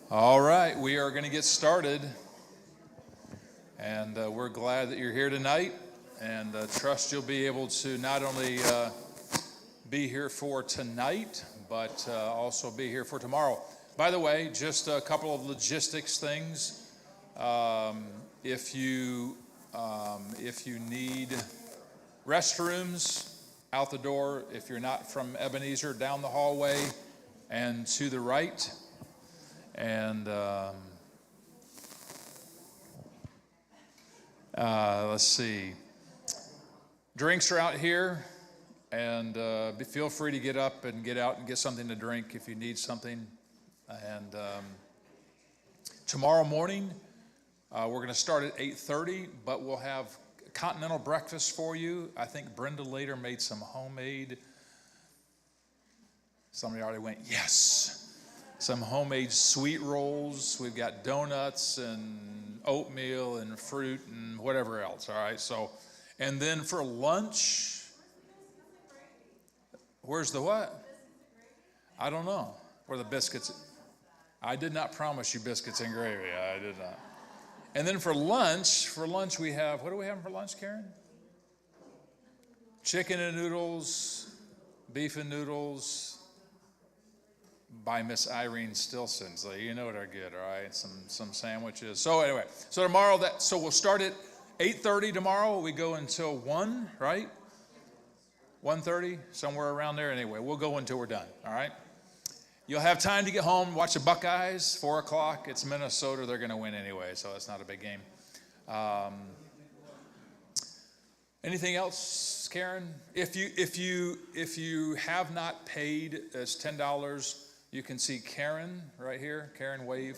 All right, we are going to get started, and we're glad that you're here tonight, and trust you'll be able to not only be here for tonight, but also be here for tomorrow. By the way, just a couple of logistics things. If you need restrooms, out the door. If you're not from Ebenezer, down the hallway and to the right. And let's see. Drinks are out here, and feel free to get up and get out and get something to drink if you need something. And tomorrow morning, we're going to start at 8:30, but we'll have continental breakfast for you. I think Brenda later made some homemade. Somebody already went, yes. Some homemade sweet rolls. We've got donuts and oatmeal and fruit and whatever else, all right? So, and then for lunch, where's the what? I don't know. Where the biscuits? I did not promise you biscuits and gravy. I did not. And then for lunch we have, what do we have for lunch, Karen? Chicken and noodles, beef and noodles by Miss Irene Stilson. So you know what are good, all right? Some sandwiches. So anyway, so tomorrow so we'll start at 8:30 tomorrow. We go until 1, right? 1:30, somewhere around there. Anyway, we'll go until we're done, all right? You'll have time to get home, watch the Buckeyes, 4 o'clock. It's Minnesota. They're going to win anyway, so it's not a big game. Anything else, Karen? If you have not paid, it's $10. You can see Karen right here. Karen, wave.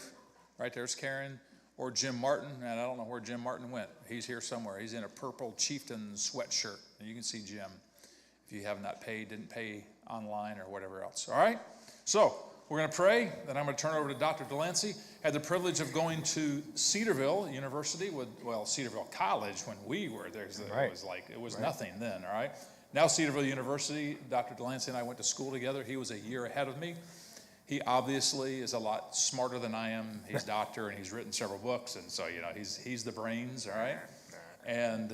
Right there's Karen. Or Jim Martin. And I don't know where Jim Martin went. He's here somewhere. He's in a purple chieftain sweatshirt. And you can see Jim if you have not paid, didn't pay online or whatever else. All right? So we're going to pray, then I'm going to turn over to Dr. Delancey. Had the privilege of going to Cedarville University, Cedarville College when we were there. Right. It was nothing then, all right? Now Cedarville University, Dr. Delancey and I went to school together. He was a year ahead of me. He obviously is a lot smarter than I am. He's a doctor and he's written several books, and so, he's the brains, all right? And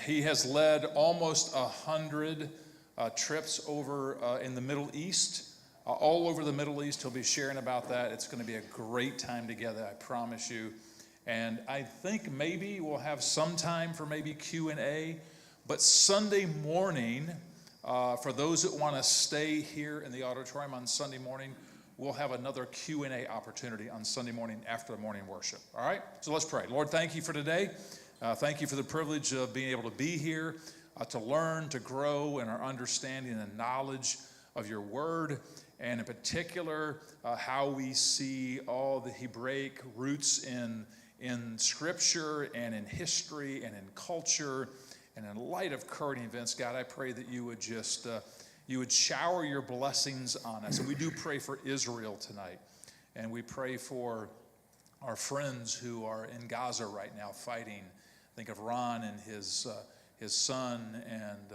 he has led almost 100 trips over in the Middle East. All over the Middle East. He'll be sharing about that. It's going to be a great time together, I promise you. And I think maybe we'll have some time for maybe Q&A. But Sunday morning, for those that want to stay here in the auditorium on Sunday morning, we'll have another Q&A opportunity on Sunday morning after the morning worship. All right? So let's pray. Lord, thank you for today. Thank you for the privilege of being able to be here, to learn, to grow in our understanding and knowledge of your word. And in particular, how we see all the Hebraic roots in Scripture and in history and in culture and in light of current events. God, I pray that you would just, you would shower your blessings on us. And we do pray for Israel tonight. And we pray for our friends who are in Gaza right now fighting. Think of Ron and his son and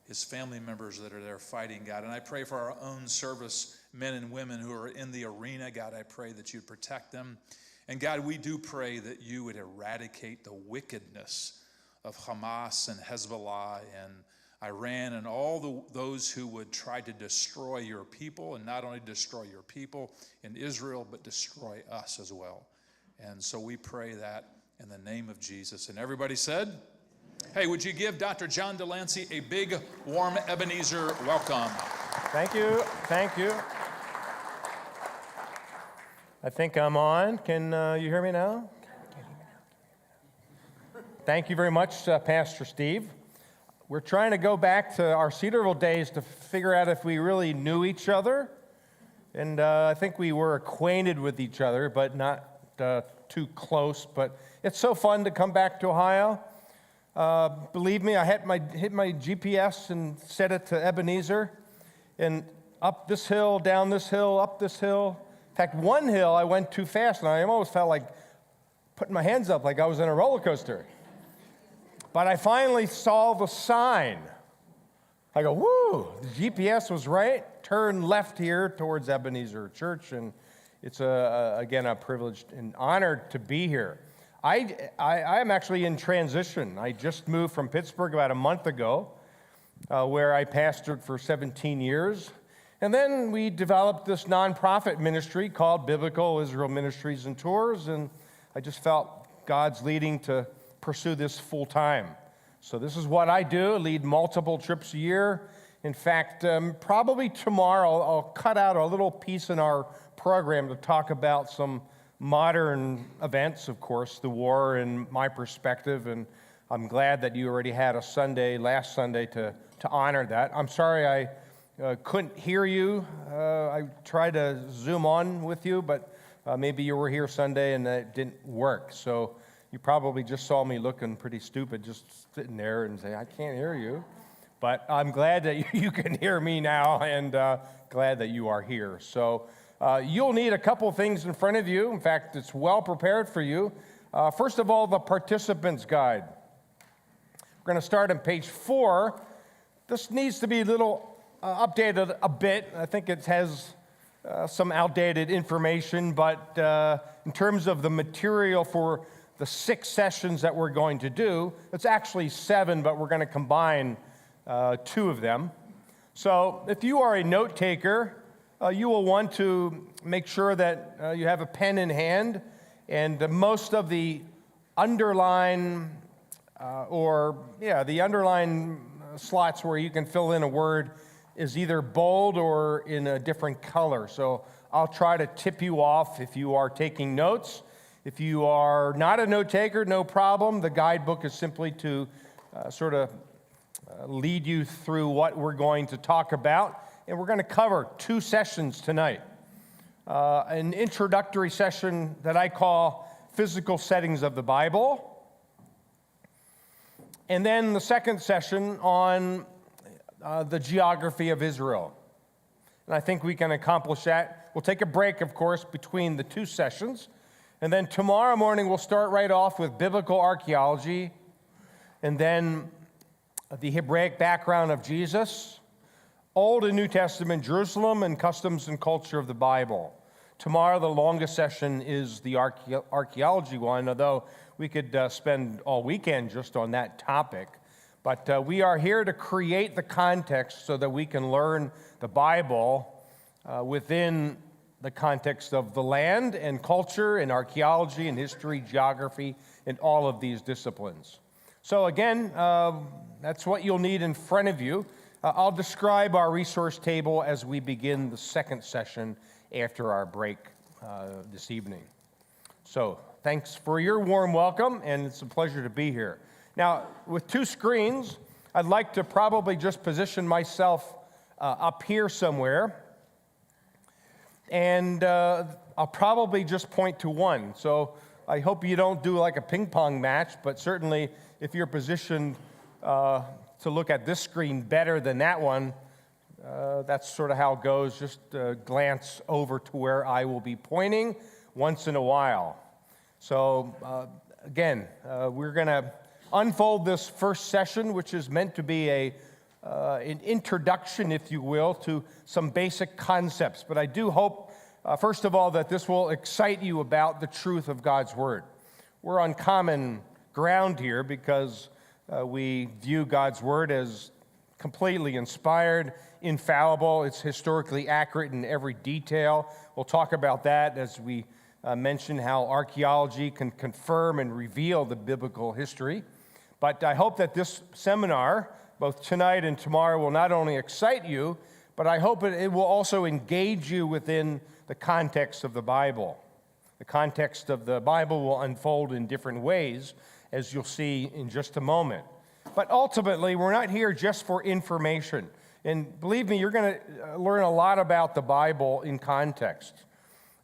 his family members that are there fighting, God. And I pray for our own service men and women who are in the arena. God, I pray that you'd protect them. And God, we do pray that you would eradicate the wickedness of Hamas and Hezbollah and Iran and all those who would try to destroy your people, and not only destroy your people in Israel, but destroy us as well. And so we pray that in the name of Jesus. And everybody said, hey, would you give Dr. John Delancey a big, warm Ebenezer welcome? Thank you. Thank you. I think I'm on. Can you hear me now? Thank you very much, Pastor Steve. We're trying to go back to our Cedarville days to figure out if we really knew each other. And I think we were acquainted with each other, but not too close. But it's so fun to come back to Ohio. Believe me, I hit my GPS and set it to Ebenezer, and up this hill, down this hill, up this hill. In fact, one hill I went too fast, and I almost felt like putting my hands up like I was in a roller coaster. But I finally saw the sign. I go, woo, the GPS was right. Turn left here towards Ebenezer Church, and It's, again, a privilege and honor to be here. I am actually in transition. I just moved from Pittsburgh about a month ago, where I pastored for 17 years. And then we developed this nonprofit ministry called Biblical Israel Ministries and Tours, and I just felt God's leading to pursue this full time. So this is what I do, lead multiple trips a year. In fact, probably tomorrow I'll cut out a little piece in our program to talk about some modern events, of course, the war and my perspective, and I'm glad that you already had a Sunday, last Sunday, to honor that. I'm sorry I couldn't hear you. I tried to Zoom on with you, but maybe you were here Sunday and it didn't work. So you probably just saw me looking pretty stupid, just sitting there and say, I can't hear you. But I'm glad that you can hear me now, and glad that you are here. So you'll need a couple things in front of you. In fact, it's well prepared for you. First of all, the participant's guide. We're going to start on page 4. This needs to be a little updated a bit. I think it has some outdated information, but in terms of the material for the 6 sessions that we're going to do, it's actually 7, but we're going to combine 2 of them. So if you are a note taker, you will want to make sure that you have a pen in hand, and most of the underline the underline slots where you can fill in a word is either bold or in a different color. So I'll try to tip you off if you are taking notes. If you are not a note taker, no problem. The guidebook is simply to lead you through what we're going to talk about. And we're going to cover 2 sessions tonight. An introductory session that I call Physical Settings of the Bible. And then the second session on the geography of Israel. And I think we can accomplish that. We'll take a break, of course, between the 2 sessions. And then tomorrow morning, we'll start right off with biblical archaeology, and then the Hebraic background of Jesus, Old and New Testament Jerusalem, and customs and culture of the Bible. Tomorrow, the longest session is the archaeology one, although we could spend all weekend just on that topic. But we are here to create the context so that we can learn the Bible within the context of the land and culture and archaeology and history, geography, and all of these disciplines. So again, that's what you'll need in front of you. I'll describe our resource table as we begin the second session after our break this evening. So thanks for your warm welcome, and it's a pleasure to be here. Now, with 2 screens, I'd like to probably just position myself up here somewhere. And I'll probably just point to one. So I hope you don't do like a ping pong match, but certainly if you're positioned to look at this screen better than that one, that's sort of how it goes. Just glance over to where I will be pointing once in a while. So again, we're going to unfold this first session, which is meant to be an introduction, if you will, to some basic concepts. But I do hope, first of all, that this will excite you about the truth of God's Word. We're on common ground here because we view God's Word as completely inspired, infallible. It's historically accurate in every detail. We'll talk about that as we mention how archaeology can confirm and reveal the biblical history. But I hope that this seminar, both tonight and tomorrow, will not only excite you, but I hope it will also engage you within the context of the Bible. The context of the Bible will unfold in different ways, as you'll see in just a moment. But ultimately, we're not here just for information. And believe me, you're going to learn a lot about the Bible in context.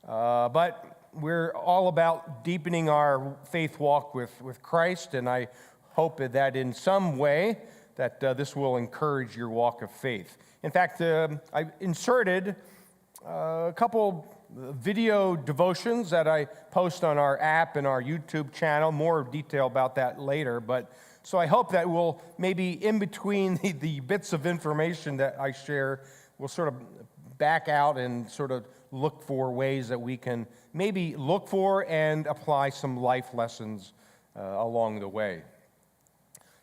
But we're all about deepening our faith walk with Christ, and I hope that in some way that this will encourage your walk of faith. In fact, I inserted a couple video devotions that I post on our app and our YouTube channel. More detail about that later. But so I hope that we'll maybe in between the bits of information that I share, we'll sort of back out and sort of look for ways that we can maybe look for and apply some life lessons along the way.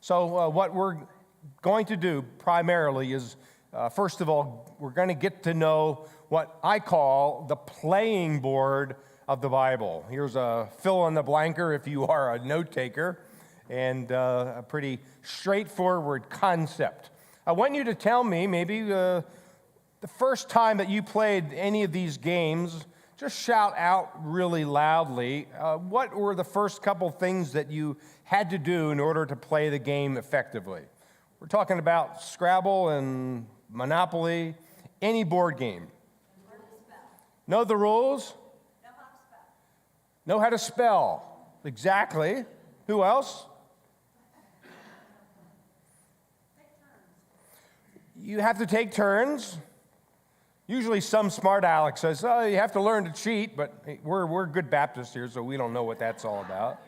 So what we're going to do primarily is, first of all, we're going to get to know what I call the playing board of the Bible. Here's a fill-in-the-blanker if you are a note taker, and a pretty straightforward concept. I want you to tell me maybe the first time that you played any of these games. Just shout out really loudly. What were the first couple things that you had to do in order to play the game effectively? We're talking about Scrabble and Monopoly, any board game. Know the rules? Know how to spell. Exactly. Who else? You have to take turns. Usually some smart aleck says, oh, you have to learn to cheat, but we're good Baptists here, so we don't know what that's all about.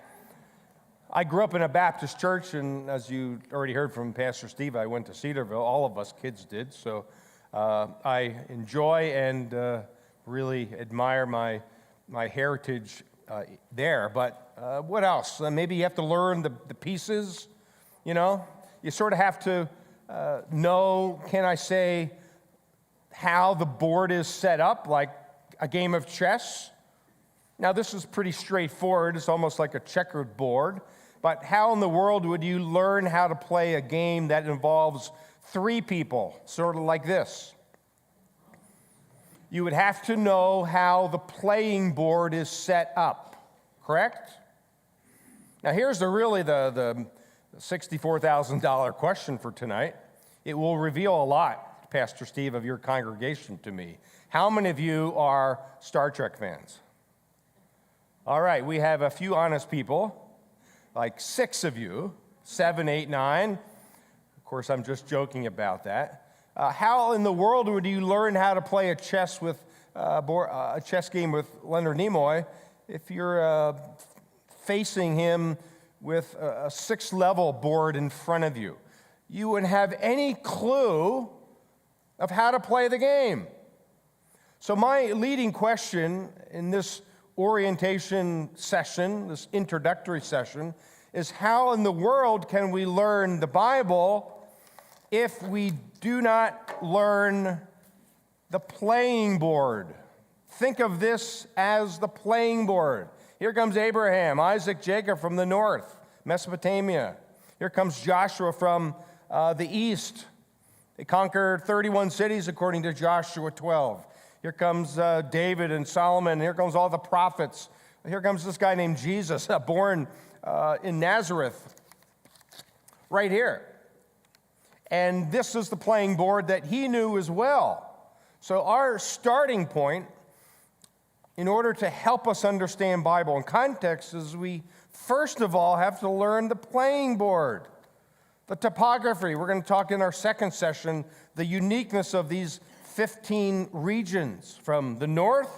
I grew up in a Baptist church, and as you already heard from Pastor Steve, I went to Cedarville. All of us kids did, so I enjoy and really admire my heritage there. But what else? Maybe you have to learn the pieces, you know? You sort of have to know, can I say, how the board is set up, like a game of chess. Now, this is pretty straightforward. It's almost like a checkered board. But how in the world would you learn how to play a game that involves three people, sort of like this? You would have to know how the playing board is set up, correct? Now, here's the $64,000 question for tonight. It will reveal a lot, Pastor Steve, of your congregation to me. How many of you are Star Trek fans? All right, we have a few honest people, like 6 of you, 7, 8, 9. Of course, I'm just joking about that. How in the world would you learn how to play a chess game with Leonard Nimoy if you're facing him with a 6-level board in front of you? You wouldn't have any clue of how to play the game. So my leading question in this orientation session, this introductory session, is how in the world can we learn the Bible if we do not learn the playing board? Think of this as the playing board. Here comes Abraham, Isaac, Jacob from the north, Mesopotamia. Here comes Joshua from the east. They conquered 31 cities according to Joshua 12. Here comes David and Solomon. Here comes all the prophets. Here comes this guy named Jesus, born in Nazareth, right here. And this is the playing board that he knew as well. So our starting point, in order to help us understand Bible and context, is we first of all have to learn the playing board. The topography, we're going to talk in our second session, the uniqueness of these 15 regions, from the north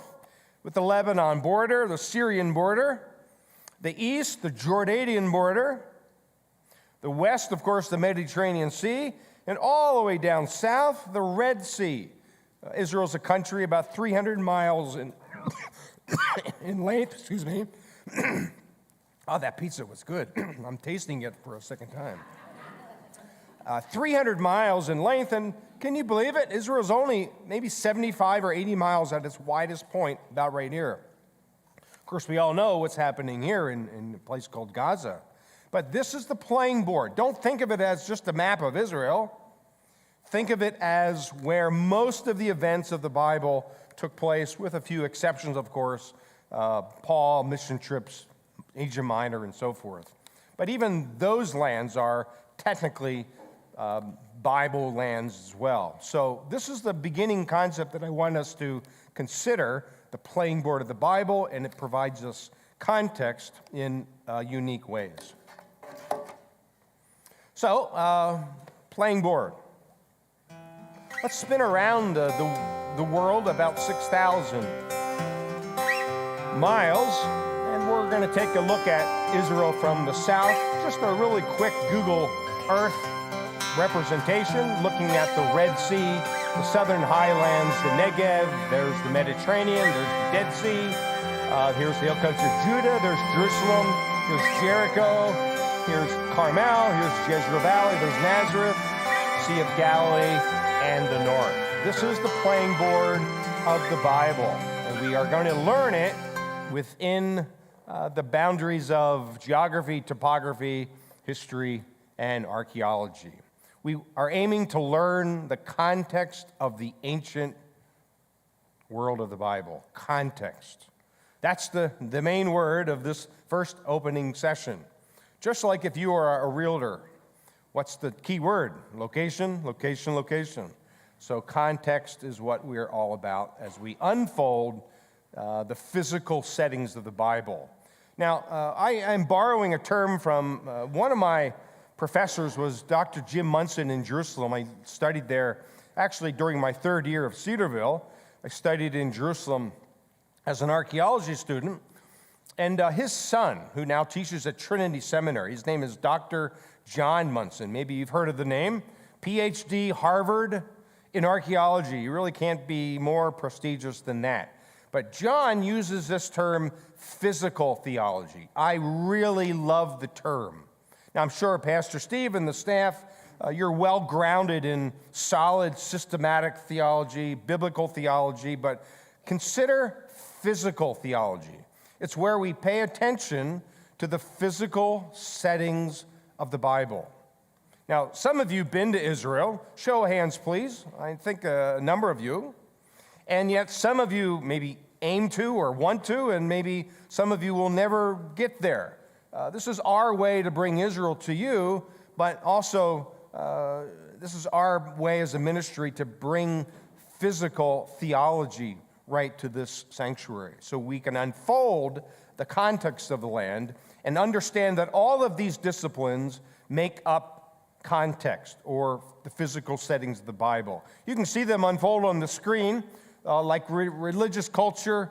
with the Lebanon border, the Syrian border, the east, the Jordanian border, the west, of course, the Mediterranean Sea, and all the way down south, the Red Sea. Israel's a country about 300 miles in, in length, excuse me. Oh, that pizza was good. I'm tasting it for a second time. 300 miles in length, and can you believe it? Israel's only maybe 75 or 80 miles at its widest point, about right here. Of course, we all know what's happening here in a place called Gaza. But this is the playing board. Don't think of it as just a map of Israel. Think of it as where most of the events of the Bible took place, with a few exceptions, of course, Paul, mission trips, Asia Minor, and so forth. But even those lands are technically Bible lands as well. So this is the beginning concept that I want us to consider, the playing board of the Bible, and it provides us context in unique ways. So, playing board. Let's spin around the world about 6,000 miles, and we're going to take a look at Israel from the south. Just a really quick Google Earth representation, looking at the Red Sea, the southern highlands, the Negev, there's the Mediterranean, there's the Dead Sea, here's the hill country of Judah, there's Jerusalem, there's Jericho, here's Carmel, here's Jezreel Valley, there's Nazareth, Sea of Galilee, and the north. This is the playing board of the Bible, and we are going to learn it within the boundaries of geography, topography, history, and archaeology. We are aiming to learn the context of the ancient world of the Bible. Context. That's the main word of this first opening session. Just like if you are a realtor, what's the key word? Location, location, location. So context is what we're all about as we unfold the physical settings of the Bible. Now, I am borrowing a term from one of my professors was Dr. Jim Munson in Jerusalem. I studied there actually during my third year of Cedarville. I studied in Jerusalem as an archaeology student. And his son, who now teaches at Trinity Seminary, his name is Dr. John Munson. Maybe you've heard of the name. PhD, Harvard in archaeology. You really can't be more prestigious than that. But John uses this term, physical theology. I really love the term. Now, I'm sure Pastor Steve and the staff, you're well grounded in solid systematic theology, biblical theology, but consider physical theology. It's where we pay attention to the physical settings of the Bible. Now, some of you have been to Israel. Show of hands, please. I think a number of you. And yet some of you maybe aim to or want to, and maybe some of you will never get there. This is our way to bring Israel to you, but also this is our way as a ministry to bring physical theology right to this sanctuary so we can unfold the context of the land and understand that all of these disciplines make up context or the physical settings of the Bible. You can see them unfold on the screen like religious culture,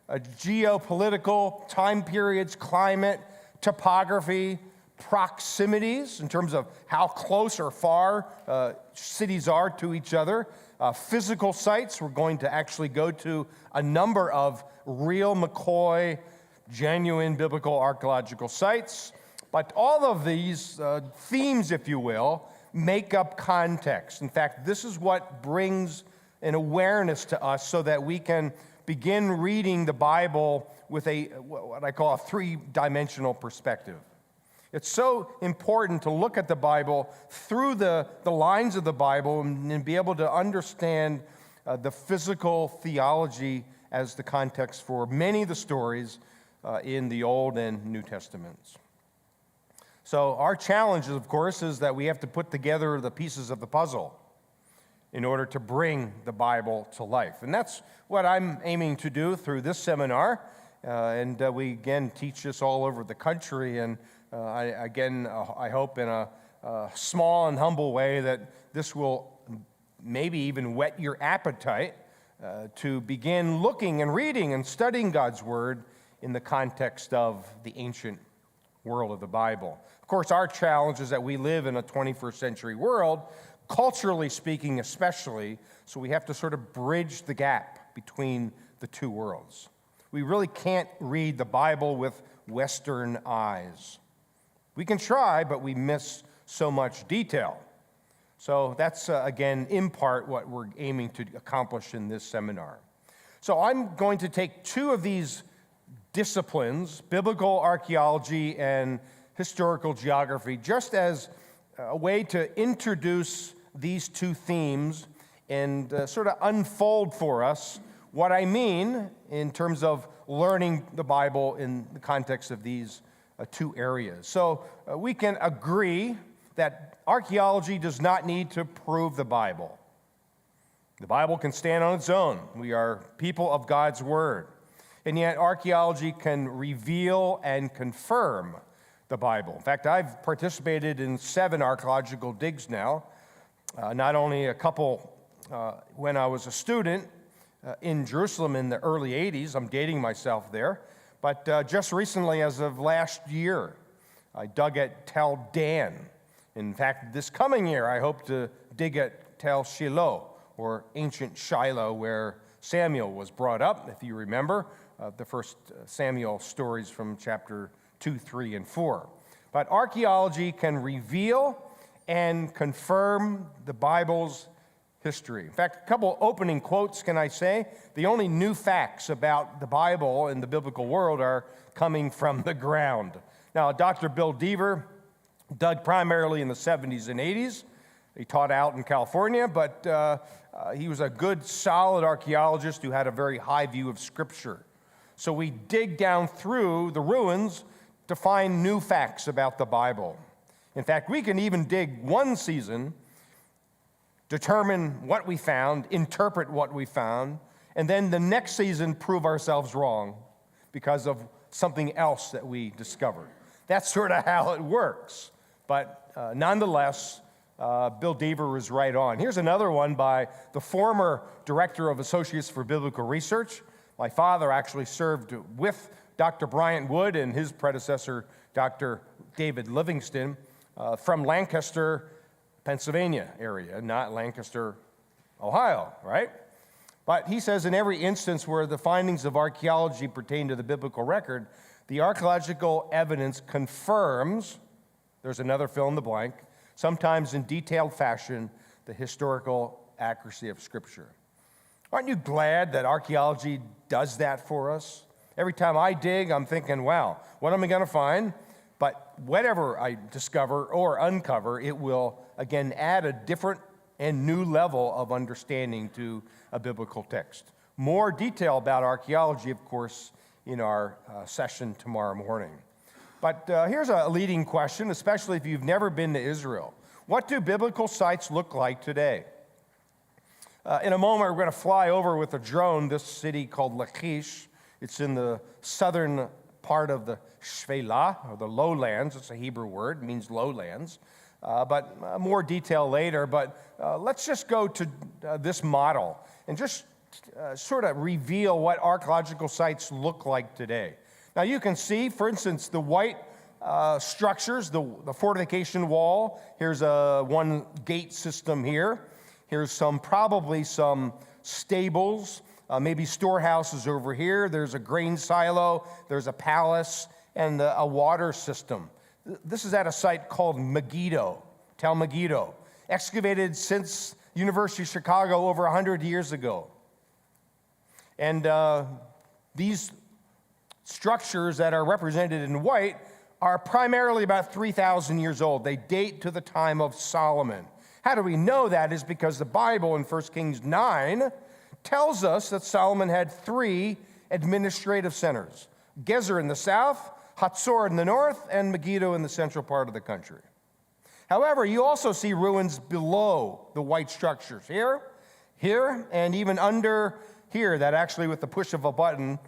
geopolitical, time periods, climate, topography, proximities in terms of how close or far cities are to each other, physical sites. We're going to actually go to a number of real McCoy, genuine biblical archaeological sites. But all of these themes, if you will, make up context. In fact, this is what brings an awareness to us so that we can begin reading the Bible with what I call a three-dimensional perspective. It's so important to look at the Bible through the lines of the Bible and be able to understand the physical theology as the context for many of the stories in the Old and New Testaments. So our challenge, of course, is that we have to put together the pieces of the puzzle in order to bring the Bible to life. And that's what I'm aiming to do through this seminar. And we, again, teach this all over the country. And I hope in a small and humble way that this will maybe even whet your appetite to begin looking and reading and studying God's Word in the context of the ancient world of the Bible. Of course, our challenge is that we live in a 21st century world, culturally speaking especially, so we have to sort of bridge the gap between the two worlds. We really can't read the Bible with Western eyes. We can try, but we miss so much detail. So that's, again, in part what we're aiming to accomplish in this seminar. So I'm going to take two of these disciplines, biblical archaeology and historical geography, just as a way to introduce these two themes and sort of unfold for us what I mean in terms of learning the Bible in the context of these two areas. So we can agree that archaeology does not need to prove the Bible. The Bible can stand on its own. We are people of God's Word. And yet archaeology can reveal and confirm the Bible. In fact, I've participated in 7 archaeological digs now, not only a couple when I was a student in Jerusalem in the early 80s, I'm dating myself there, but just recently, as of last year, I dug at Tel Dan In fact, this coming year, I hope to dig at Tel Shiloh, or ancient Shiloh, where Samuel was brought up, if you remember, the first Samuel stories from chapter 2, 3, and 4. But archaeology can reveal and confirm the Bible's history. In fact, a couple opening quotes, can I say? The only new facts about the Bible and the biblical world are coming from the ground. Now, Dr. Bill Deaver dug primarily in the 70s and 80s. He taught out in California, but he was a good, solid archaeologist who had a very high view of Scripture. So we dig down through the ruins to find new facts about the Bible. In fact, we can even dig one season, determine what we found, interpret what we found, and then the next season prove ourselves wrong because of something else that we discovered. That's sort of how it works. But nonetheless, Bill Deaver was right on. Here's another one by the former director of Associates for Biblical Research. My father actually served with Dr. Bryant Wood and his predecessor, Dr. David Livingston, from Lancaster, Pennsylvania area, not Lancaster, Ohio, right? But he says in every instance where the findings of archaeology pertain to the biblical record, the archaeological evidence confirms, there's another fill in the blank, sometimes in detailed fashion, the historical accuracy of Scripture. Aren't you glad that archaeology does that for us? Every time I dig, I'm thinking, wow, what am I going to find? But whatever I discover or uncover, it will, again, add a different and new level of understanding to a biblical text. More detail about archaeology, of course, in our session tomorrow morning. But here's a leading question, especially if you've never been to Israel. What do biblical sites look like today? In a moment, we're going to fly over with a drone this city called Lachish. It's in the southern part of the Shvela, or the lowlands. It's a Hebrew word, it means lowlands. But more detail later. But let's just go to this model and just sort of reveal what archaeological sites look like today. Now you can see, for instance, the white structures, the fortification wall. Here's one gate system here. Here's probably some stables, maybe storehouses over here. There's a grain silo, there's a palace, and a water system. This is at a site called Megiddo, Tel Megiddo, excavated since University of Chicago over 100 years ago. And these structures that are represented in white are primarily about 3,000 years old. They date to the time of Solomon. How do we know that? Is because the Bible in 1 Kings 9 tells us that Solomon had 3 administrative centers: Gezer in the south, Hatzor in the north, and Megiddo in the central part of the country. However, you also see ruins below the white structures here, and even under here, that actually with the push of a button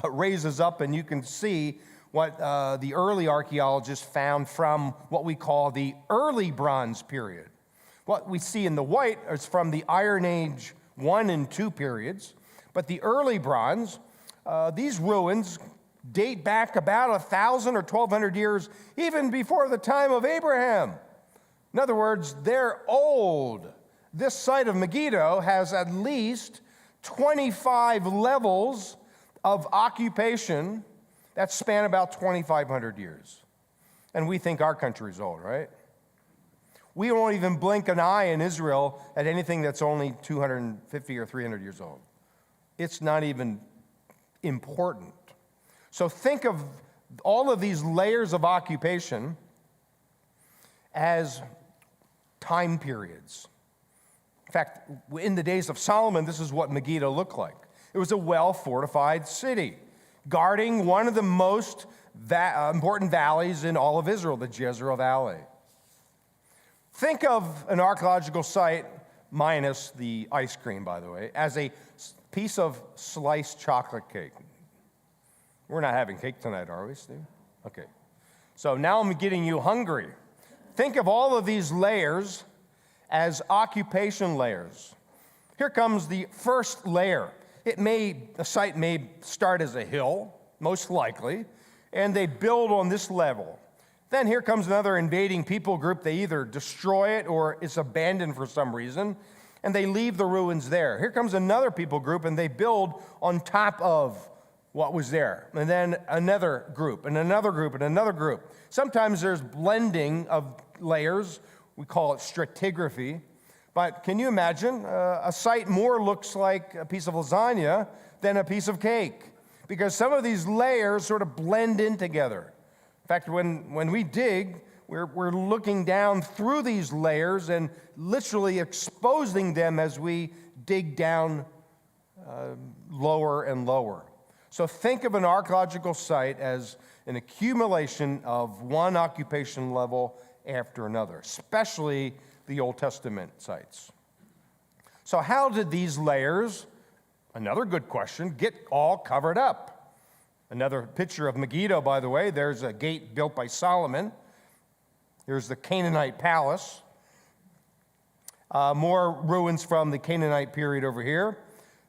raises up, and you can see what the early archaeologists found from what we call the early Bronze period. What we see in the white is from the Iron Age 1 and 2 periods, but the early Bronze, these ruins date back about 1,000 or 1,200 years, even before the time of Abraham. In other words, they're old. This site of Megiddo has at least 25 levels of occupation that span about 2,500 years. And we think our country's old, right? We won't even blink an eye in Israel at anything that's only 250 or 300 years old. It's not even important. So think of all of these layers of occupation as time periods. In fact, in the days of Solomon, this is what Megiddo looked like. It was a well-fortified city, guarding one of the most important valleys in all of Israel, the Jezreel Valley. Think of an archaeological site, minus the ice cream, by the way, as a piece of sliced chocolate cake. We're not having cake tonight, are we, Steve? Okay. So now I'm getting you hungry. Think of all of these layers as occupation layers. Here comes the first layer. The site may start as a hill, most likely, and they build on this level. Then here comes another invading people group. They either destroy it or it's abandoned for some reason, and they leave the ruins there. Here comes another people group, and they build on top of what was there. And then another group, and another group, and another group. Sometimes there's blending of layers. We call it stratigraphy. But can you imagine? A site more looks like a piece of lasagna than a piece of cake, because some of these layers sort of blend in together. In fact, when we dig, we're looking down through these layers and literally exposing them as we dig down lower and lower. So think of an archaeological site as an accumulation of one occupation level after another, especially the Old Testament sites. So how did these layers, another good question, get all covered up? Another picture of Megiddo, by the way. There's a gate built by Solomon. There's the Canaanite palace. More ruins from the Canaanite period over here.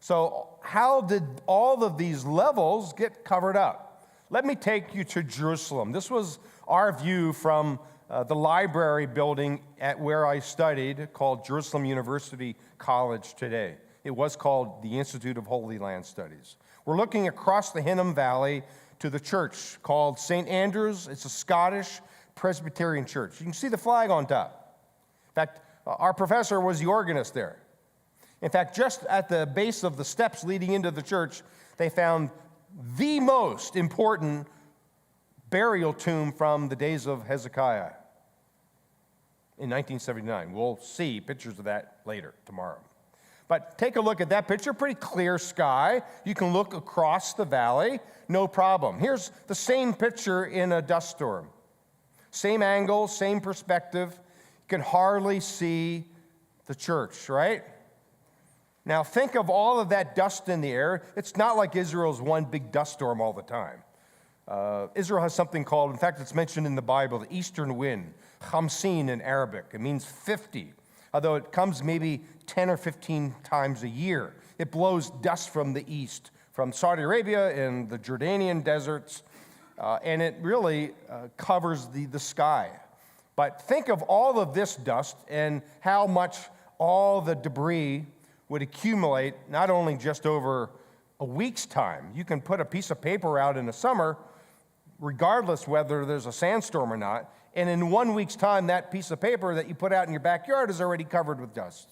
So how did all of these levels get covered up? Let me take you to Jerusalem. This was our view from the library building at where I studied, called Jerusalem University College today. It was called the Institute of Holy Land Studies. We're looking across the Hinnom Valley to the church called St. Andrew's. It's a Scottish Presbyterian church. You can see the flag on top. In fact, our professor was the organist there. In fact, just at the base of the steps leading into the church, they found the most important burial tomb from the days of Hezekiah in 1979. We'll see pictures of that later, tomorrow. But take a look at that picture, pretty clear sky. You can look across the valley, no problem. Here's the same picture in a dust storm. Same angle, same perspective. You can hardly see the church, right? Now think of all of that dust in the air. It's not like Israel's one big dust storm all the time. Israel has something called, in fact, it's mentioned in the Bible, the eastern wind, Khamsin in Arabic. It means 50. Although it comes maybe 10 or 15 times a year. It blows dust from the east, from Saudi Arabia and the Jordanian deserts, and it really covers the sky. But think of all of this dust and how much all the debris would accumulate, not only just over a week's time. You can put a piece of paper out in the summer, regardless whether there's a sandstorm or not, and in 1 week's time, that piece of paper that you put out in your backyard is already covered with dust.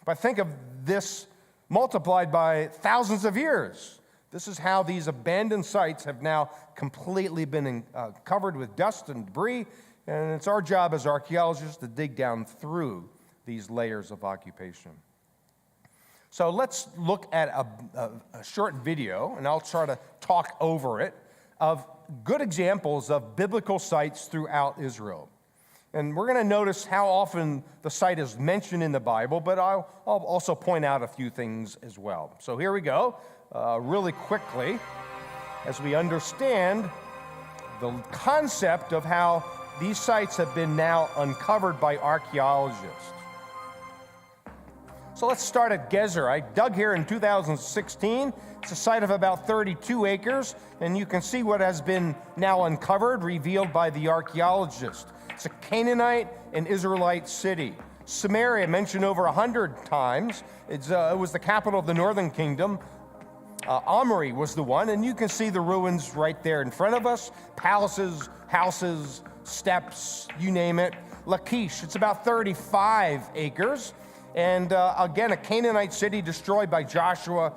But think of this multiplied by thousands of years. This is how these abandoned sites have now completely been covered with dust and debris, and it's our job as archaeologists to dig down through these layers of occupation. So let's look at a short video, and I'll try to talk over it, of good examples of biblical sites throughout Israel. And we're going to notice how often the site is mentioned in the Bible, but I'll also point out a few things as well. So here we go, really quickly, as we understand the concept of how these sites have been now uncovered by archaeologists. So let's start at Gezer. I dug here in 2016. It's a site of about 32 acres, and you can see what has been now uncovered, revealed by the archaeologist. It's a Canaanite and Israelite city. Samaria, mentioned over 100 times. It was the capital of the northern kingdom. Omri was the one, and you can see the ruins right there in front of us. Palaces, houses, steps, you name it. Lachish, it's about 35 acres. And again, a Canaanite city destroyed by Joshua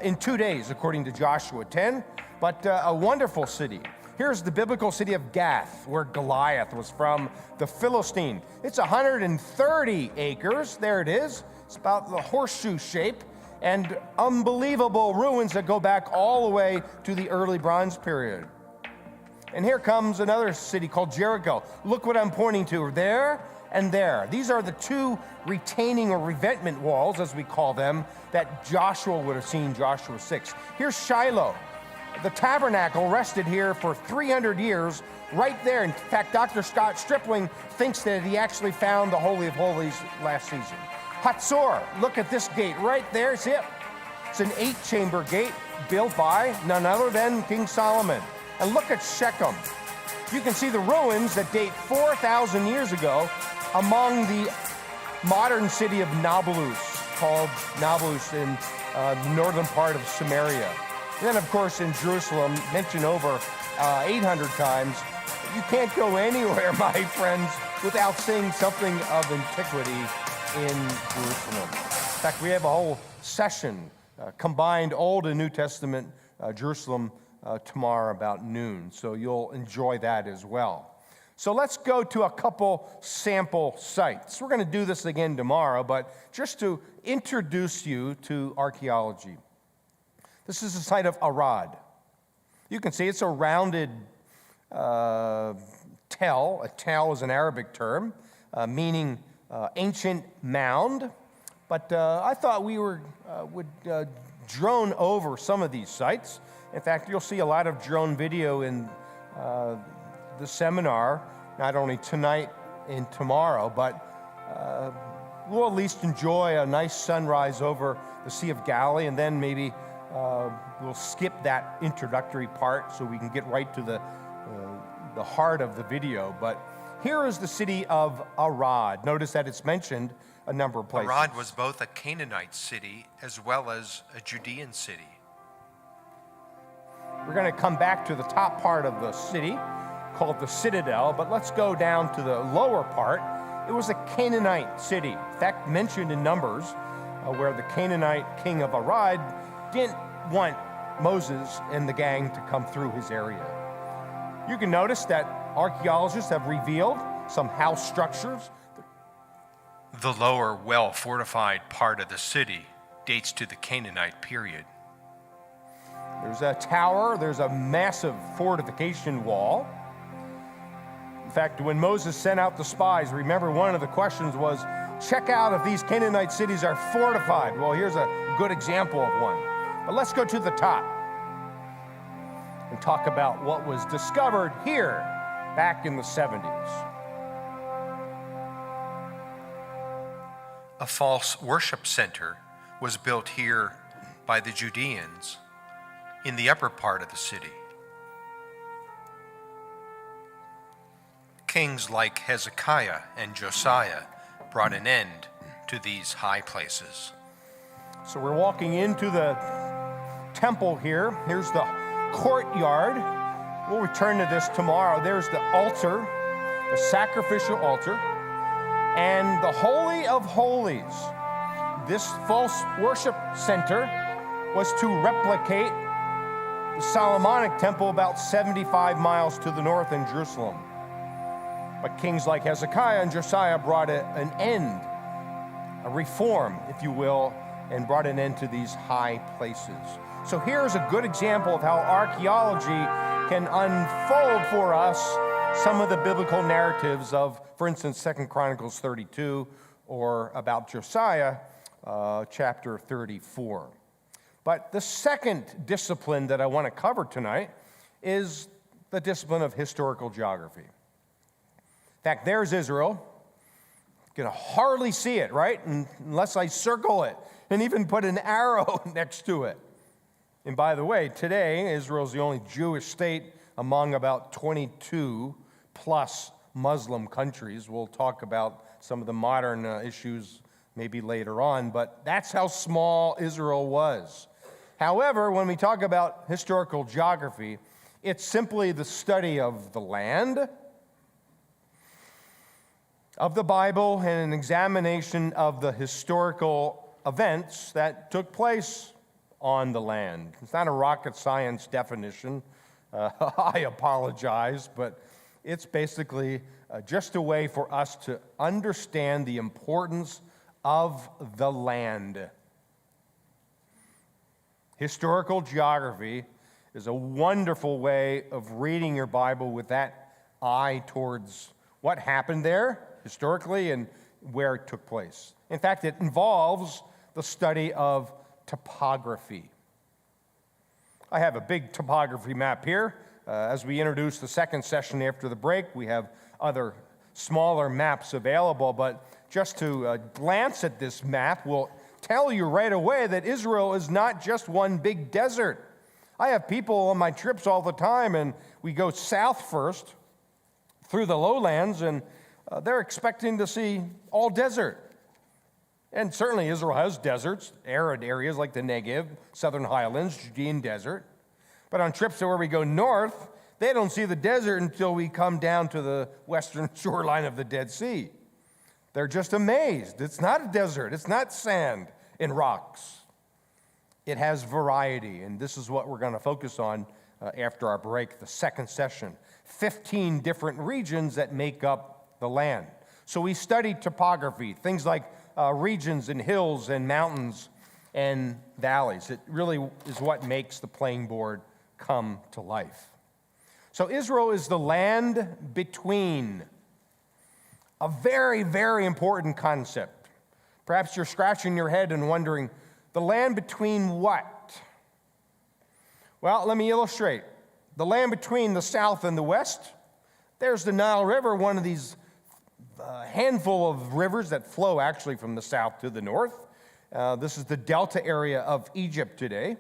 in 2 days, according to Joshua 10. But a wonderful city. Here's the biblical city of Gath, where Goliath was from, the Philistine. It's 130 acres. There it is. It's about the horseshoe shape, and unbelievable ruins that go back all the way to the early Bronze period. And here comes another city called Jericho. Look what I'm pointing to there and there. These are the two retaining or revetment walls, as we call them, that Joshua would have seen, Joshua 6. Here's Shiloh. The tabernacle rested here for 300 years, right there. In fact, Dr. Scott Stripling thinks that he actually found the Holy of Holies last season. Hatzor, look at this gate right there. See it? It's an 8-chamber gate built by none other than King Solomon. And look at Shechem. you can see the ruins that date 4,000 years ago among the modern city of Nablus, called Nablus in the northern part of Samaria. And then, of course, in Jerusalem, mentioned over 800 times, you can't go anywhere, my friends, without seeing something of antiquity in Jerusalem. In fact, we have a whole session, combined Old and New Testament Jerusalem tomorrow about noon, so you'll enjoy that as well. So let's go to a couple sample sites. We're going to do this again tomorrow, but just to introduce you to archaeology. This is the site of Arad. You can see it's a rounded tell. A tell is an Arabic term, meaning ancient mound. But I thought we would drone over some of these sites. In fact, you'll see a lot of drone video in the seminar, not only tonight and tomorrow, but we'll at least enjoy a nice sunrise over the Sea of Galilee, and then maybe we'll skip that introductory part so we can get right to the heart of the video. But here is the city of Arad. Notice that it's mentioned a number of places. Arad was both a Canaanite city as well as a Judean city. We're going to come back to the top part of the city, called the Citadel, but let's go down to the lower part. It was a Canaanite city. In fact, mentioned in Numbers, where the Canaanite king of Arad didn't want Moses and the gang to come through his area. You can notice that archaeologists have revealed some house structures. The lower, well-fortified part of the city dates to the Canaanite period. There's a tower, there's a massive fortification wall. In fact, when Moses sent out the spies, remember one of the questions was, check out if these Canaanite cities are fortified. Well, here's a good example of one. But let's go to the top and talk about what was discovered here back in the 70s. A false worship center was built here by the Judeans in the upper part of the city. Kings like Hezekiah and Josiah brought an end to these high places. So we're walking into the temple here. Here's the courtyard. We'll return to this tomorrow. There's the altar, the sacrificial altar, and the Holy of Holies. This false worship center was to replicate the Solomonic temple about 75 miles to the north in Jerusalem. But kings like Hezekiah and Josiah brought an end, a reform, if you will, and brought an end to these high places. So here's a good example of how archaeology can unfold for us some of the biblical narratives of, for instance, 2 Chronicles 32, or about Josiah, chapter 34. But the second discipline that I want to cover tonight is the discipline of historical geography. In fact, there's Israel. You can hardly see it, right? Unless I circle it and even put an arrow next to it. And by the way, today, Israel is the only Jewish state among about 22 plus Muslim countries. We'll talk about some of the modern issues maybe later on, but that's how small Israel was. However, when we talk about historical geography, it's simply the study of the land, of the Bible, and an examination of the historical events that took place on the land. It's not a rocket science definition. I apologize, but it's basically just a way for us to understand the importance of the land. Historical geography is a wonderful way of reading your Bible with that eye towards what happened there historically and where it took place. In fact, it involves the study of topography. I have a big topography map here. As we introduce the second session after the break, we have other smaller maps available, but just to glance at this map will tell you right away that Israel is not just one big desert. I have people on my trips all the time, and we go south first, through the lowlands, and they're expecting to see all desert. And certainly Israel has deserts, arid areas like the Negev, southern highlands, Judean desert. But on trips to where we go north, they don't see the desert until we come down to the western shoreline of the Dead Sea. They're just amazed. It's not a desert. It's not sand and rocks. It has variety, and this is what we're going to focus on after our break, the second session. 15 different regions that make up the land. So we studied topography, things like regions and hills and mountains and valleys. It really is what makes the playing board come to life. So Israel is the land between. A very, very important concept. Perhaps you're scratching your head and wondering, the land between what? Well, let me illustrate. The land between the south and the west, there's the Nile River, one of these handful of rivers that flow actually from the south to the north. This is the delta area of Egypt today.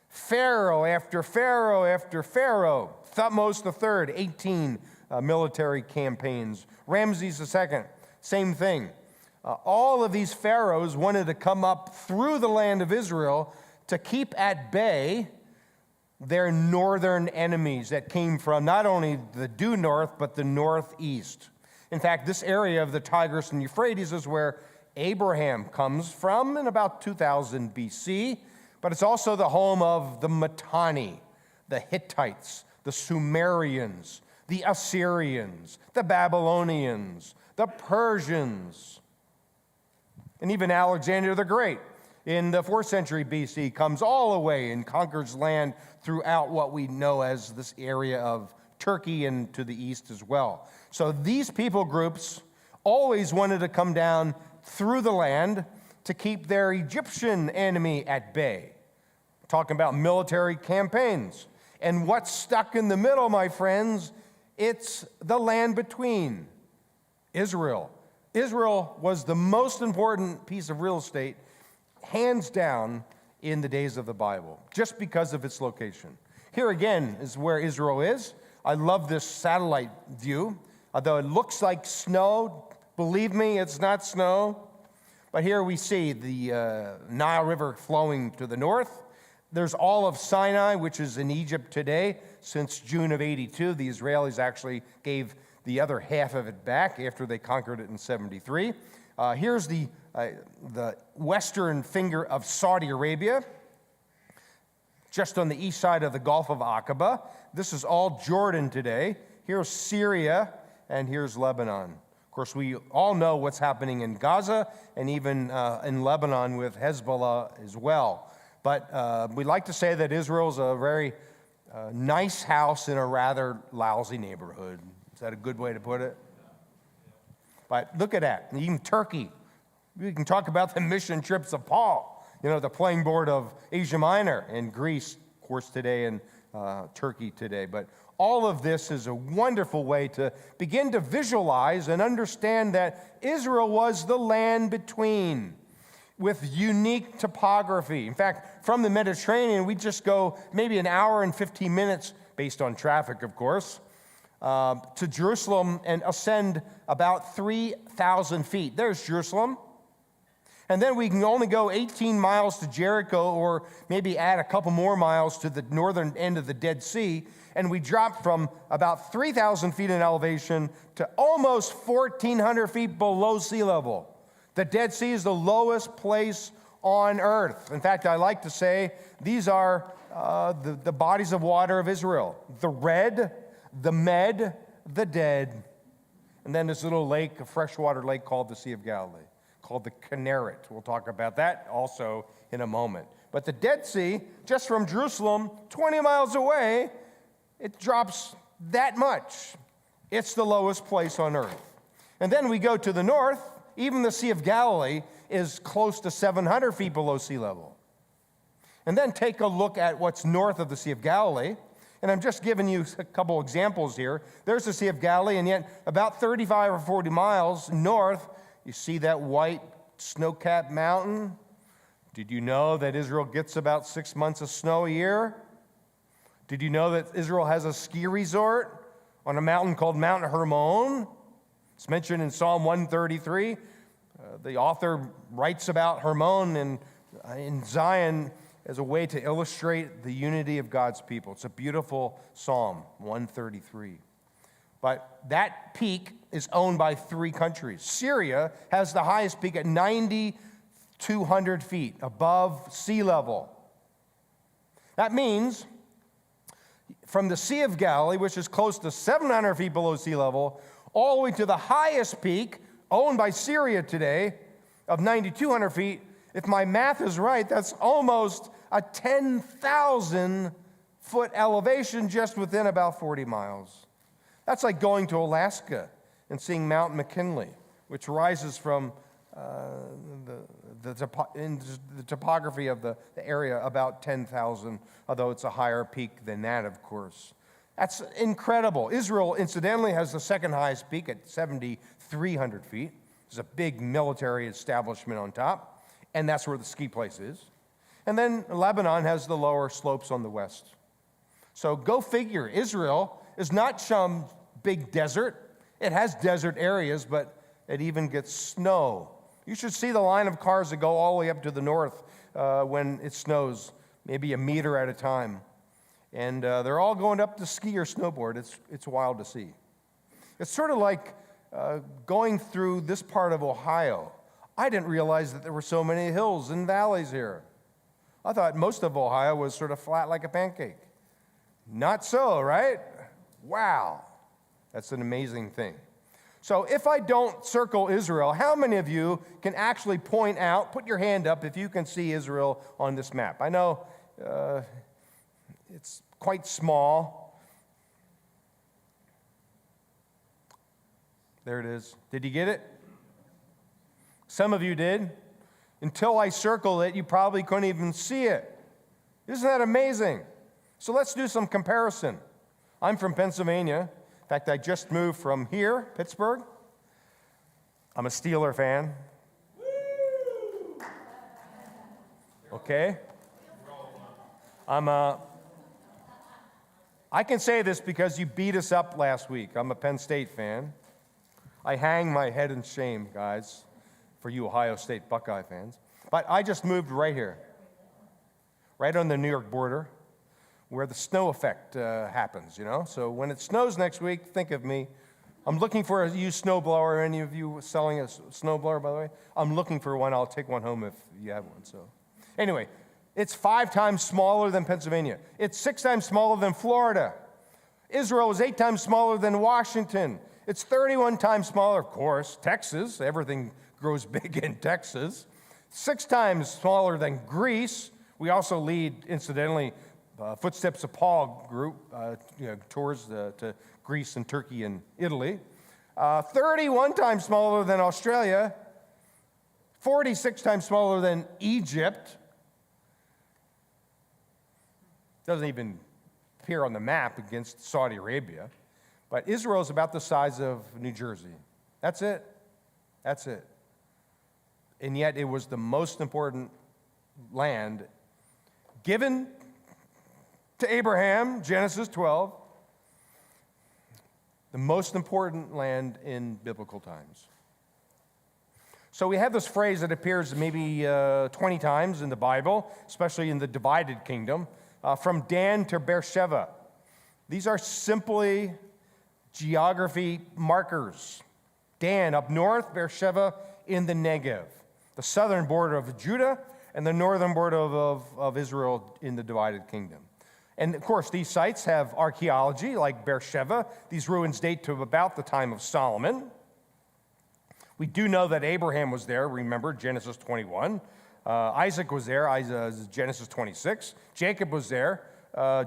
Pharaoh after Pharaoh after Pharaoh, Thutmose III, 18 military campaigns. Ramses II, same thing. All of these pharaohs wanted to come up through the land of Israel to keep at bay their northern enemies that came from not only the due north, but the northeast. In fact, this area of the Tigris and Euphrates is where Abraham comes from in about 2000 BC, but it's also the home of the Mitanni, the Hittites, the Sumerians, the Assyrians, the Babylonians, the Persians, and even Alexander the Great in the 4th century BC comes all the way and conquers land throughout what we know as this area of Turkey and to the east as well. So these people groups always wanted to come down through the land to keep their Egyptian enemy at bay. Talking about military campaigns. And what's stuck in the middle, my friends, it's the land between. Israel. Israel was the most important piece of real estate, hands down, in the days of the Bible, just because of its location. Here again is where Israel is. I love this satellite view. Although it looks like snow, believe me, it's not snow. But here we see the Nile River flowing to the north. There's all of Sinai, which is in Egypt today. Since June of 82, the Israelis actually gave the other half of it back after they conquered it in 73. Here's the western finger of Saudi Arabia, just on the east side of the Gulf of Aqaba. This is all Jordan today. Here's Syria, and here's Lebanon. Of course, we all know what's happening in Gaza and even in Lebanon with Hezbollah as well. But we like to say that Israel's a very nice house in a rather lousy neighborhood. Is that a good way to put it? But look at that. Even Turkey. We can talk about the mission trips of Paul. You know, the playing board of Asia Minor and Greece, of course, today, and Turkey today. But all of this is a wonderful way to begin to visualize and understand that Israel was the land between, with unique topography. In fact, from the Mediterranean, we just go maybe an hour and 15 minutes, based on traffic, of course, to Jerusalem and ascend about 3,000 feet. There's Jerusalem. And then we can only go 18 miles to Jericho, or maybe add a couple more miles to the northern end of the Dead Sea, and we drop from about 3,000 feet in elevation to almost 1,400 feet below sea level. The Dead Sea is the lowest place on earth. In fact, I like to say these are the bodies of water of Israel: the Red, the Med, the Dead, and then this little lake, a freshwater lake called the Sea of Galilee, called the Kinneret. We'll talk about that also in a moment. But the Dead Sea, just from Jerusalem, 20 miles away, it drops that much. It's the lowest place on earth. And then we go to the north. Even the Sea of Galilee is close to 700 feet below sea level. And then take a look at what's north of the Sea of Galilee. And I'm just giving you a couple examples here. There's the Sea of Galilee, and yet about 35 or 40 miles north, you see that white snow-capped mountain? Did you know that Israel gets about 6 months of snow a year? Did you know that Israel has a ski resort on a mountain called Mount Hermon. It's mentioned in Psalm 133. The author writes about Hermon in Zion as a way to illustrate the unity of God's people. It's a beautiful Psalm 133. But that peak is owned by 3 countries. Syria has the highest peak at 9,200 feet above sea level. That means from the Sea of Galilee, which is close to 700 feet below sea level, all the way to the highest peak owned by Syria today of 9,200 feet, if my math is right, that's almost a 10,000 foot elevation just within about 40 miles. That's like going to Alaska and seeing Mount McKinley, which rises from the topography of the area about 10,000, although it's a higher peak than that, of course. That's incredible. Israel, incidentally, has the second highest peak at 7,300 feet. There's a big military establishment on top, and that's where the ski place is. And then Lebanon has the lower slopes on the west. So go figure, Israel is not some big desert. It has desert areas, but it even gets snow. You should see the line of cars that go all the way up to the north when it snows, maybe a meter at a time. And they're all going up to ski or snowboard. It's wild to see. It's sort of like going through this part of Ohio. I didn't realize that there were so many hills and valleys here. I thought most of Ohio was sort of flat like a pancake. Not so, right? Wow. That's an amazing thing. So if I don't circle Israel, how many of you can actually point out, put your hand up if you can see Israel on this map? I know it's quite small. There it is. Did you get it? Some of you did. Until I circled it, you probably couldn't even see it. Isn't that amazing? So let's do some comparison. I'm from Pennsylvania. In fact, I just moved from here, Pittsburgh. I'm a Steeler fan. Okay? I can say this because you beat us up last week. I'm a Penn State fan. I hang my head in shame, guys, for you Ohio State Buckeye fans. But I just moved right here, right on the New York border, where the snow effect happens, you know? So when it snows next week, think of me. I'm looking for a used snowblower. Any of you selling a snowblower, by the way? I'm looking for one. I'll take one home if you have one. So anyway, it's 5 times smaller than Pennsylvania. It's 6 times smaller than Florida. Israel is 8 times smaller than Washington. It's 31 times smaller, of course, Texas. Everything grows big in Texas. 6 times smaller than Greece. We also lead, incidentally, Footsteps of Paul group tours to Greece and Turkey and Italy. 31 times smaller than Australia. 46 times smaller than Egypt. Doesn't even appear on the map against Saudi Arabia. But Israel is about the size of New Jersey. That's it. That's it. And yet it was the most important land given to Abraham, Genesis 12, the most important land in biblical times. So we have this phrase that appears maybe 20 times in the Bible, especially in the divided kingdom, from Dan to Beersheba. These are simply geography markers. Dan up north, Beersheba in the Negev, the southern border of Judah and the northern border of Israel in the divided kingdom. And of course, these sites have archaeology, like Beersheba. These ruins date to about the time of Solomon. We do know that Abraham was there, remember, Genesis 21. Isaac was there, Genesis 26. Jacob was there,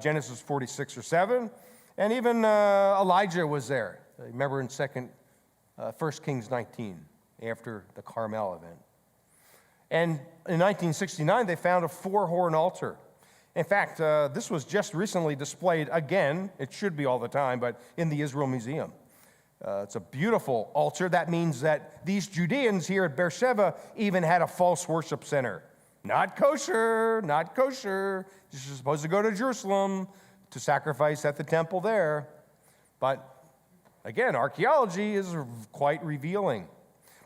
Genesis 46 or 7. And even Elijah was there, remember in 1 Kings 19, after the Carmel event. And in 1969, they found a 4-horn altar. In fact, this was just recently displayed again. It should be all the time, but in the Israel Museum. It's a beautiful altar. That means that these Judeans here at Beersheba even had a false worship center. Not kosher, not kosher. You're supposed to go to Jerusalem to sacrifice at the temple there. But Again, archaeology is quite revealing.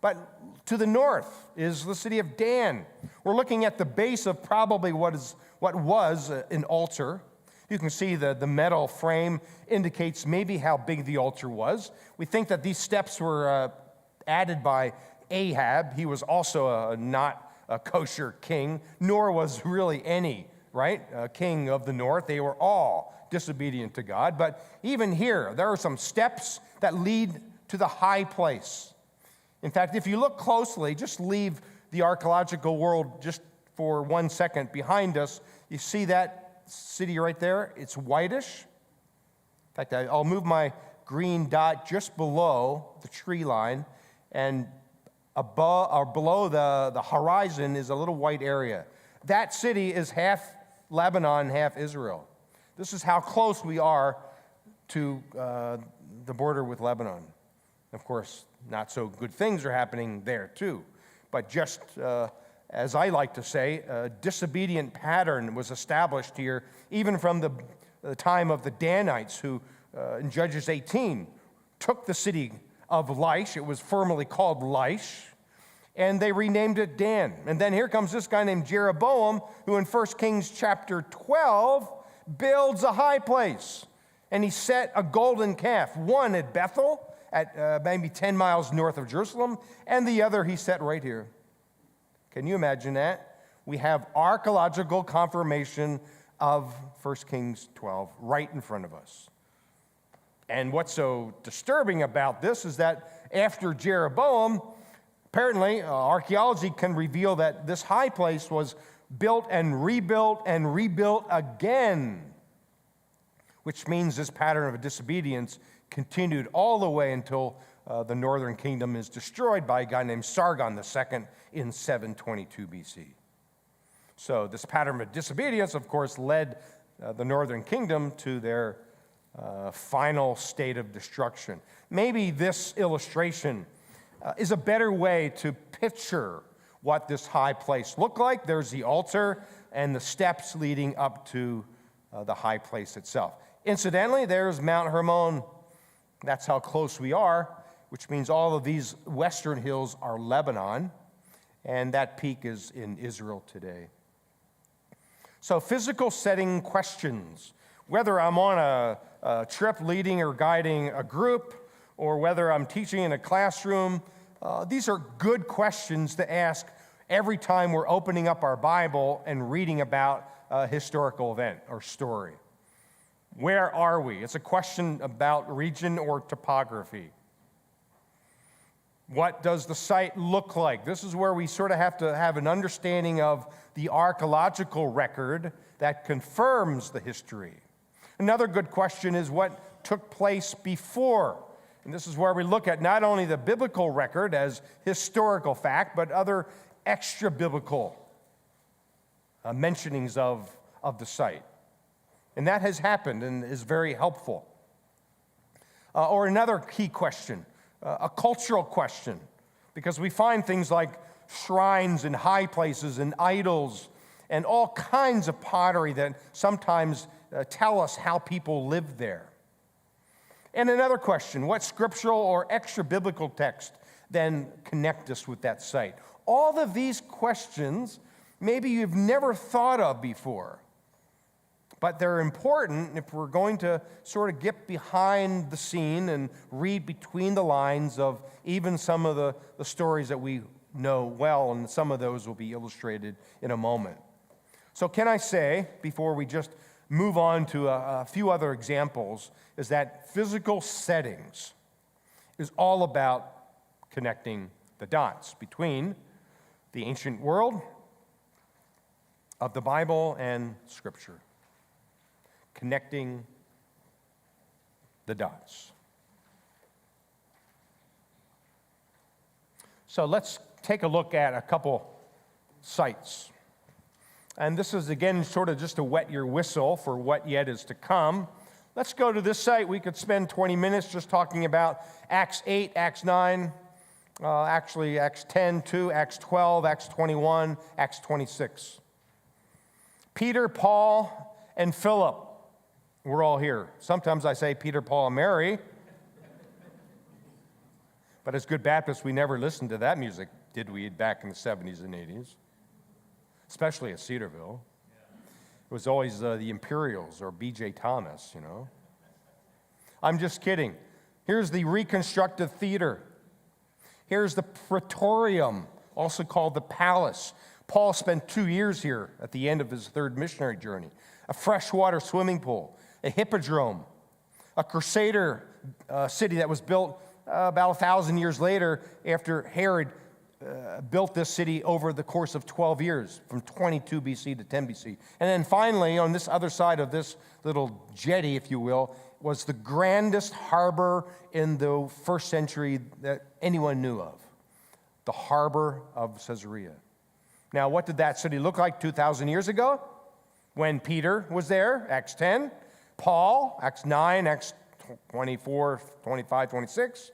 But to the north is the city of Dan. We're looking at the base of probably what was an altar. You can see the metal frame indicates maybe how big the altar was. We think that these steps were added by Ahab. He was also not a kosher king, nor was really any, right, king of the north. They were all disobedient to God. But even here, there are some steps that lead to the high place. In fact, if you look closely, just leave the archaeological world just for 1 second behind us, you see that city right there? It's whitish. In fact, I'll move my green dot just below the tree line, and above or below the horizon is a little white area. That city is half Lebanon, half Israel. This is how close we are to the border with Lebanon. Of course, not so good things are happening there too. But just as I like to say, a disobedient pattern was established here, even from the time of the Danites, who in Judges 18 took the city of Laish. It was formerly called Laish, and they renamed it Dan. And then here comes this guy named Jeroboam, who in 1 Kings chapter 12 builds a high place. And he set a golden calf, one at Bethel, at maybe 10 miles north of Jerusalem, and the other he set right here. Can you imagine that? We have archaeological confirmation of 1 Kings 12 right in front of us. And what's so disturbing about this is that after Jeroboam, apparently archaeology can reveal that this high place was built and rebuilt again, which means this pattern of disobedience continued all the way until the northern kingdom is destroyed by a guy named Sargon II in 722 BC. So this pattern of disobedience, of course, led the northern kingdom to their final state of destruction. Maybe this illustration is a better way to picture what this high place looked like. There's the altar and the steps leading up to the high place itself. Incidentally, there's Mount Hermon. That's how close we are, which means all of these western hills are Lebanon, and that peak is in Israel today. So physical setting questions, whether I'm on a trip leading or guiding a group, or whether I'm teaching in a classroom, these are good questions to ask every time we're opening up our Bible and reading about a historical event or story. Where are we? It's a question about region or topography. What does the site look like? This is where we sort of have to have an understanding of the archaeological record that confirms the history. Another good question is what took place before. And this is where we look at not only the biblical record as historical fact, but other extra-biblical mentionings of the site. And that has happened and is very helpful. Or another key question, a cultural question, because we find things like shrines and high places and idols and all kinds of pottery that sometimes tell us how people lived there. And another question, what scriptural or extra-biblical text then connect us with that site? All of these questions maybe you've never thought of before. But they're important if we're going to sort of get behind the scene and read between the lines of even some of the stories that we know well, and some of those will be illustrated in a moment. So can I say, before we just move on to a few other examples, is that physical settings is all about connecting the dots between the ancient world of the Bible and Scripture. Connecting the dots. So let's take a look at a couple sites. And this is, again, sort of just to wet your whistle for what yet is to come. Let's go to this site. We could spend 20 minutes just talking about Acts 8, Acts 9, actually Acts 10, 2, Acts 12, Acts 21, Acts 26. Peter, Paul, and Philip. We're all here. Sometimes I say Peter, Paul, and Mary. But as good Baptists, we never listened to that music, did we, back in the 70s and 80s? Especially at Cedarville. It was always the Imperials or B.J. Thomas, you know. I'm just kidding. Here's the reconstructed theater. Here's the Praetorium, also called the Palace. Paul spent 2 years here at the end of his third missionary journey. A freshwater swimming pool, a hippodrome, a crusader city that was built about 1,000 years later after Herod built this city over the course of 12 years, from 22 BC to 10 BC. And then finally, on this other side of this little jetty, if you will, was the grandest harbor in the first century that anyone knew of, the harbor of Caesarea. Now, what did that city look like 2,000 years ago? When Peter was there, Acts 10, Paul, Acts 9, Acts 24, 25, 26.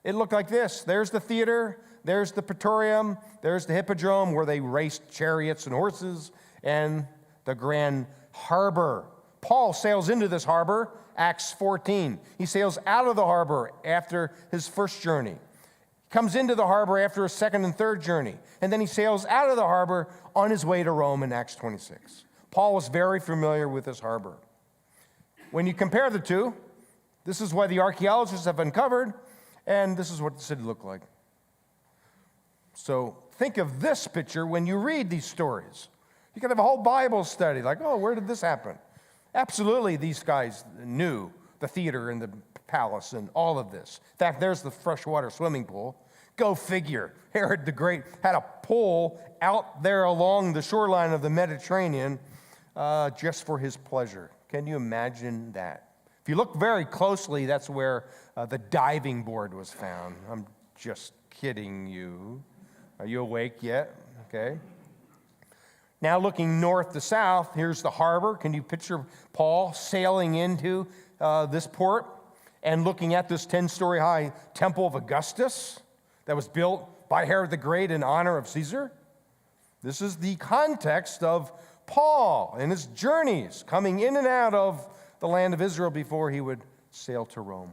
It looked like this. There's the theater, there's the Praetorium, there's the hippodrome where they raced chariots and horses, and the grand harbor. Paul sails into this harbor, Acts 14. He sails out of the harbor after his first journey. He comes into the harbor after a second and third journey, and then he sails out of the harbor on his way to Rome in Acts 26. Paul was very familiar with this harbor. When you compare the two, this is what the archaeologists have uncovered, and this is what the city looked like. So think of this picture when you read these stories. You could have a whole Bible study, like, oh, where did this happen? Absolutely, these guys knew the theater and the palace and all of this. In fact, there's the freshwater swimming pool. Go figure. Herod the Great had a pool out there along the shoreline of the Mediterranean just for his pleasure. Can you imagine that? If you look very closely, that's where the diving board was found. I'm just kidding you. Are you awake yet? Okay. Now looking north to south, here's the harbor. Can you picture Paul sailing into this port and looking at this 10-story high temple of Augustus that was built by Herod the Great in honor of Caesar? This is the context of Paul and his journeys coming in and out of the land of Israel before he would sail to Rome.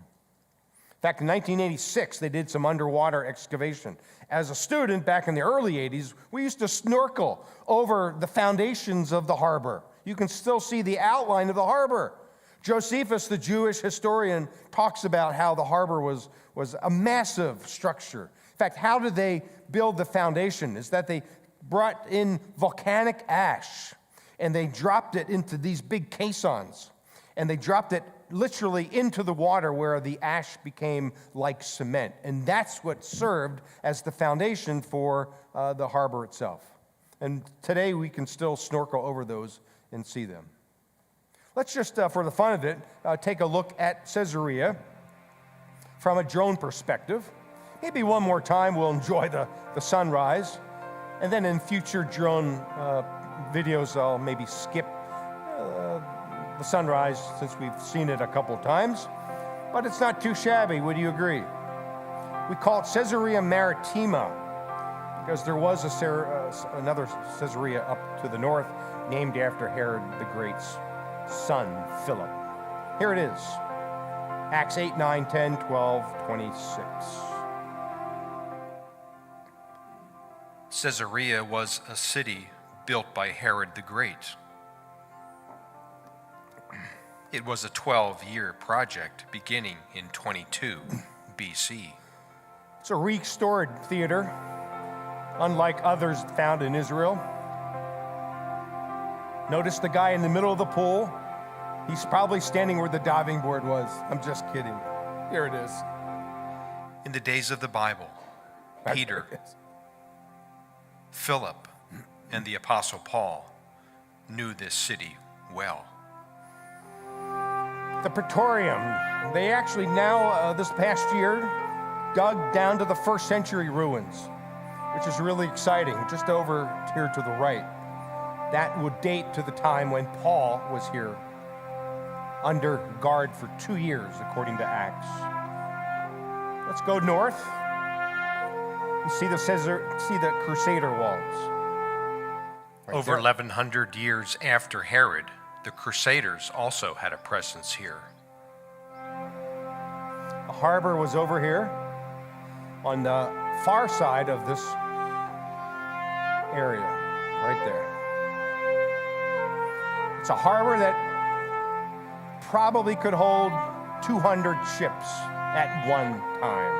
In fact, in 1986, they did some underwater excavation. As a student back in the early 80s, we used to snorkel over the foundations of the harbor. You can still see the outline of the harbor. Josephus, the Jewish historian, talks about how the harbor was a massive structure. In fact, how did they build the foundation? Is that they brought in volcanic ash, and they dropped it into these big caissons, and they dropped it literally into the water where the ash became like cement. And that's what served as the foundation for the harbor itself. And today we can still snorkel over those and see them. Let's just, for the fun of it, take a look at Caesarea from a drone perspective. Maybe one more time we'll enjoy the sunrise. And then in future drone videos, I'll maybe skip the sunrise, since we've seen it a couple times, but it's not too shabby. Would you agree? We call it Caesarea Maritima because there was another Caesarea up to the north named after Herod the Great's son, Philip. Here it is, Acts 8, 9, 10, 12, 26. Caesarea was a city built by Herod the Great. It was a 12-year project beginning in 22 BC. It's a restored theater, unlike others found in Israel. Notice the guy in the middle of the pool. He's probably standing where the diving board was. I'm just kidding. Here it is. In the days of the Bible, Peter, Philip, and the Apostle Paul knew this city well. The Praetorium, they actually now, this past year, dug down to the first century ruins, which is really exciting, just over here to the right. That would date to the time when Paul was here, under guard for 2 years, according to Acts. Let's go north and see the Crusader walls. Right Over there. 1,100 years after Herod, the Crusaders also had a presence here. The harbor was over here. on the far side of this area, right there. It's a harbor that probably could hold 200 ships at one time.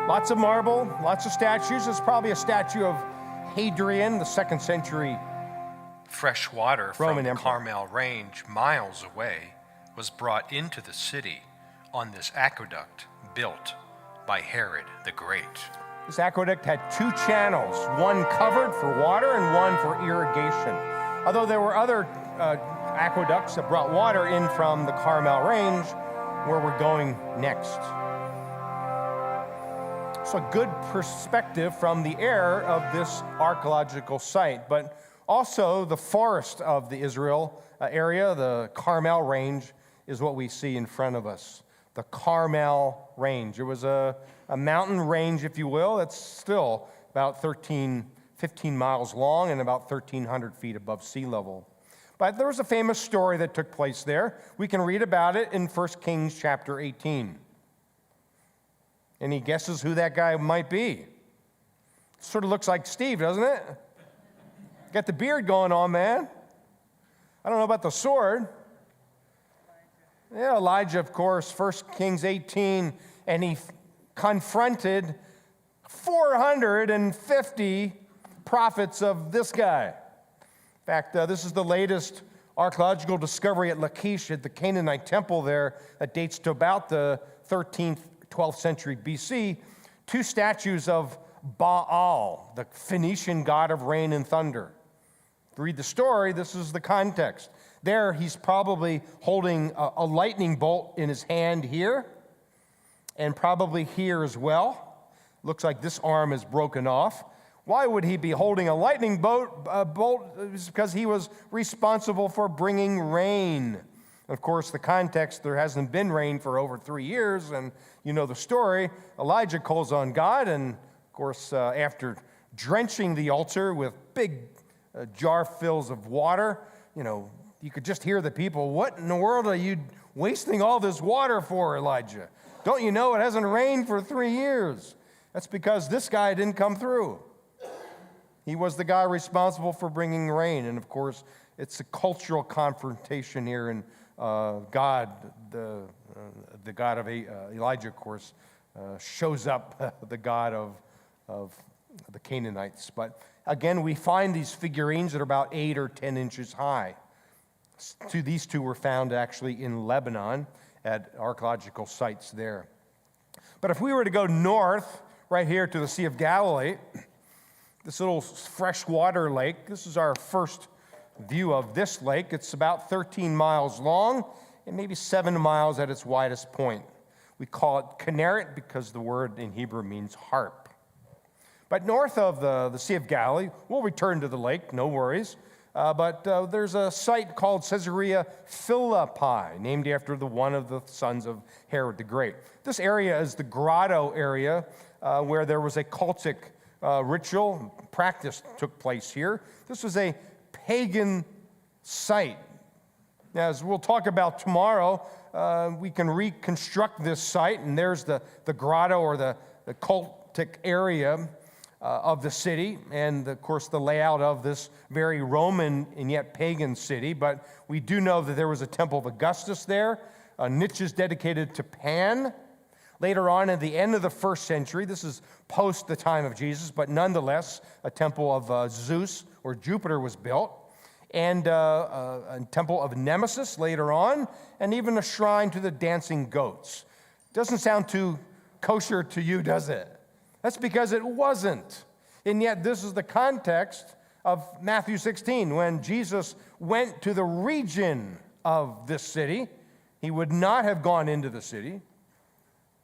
Lots of marble, lots of statues. There's probably a statue of Hadrian, the 2nd century. Fresh water from Roman the Emperor. Carmel Range, miles away, was brought into the city on this aqueduct built by Herod the Great. This aqueduct had 2 channels, one covered for water and one for irrigation. Although there were other aqueducts that brought water in from the Carmel Range, where we're going next. So a good perspective from the air of this archaeological site, but also the forest of the Israel area, the Carmel Range, is what we see in front of us. The Carmel Range. It was a mountain range, if you will, that's still about 15 miles long and about 1,300 feet above sea level. But there was a famous story that took place there. We can read about it in 1 Kings chapter 18. Any guesses who that guy might be? Sort of looks like Steve, doesn't it? Got the beard going on, man. I don't know about the sword. Yeah, Elijah, of course, 1 Kings 18, and he confronted 450 prophets of this guy. In fact, this is the latest archaeological discovery at Lachish at the Canaanite temple there that dates to about the 13th, 12th century BC. 2 statues of Baal, the Phoenician god of rain and thunder. Read the story, this is the context. There, he's probably holding a lightning bolt in his hand here, and probably here as well. Looks like this arm is broken off. Why would he be holding a lightning bolt? It's because he was responsible for bringing rain. Of course, the context, there hasn't been rain for over 3 years, and you know the story. Elijah calls on God, and of course, after drenching the altar with big jar fills of water, you know, you could just hear the people, what in the world are you wasting all this water for, Elijah? Don't you know it hasn't rained for 3 years? That's because this guy didn't come through. He was the guy responsible for bringing rain. And of course, it's a cultural confrontation here. And God, the God of Elijah, of course, shows up, the God of the Canaanites. But again, we find these figurines that are about 8 or 10 inches high. These 2 were found actually in Lebanon at archaeological sites there. But if we were to go north, right here to the Sea of Galilee, this little freshwater lake, this is our first view of this lake. It's about 13 miles long and maybe 7 miles at its widest point. We call it Kinneret because the word in Hebrew means harp. But north of the Sea of Galilee, we'll return to the lake, no worries. But there's a site called Caesarea Philippi, named after one of the sons of Herod the Great. This area is the grotto area where there was a cultic ritual practice took place here. This was a pagan site. Now, as we'll talk about tomorrow, we can reconstruct this site, and there's the grotto or the cultic area of the city, and of course the layout of this very Roman and yet pagan city. But we do know that there was a temple of Augustus there, niches dedicated to Pan. Later on, at the end of the 1st century, this is post the time of Jesus, but nonetheless, a temple of Zeus or Jupiter was built, and a temple of Nemesis later on, and even a shrine to the dancing goats. Doesn't sound too kosher to you, does it? That's because it wasn't. And yet, this is the context of Matthew 16. When Jesus went to the region of this city, he would not have gone into the city.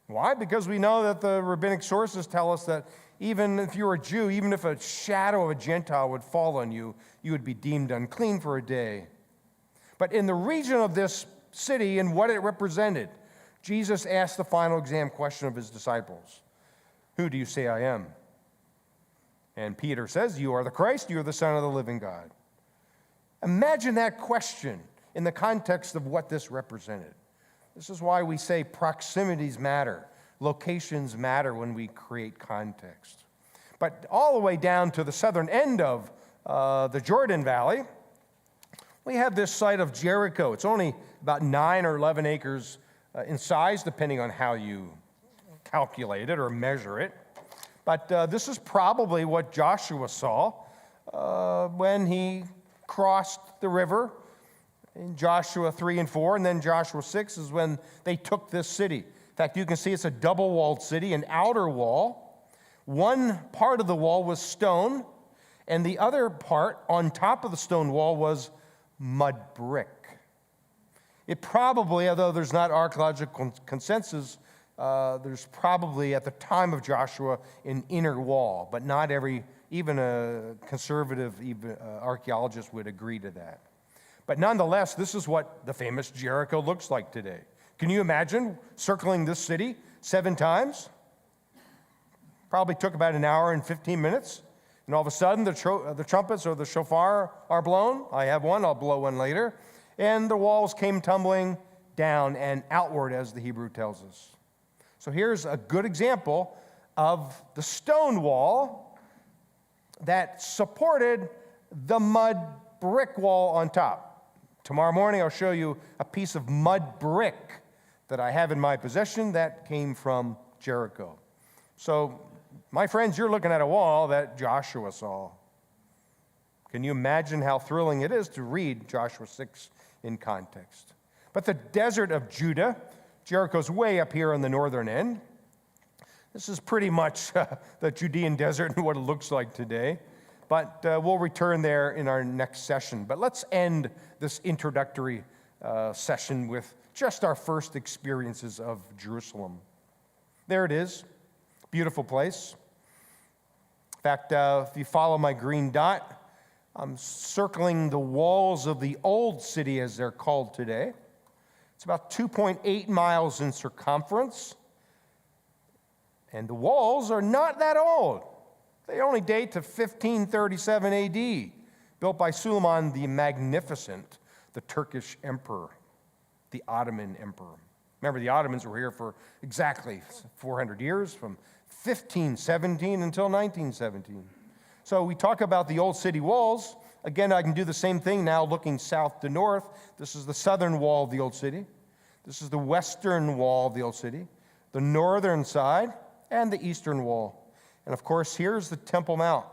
Why? Because we know that the rabbinic sources tell us that even if you were a Jew, even if a shadow of a Gentile would fall on you, you would be deemed unclean for a day. But in the region of this city and what it represented, Jesus asked the final exam question of his disciples. Who do you say I am? And Peter says, you are the Christ, you are the Son of the living God. Imagine that question in the context of what this represented. This is why we say proximities matter. locations matter when we create context. But all the way down to the southern end of the Jordan Valley, we have this site of Jericho. It's only about 9 or 11 acres in size, depending on how you calculate it or measure it. But this is probably what Joshua saw when he crossed the river in Joshua 3 and 4, and then Joshua 6 is when they took this city. In fact, you can see it's a double-walled city, an outer wall. One part of the wall was stone, and the other part on top of the stone wall was mud brick. It probably, although there's not archaeological consensus, there's probably at the time of Joshua an inner wall, but not even a conservative archaeologist would agree to that. But nonetheless, this is what the famous Jericho looks like today. Can you imagine circling this city 7 times? Probably took about an hour and 15 minutes. And all of a sudden, the trumpets or the shofar are blown. I have one, I'll blow one later. And the walls came tumbling down and outward, as the Hebrew tells us. So here's a good example of the stone wall that supported the mud brick wall on top. Tomorrow morning, I'll show you a piece of mud brick that I have in my possession that came from Jericho. So, my friends, you're looking at a wall that Joshua saw. Can you imagine how thrilling it is to read Joshua 6 in context? But the desert of Judah, Jericho's way up here on the northern end. This is pretty much the Judean desert and what it looks like today. But we'll return there in our next session. But let's end this introductory session with just our first experiences of Jerusalem. There it is. Beautiful place. In fact, if you follow my green dot, I'm circling the walls of the old city, as they're called today. It's about 2.8 miles in circumference. And the walls are not that old. They only date to 1537 AD, built by Suleiman the Magnificent, the Turkish emperor, the Ottoman emperor. Remember, the Ottomans were here for exactly 400 years, from 1517 until 1917. So we talk about the old city walls. Again, I can do the same thing now looking south to north. This is the southern wall of the old city. This is the western wall of the old city, the northern side, and the eastern wall. And of course, here's the Temple Mount.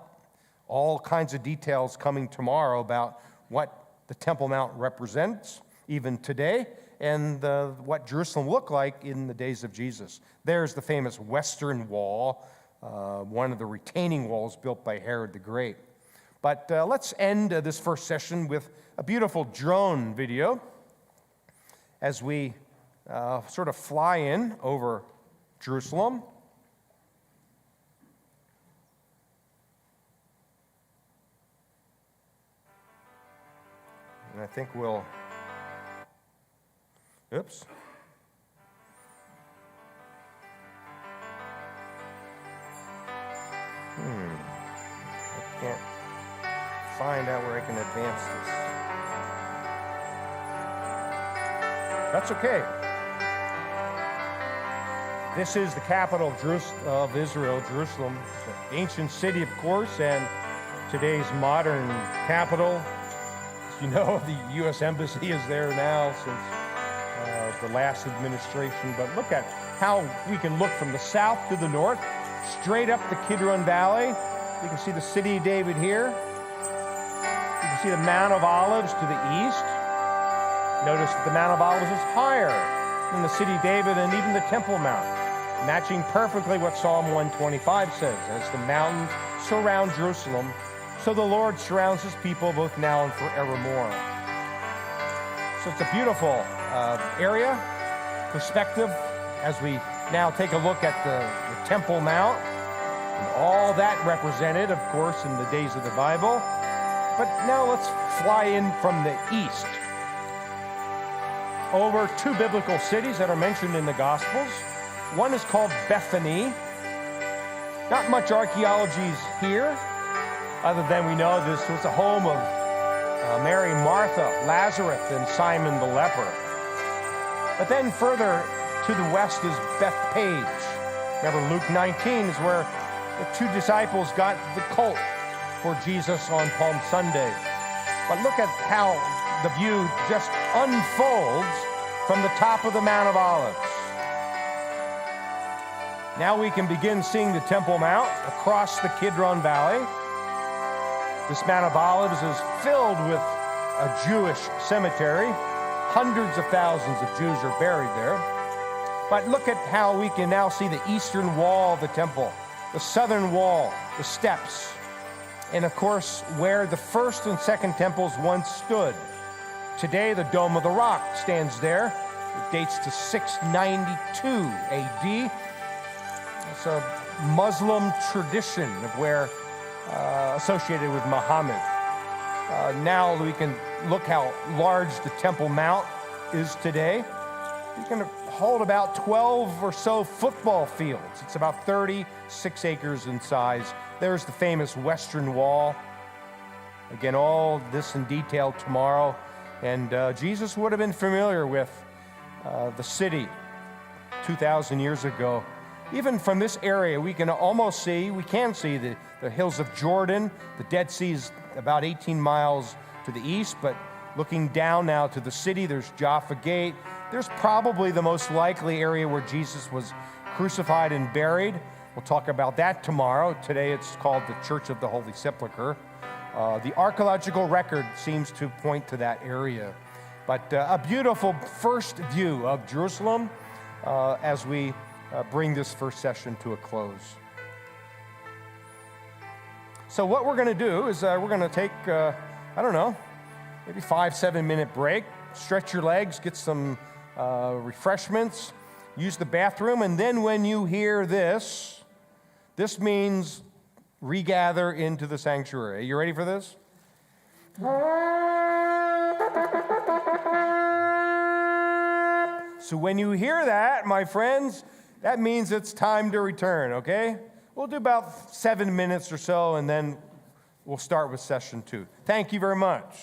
All kinds of details coming tomorrow about what the Temple Mount represents, even today, and what Jerusalem looked like in the days of Jesus. There's the famous Western Wall, one of the retaining walls built by Herod the Great. But let's end this first session with a beautiful drone video as we sort of fly in over Jerusalem. And I think we'll, oops. I can't find out where I can advance this. That's okay. This is the capital of Israel, Jerusalem. It's an ancient city, of course, and today's modern capital. You know, the U.S. Embassy is there now since the last administration. But look at how we can look from the south to the north, straight up the Kidron Valley. You can see the city of David here. You can see the Mount of Olives to the east. Notice that the Mount of Olives is higher than the city of David and even the Temple Mount, matching perfectly what Psalm 125 says, as the mountains surround Jerusalem, so the Lord surrounds his people both now and forevermore. So it's a beautiful area, perspective, as we now take a look at the Temple Mount and all that represented, of course, in the days of the Bible. But now let's fly in from the east over 2 biblical cities that are mentioned in the Gospels. One is called Bethany. Not much archaeology is here, other than we know this was the home of Mary, Martha, Lazarus, and Simon the leper. But then further to the west is Bethpage. Remember, Luke 19 is where the two disciples got the colt for Jesus on Palm Sunday. But look at how the view just unfolds from the top of the Mount of Olives. Now we can begin seeing the Temple Mount across the Kidron Valley. This Mount of Olives is filled with a Jewish cemetery. Hundreds of thousands of Jews are buried there. But look at how we can now see the eastern wall of the temple, the southern wall, the steps, and of course, where the first and second temples once stood. Today, the Dome of the Rock stands there. It dates to 692 AD. It's a Muslim tradition of where associated with Muhammad. Now we can look how large the Temple Mount is today. You can hold about 12 or so football fields. It's about 36 acres in size. There's the famous Western Wall. Again, all this in detail tomorrow. And Jesus would have been familiar with the city 2,000 years ago. Even from this area, we can see the hills of Jordan. The Dead Sea is about 18 miles to the east, but looking down now to the city, there's Jaffa Gate. There's probably the most likely area where Jesus was crucified and buried. We'll talk about that tomorrow. Today it's called the Church of the Holy Sepulchre. The archaeological record seems to point to that area. But a beautiful first view of Jerusalem as we bring this first session to a close. So what we're going to do is we're going to take, maybe 5-7 minute break, stretch your legs, get some refreshments, use the bathroom, and then when you hear this means regather into the sanctuary. Are you ready for this? So when you hear that, my friends, that means it's time to return, okay? We'll do about 7 minutes or so, and then we'll start with session 2. Thank you very much.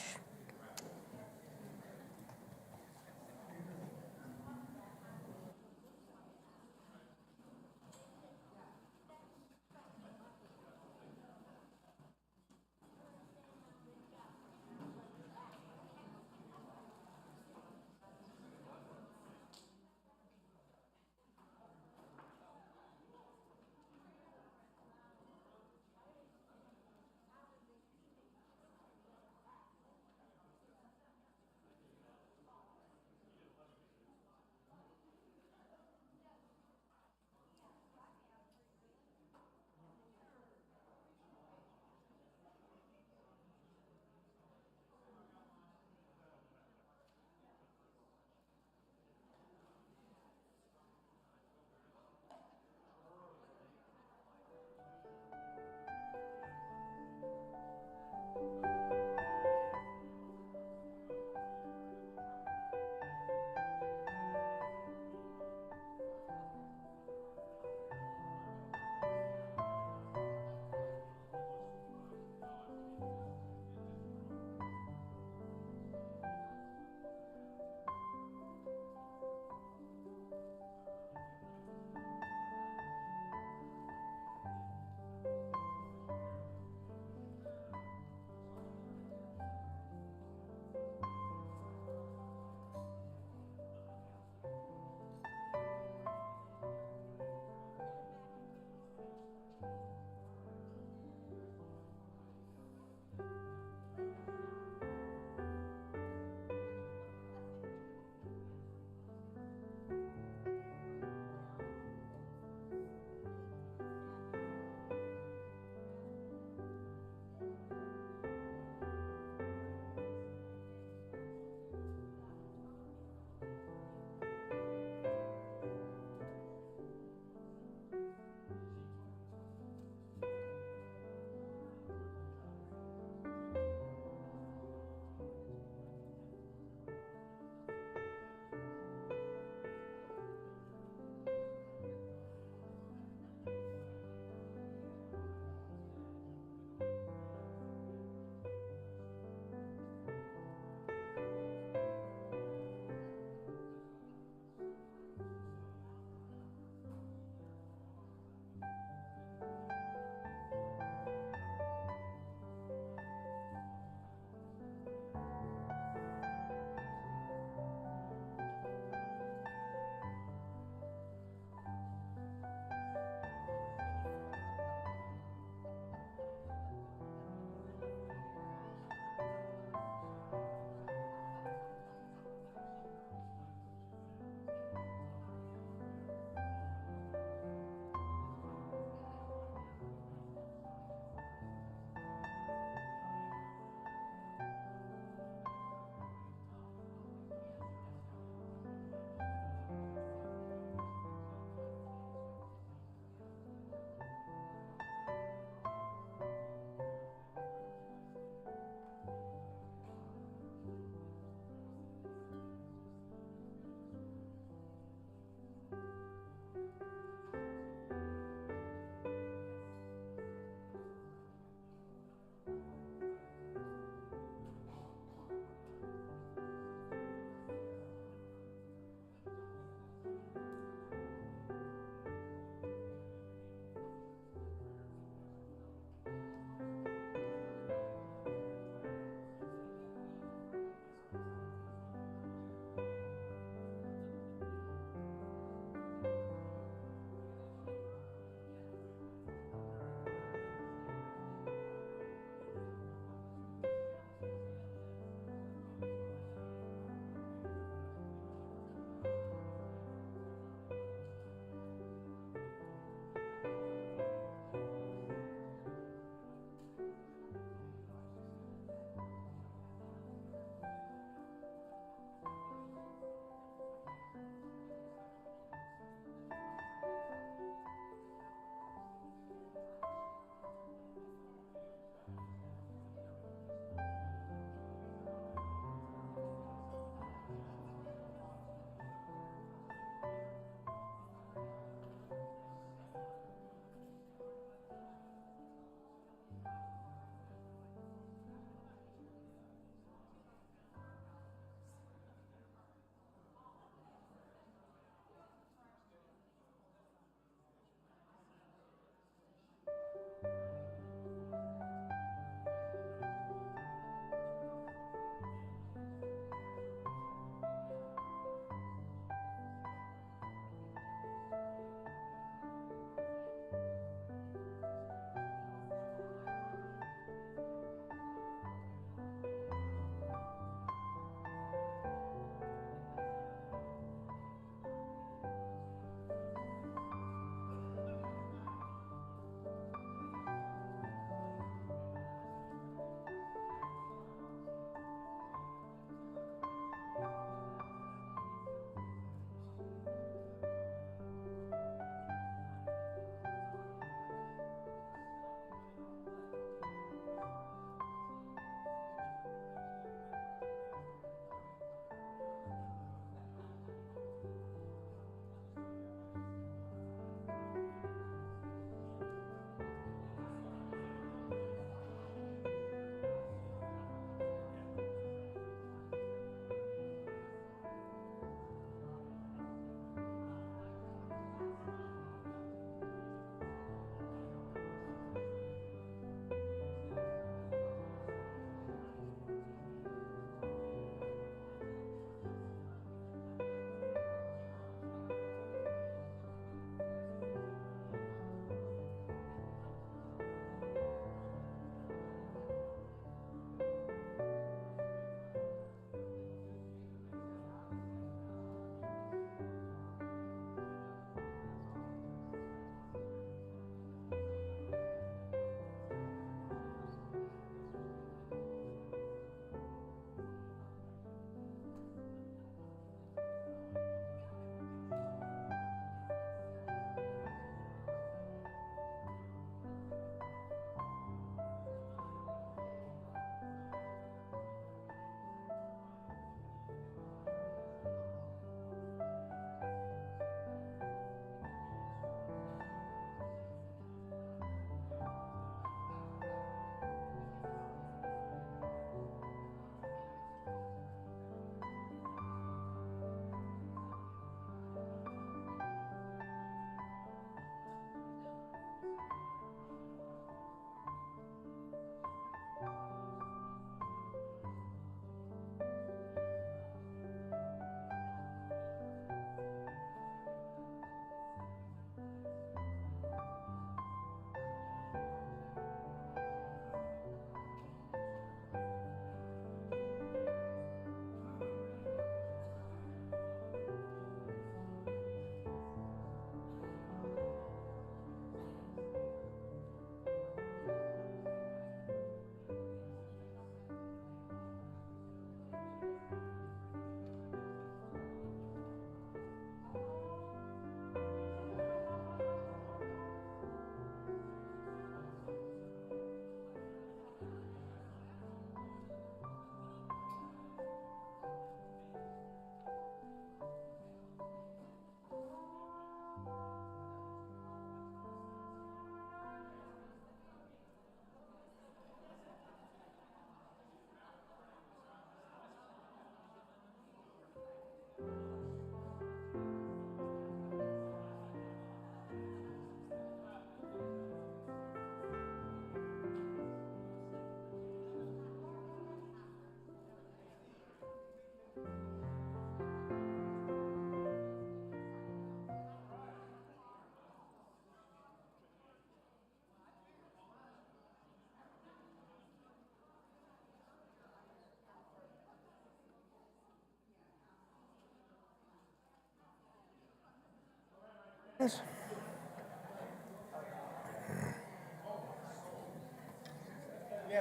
Yeah,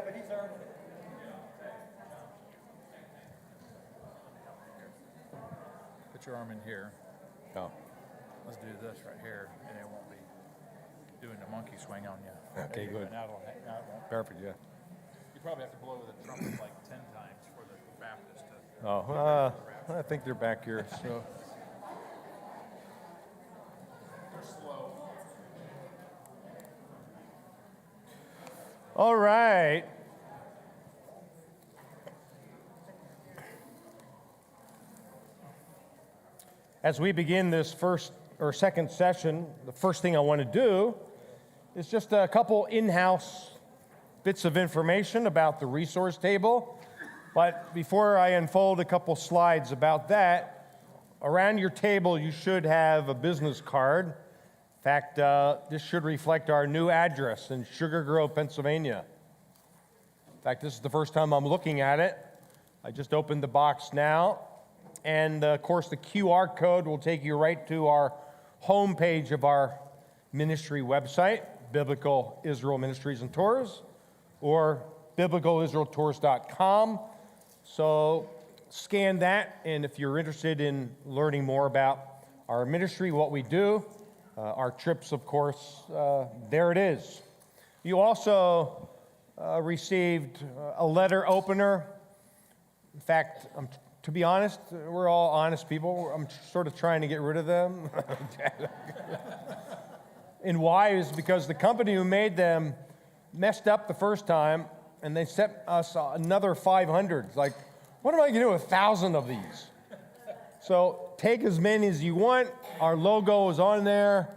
but he's already. Put your arm in here. Oh, Let's do this right here, and it won't be doing the monkey swing on you. Okay, There you go. good. Now it won't. perfect, yeah. You probably have to blow the trumpet like 10 times for the Baptist to. Oh, I think they're back here, so. All right. As we begin this first or second session, the first thing I want to do is just a couple in-house bits of information about the resource table. But before I unfold a couple slides about that, around your table you should have a business card. In fact, this should reflect our new address in Sugar Grove, Pennsylvania. In fact, this is the first time I'm looking at it. I just opened the box now. And of course, the QR code will take you right to our homepage of our ministry website, Biblical Israel Ministries and Tours, or biblicalisraeltours.com. So scan that, and if you're interested in learning more about our ministry, what we do, our trips, of course, there it is. You also received a letter opener. In fact, to be honest, we're all honest people. I'm sort of trying to get rid of them. And why is because the company who made them messed up the first time, and they sent us another 500. Like, what am I going to do with 1,000 of these? So take as many as you want. Our logo is on there,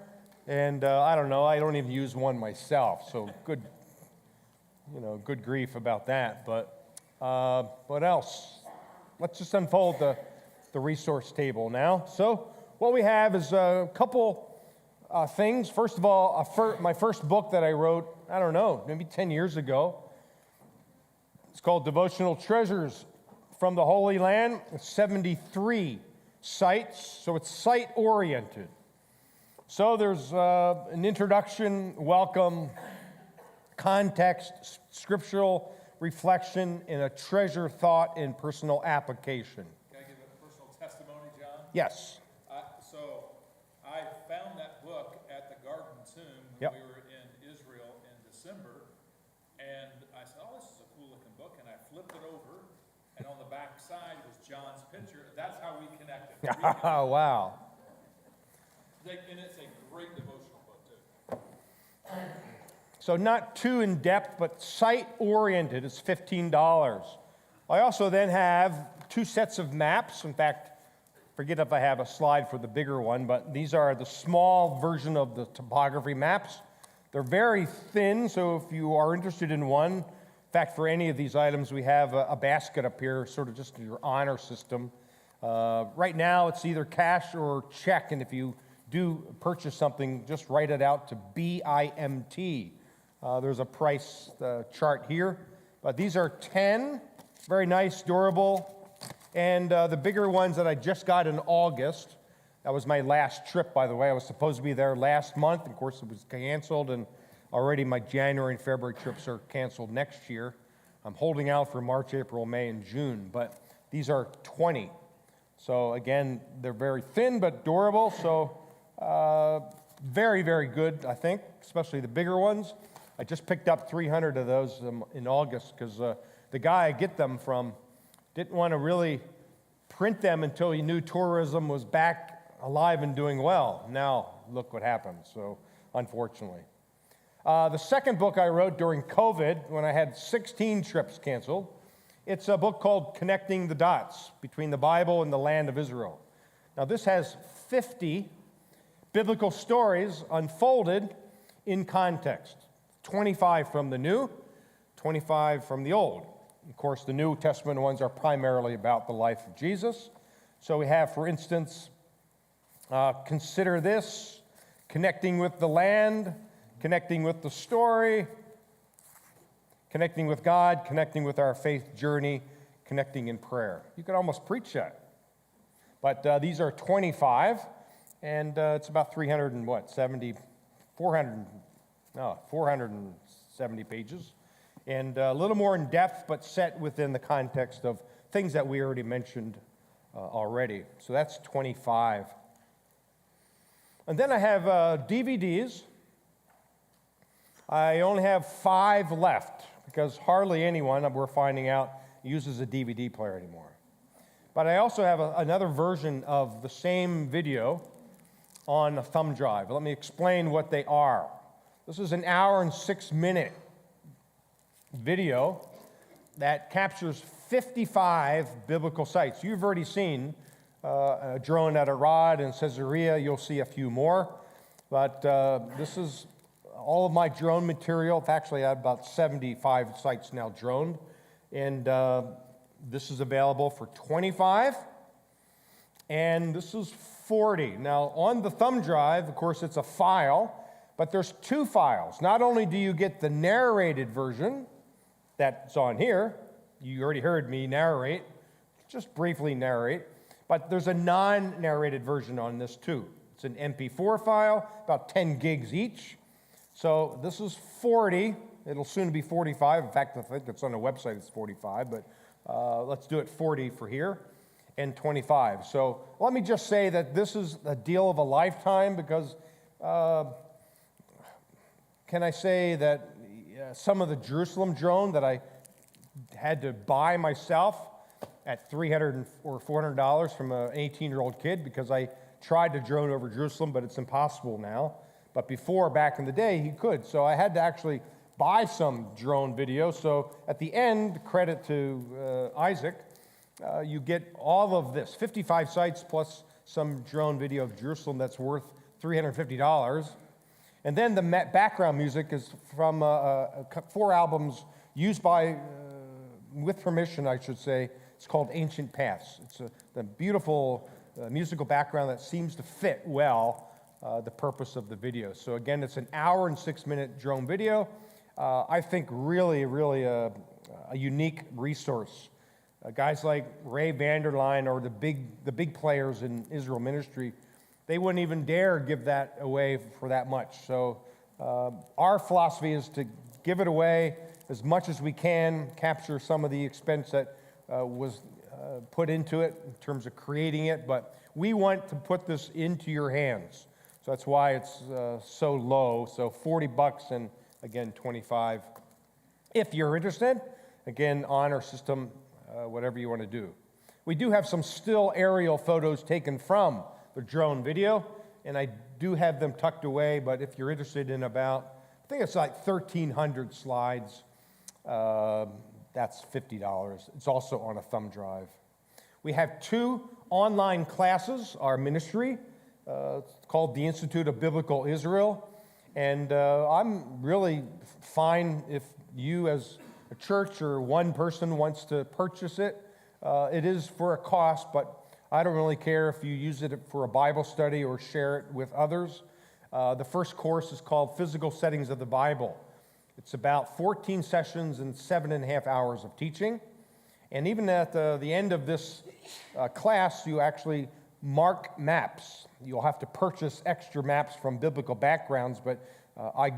and I don't know. I don't even use one myself, so good grief about that. But what else? Let's just unfold the resource table now. So what we have is a couple things. First of all, my first book that I wrote, I don't know, maybe 10 years ago. It's called Devotional Treasures from the Holy Land. It's 73 sites, so it's site-oriented. So there's an introduction, welcome, context, scriptural reflection, and a treasure thought and personal application. Can I give a personal testimony, John? Yes. So I found that book at the Garden Tomb Yep. when we were in Israel in December, and I said, "Oh, this is a cool looking book," and I flipped it over, and on the back side was John's picture. That's how we connected. Oh, wow. And it's a great devotional book too. So not too in-depth, but site-oriented. It's $15. I also then have 2 sets of maps. In fact, forget if I have a slide for the bigger one, but these are the small version of the topography maps. They're very thin, so if you are interested in one, in fact, for any of these items, we have a basket up here, sort of just your honor system. Right now, it's either cash or check, and if you do purchase something, just write it out to BIMT. There's a price chart here, but these are 10, very nice, durable, and the bigger ones that I just got in August. That was my last trip, by the way. I was supposed to be there last month. Of course, it was canceled, and already my January and February trips are canceled next year. I'm holding out for March, April, May, and June, but these are 20. So again, they're very thin but durable, so very, very good, I think, especially the bigger ones. I just picked up 300 of those in August because the guy I get them from didn't want to really print them until he knew tourism was back alive and doing well. Now, look what happened, so unfortunately. The second book I wrote during COVID, when I had 16 trips canceled, it's a book called Connecting the Dots Between the Bible and the Land of Israel. Now, this has 50 biblical stories unfolded in context. 25 from the New, 25 from the Old. Of course, the New Testament ones are primarily about the life of Jesus. So we have, for instance, consider this, connecting with the land, connecting with the story, connecting with God, connecting with our faith journey, connecting in prayer. You could almost preach that. But these are 25. and it's about 470 pages, and a little more in depth, but set within the context of things that we already mentioned already. So that's 25. And then I have DVDs. I only have 5 left because hardly anyone, we're finding out, uses a DVD player anymore. But I also have another version of the same video on a thumb drive. Let me explain what they are. This is an hour and 6-minute video that captures 55 biblical sites. You've already seen a drone at Arad and Caesarea. You'll see a few more. But this is all of my drone material. Actually, I have about 75 sites now droned. And this is available for $25. And this is $40. Now, on the thumb drive, of course, it's a file. But there's 2 files. Not only do you get the narrated version that's on here, you already heard me narrate, just briefly narrate, but there's a non-narrated version on this too. It's an MP4 file, about 10 gigs each. So this is 40. It'll soon be 45. In fact, I think it's on the website, it's 45, but let's do it 40 for here, and 25. So let me just say that this is a deal of a lifetime because can I say that some of the Jerusalem drone that I had to buy myself at $300 or $400 from an 18-year-old kid because I tried to drone over Jerusalem, but it's impossible now. But before, back in the day, he could. So I had to actually buy some drone video. So at the end, credit to Isaac, you get all of this, 55 sites plus some drone video of Jerusalem that's worth $350. And then the background music is from 4 albums used by, with permission, I should say. It's called Ancient Paths. It's the beautiful musical background that seems to fit well the purpose of the video. So again, it's an hour and 6-minute drone video. I think really a unique resource. Guys like Ray Vanderline or the big players in Israel ministry, they wouldn't even dare give that away for that much. So our philosophy is to give it away as much as we can, capture some of the expense that was put into it in terms of creating it, but we want to put this into your hands. So that's why it's so low. So $40 and again, 25. If you're interested, again, honor system, whatever you want to do. We do have some still aerial photos taken from the drone video, and I do have them tucked away, but if you're interested in about, I think it's like 1,300 slides, that's $50. It's also on a thumb drive. We have 2 online classes, our ministry, it's called the Institute of Biblical Israel, and I'm really fine if you as a church or one person wants to purchase it. It is for a cost, but I don't really care if you use it for a Bible study or share it with others. The first course is called Physical Settings of the Bible. It's about 14 sessions and 7.5 hours of teaching. And even at the end of this class, you actually mark maps. You'll have to purchase extra maps from biblical backgrounds, but I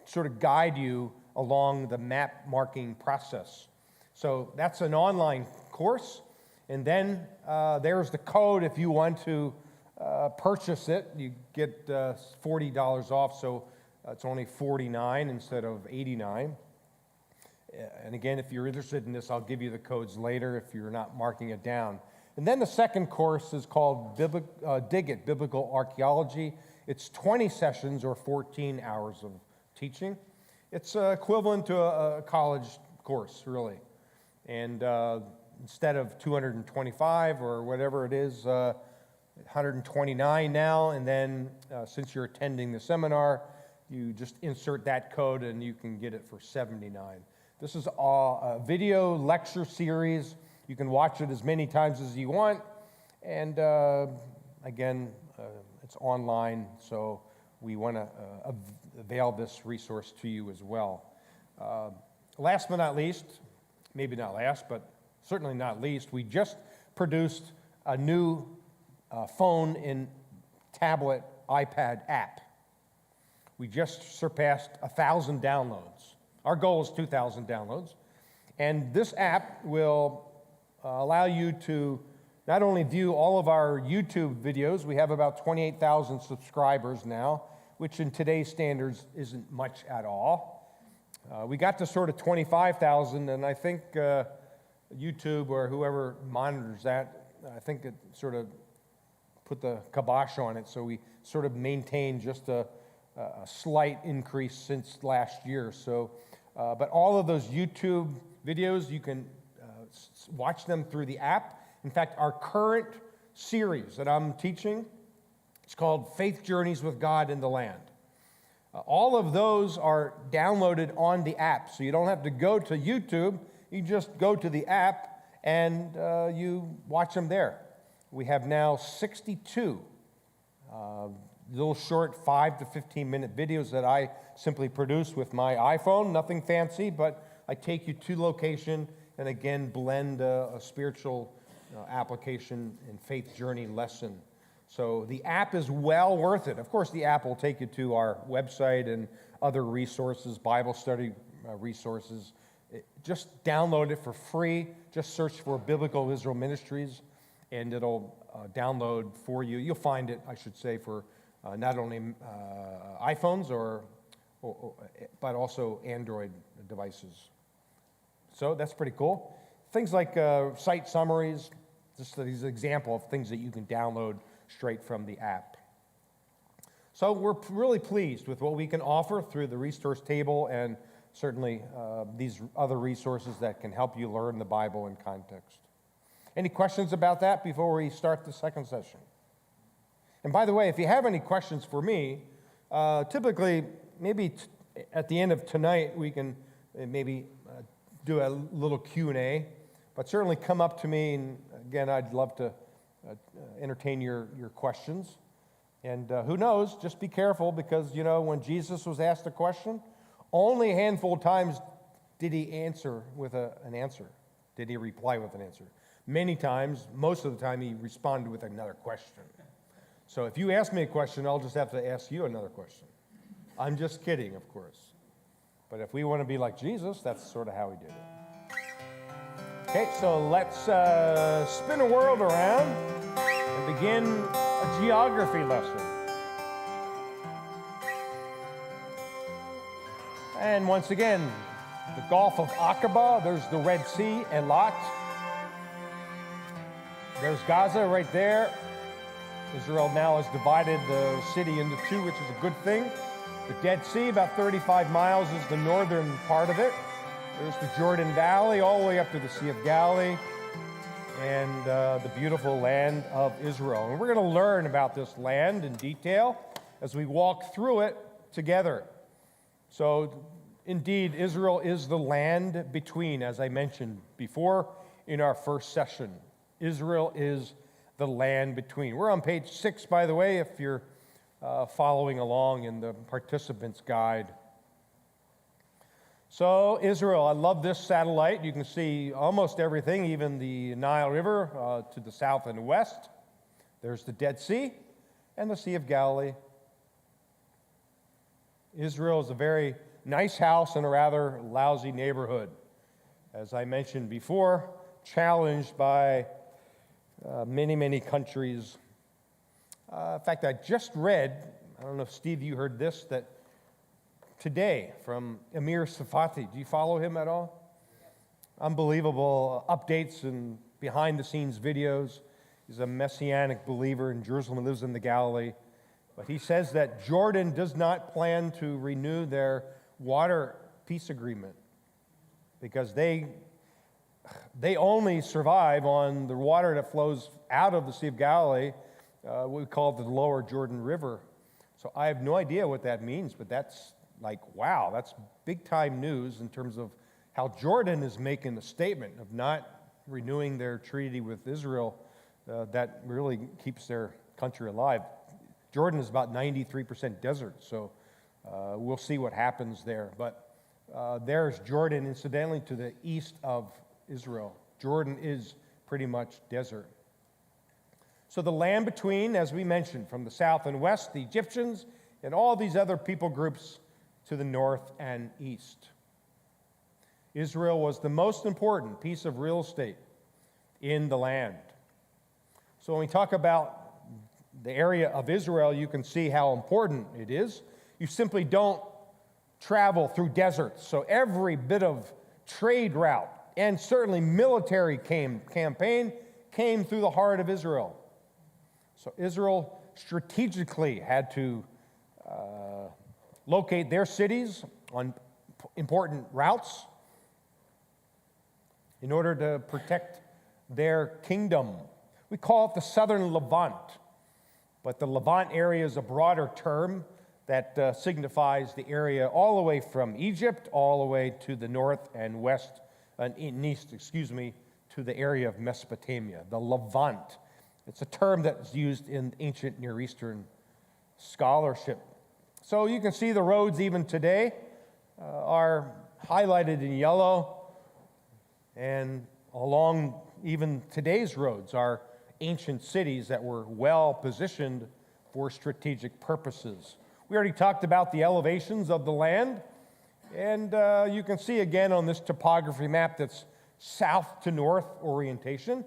sort of guide you along the map marking process. So that's an online course. And then there's the code if you want to purchase it. You get $40 off, so it's only $49 instead of $89. And again, if you're interested in this, I'll give you the codes later if you're not marking it down. And then the second course is called Dig It, Biblical Archaeology. It's 20 sessions or 14 hours of teaching. It's equivalent to a college course, really. And instead of 225 or whatever it is, 129 now, and then since you're attending the seminar, you just insert that code and you can get it for $79. This is a video lecture series. You can watch it as many times as you want, and again, it's online, so we want to avail this resource to you as well. Last but not least, maybe not last, but certainly not least, we just produced a new phone in tablet, iPad app. We just surpassed 1,000 downloads. Our goal is 2,000 downloads. And this app will allow you to not only view all of our YouTube videos, we have about 28,000 subscribers now, which in today's standards isn't much at all. We got to sort of 25,000, and I think YouTube or whoever monitors that, I think it sort of put the kibosh on it, so we sort of maintained just a slight increase since last year. So, but all of those YouTube videos, you can watch them through the app. In fact, our current series that I'm teaching, it's called Faith Journeys with God in the Land. All of those are downloaded on the app, so you don't have to go to YouTube. You just go to the app and you watch them there. We have now 62 little short 5 to 15 minute videos that I simply produce with my iPhone. Nothing fancy, but I take you to location and again blend a spiritual application and faith journey lesson. So the app is well worth it. Of course, the app will take you to our website and other resources, Bible study resources. Just download it for free. Just search for Biblical Israel Ministries, and it'll download for you. You'll find it, I should say, for not only iPhones but also Android devices. So that's pretty cool. Things like site summaries, just these example of things that you can download straight from the app. So we're really pleased with what we can offer through the resource table and certainly these other resources that can help you learn the Bible in context. Any questions about that before we start the second session? And by the way, if you have any questions for me, typically maybe at the end of tonight we can maybe do a little Q&A, but certainly come up to me, and again, I'd love to entertain your questions. And who knows, just be careful, because, you know, when Jesus was asked a question, only a handful of times did he answer with an answer. Did he reply with an answer? Many times, most of the time, he responded with another question. So if you ask me a question, I'll just have to ask you another question. I'm just kidding, of course. But if we want to be like Jesus, that's sort of how he did it. Okay, so let's spin a world around and begin a geography lesson. And once again, the Gulf of Aqaba, there's the Red Sea, Eilat. There's Gaza right there. Israel now has divided the city into two, which is a good thing. The Dead Sea, about 35 miles, is the northern part of it. There's the Jordan Valley, all the way up to the Sea of Galilee, and the beautiful land of Israel. And we're going to learn about this land in detail as we walk through it together. So, indeed, Israel is the land between, as I mentioned before in our first session. Israel is the land between. We're on page 6, by the way, if you're following along in the participants' guide. So, Israel, I love this satellite. You can see almost everything, even the Nile River to the south and west. There's the Dead Sea and the Sea of Galilee. Israel is a very nice house in a rather lousy neighborhood. As I mentioned before, challenged by many, many countries. In fact, I just read, I don't know if Steve, you heard this, that today from Amir Safati. Do you follow him at all? Unbelievable updates and behind-the-scenes videos. He's a messianic believer in Jerusalem, lives in the Galilee. But he says that Jordan does not plan to renew their water peace agreement because they only survive on the water that flows out of the Sea of Galilee, what we call the lower Jordan River. So I have no idea what that means, but that's like, wow, that's big-time news in terms of how Jordan is making a statement of not renewing their treaty with Israel that really keeps their country alive. Jordan is about 93% desert, so we'll see what happens there. But there's Jordan, incidentally, to the east of Israel. Jordan is pretty much desert. So the land between, as we mentioned, from the south and west, the Egyptians, and all these other people groups to the north and east. Israel was the most important piece of real estate in the land. So when we talk about the area of Israel, you can see how important it is. You simply don't travel through deserts. So every bit of trade route and certainly military campaign came through the heart of Israel. So Israel strategically had to locate their cities on important routes in order to protect their kingdom. We call it the Southern Levant, but the Levant area is a broader term that signifies the area all the way from Egypt all the way to the north and west and east, to the area of Mesopotamia, the Levant. It's a term that's used in ancient Near Eastern scholarship. So you can see the roads even today are highlighted in yellow, and along even today's roads are ancient cities that were well positioned for strategic purposes. We already talked about the elevations of the land, and you can see again on this topography map that's south to north orientation.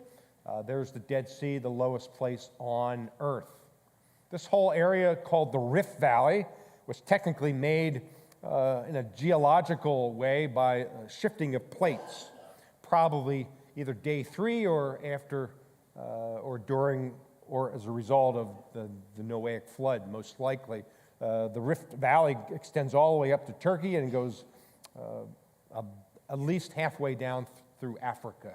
There's the Dead Sea, the lowest place on earth. This whole area called the Rift Valley was technically made in a geological way by shifting of plates, probably either day 3 or after or during or as a result of the Noahic flood, most likely. The Rift Valley extends all the way up to Turkey and goes at least halfway down through Africa.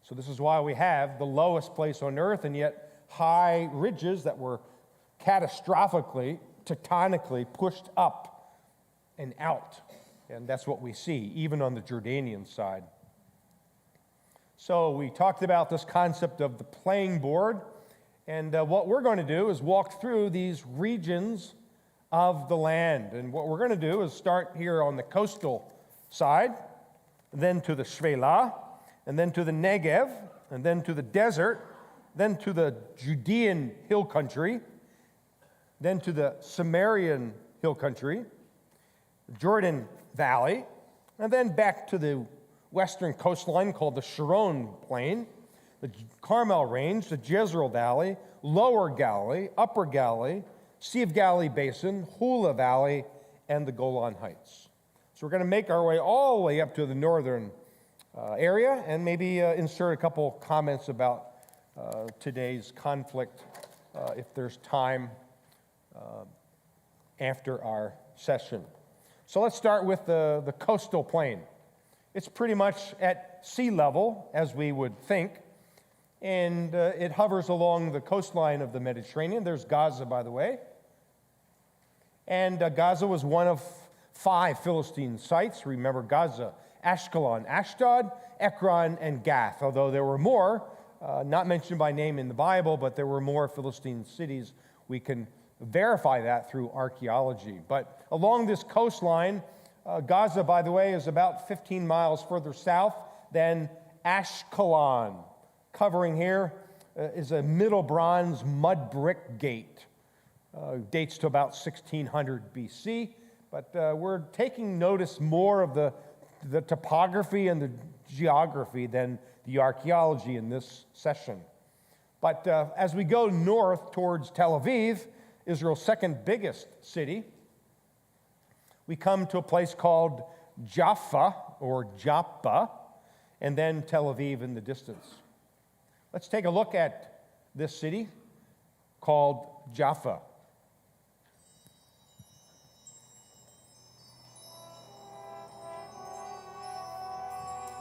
So this is why we have the lowest place on earth and yet high ridges that were catastrophically, tectonically pushed up and out. And that's what we see, even on the Jordanian side. So we talked about this concept of the playing board. And what we're going to do is walk through these regions of the land. And what we're going to do is start here on the coastal side, then to the Shvela, and then to the Negev, and then to the desert, then to the Judean hill country, then to the Samarian hill country, the Jordan Valley, and then back to the western coastline called the Sharon Plain, the Carmel Range, the Jezreel Valley, Lower Galilee, Upper Galilee, Sea of Galilee Basin, Hula Valley, and the Golan Heights. So we're going to make our way all the way up to the northern area and maybe insert a couple comments about today's conflict if there's time after our session. So let's start with the coastal plain. It's pretty much at sea level, as we would think, and it hovers along the coastline of the Mediterranean. There's Gaza, by the way. And Gaza was one of 5 Philistine sites. Remember Gaza, Ashkelon, Ashdod, Ekron, and Gath, although there were more, not mentioned by name in the Bible, but there were more Philistine cities. We can verify that through archaeology. But along this coastline, Gaza, by the way, is about 15 miles further south than Ashkelon. Covering here is a Middle Bronze mud brick gate. Dates to about 1600 BC, but we're taking notice more of the topography and the geography than the archaeology in this session. But as we go north towards Tel Aviv, Israel's second biggest city, we come to a place called Jaffa, or Joppa, and then Tel Aviv in the distance. Let's take a look at this city called Jaffa.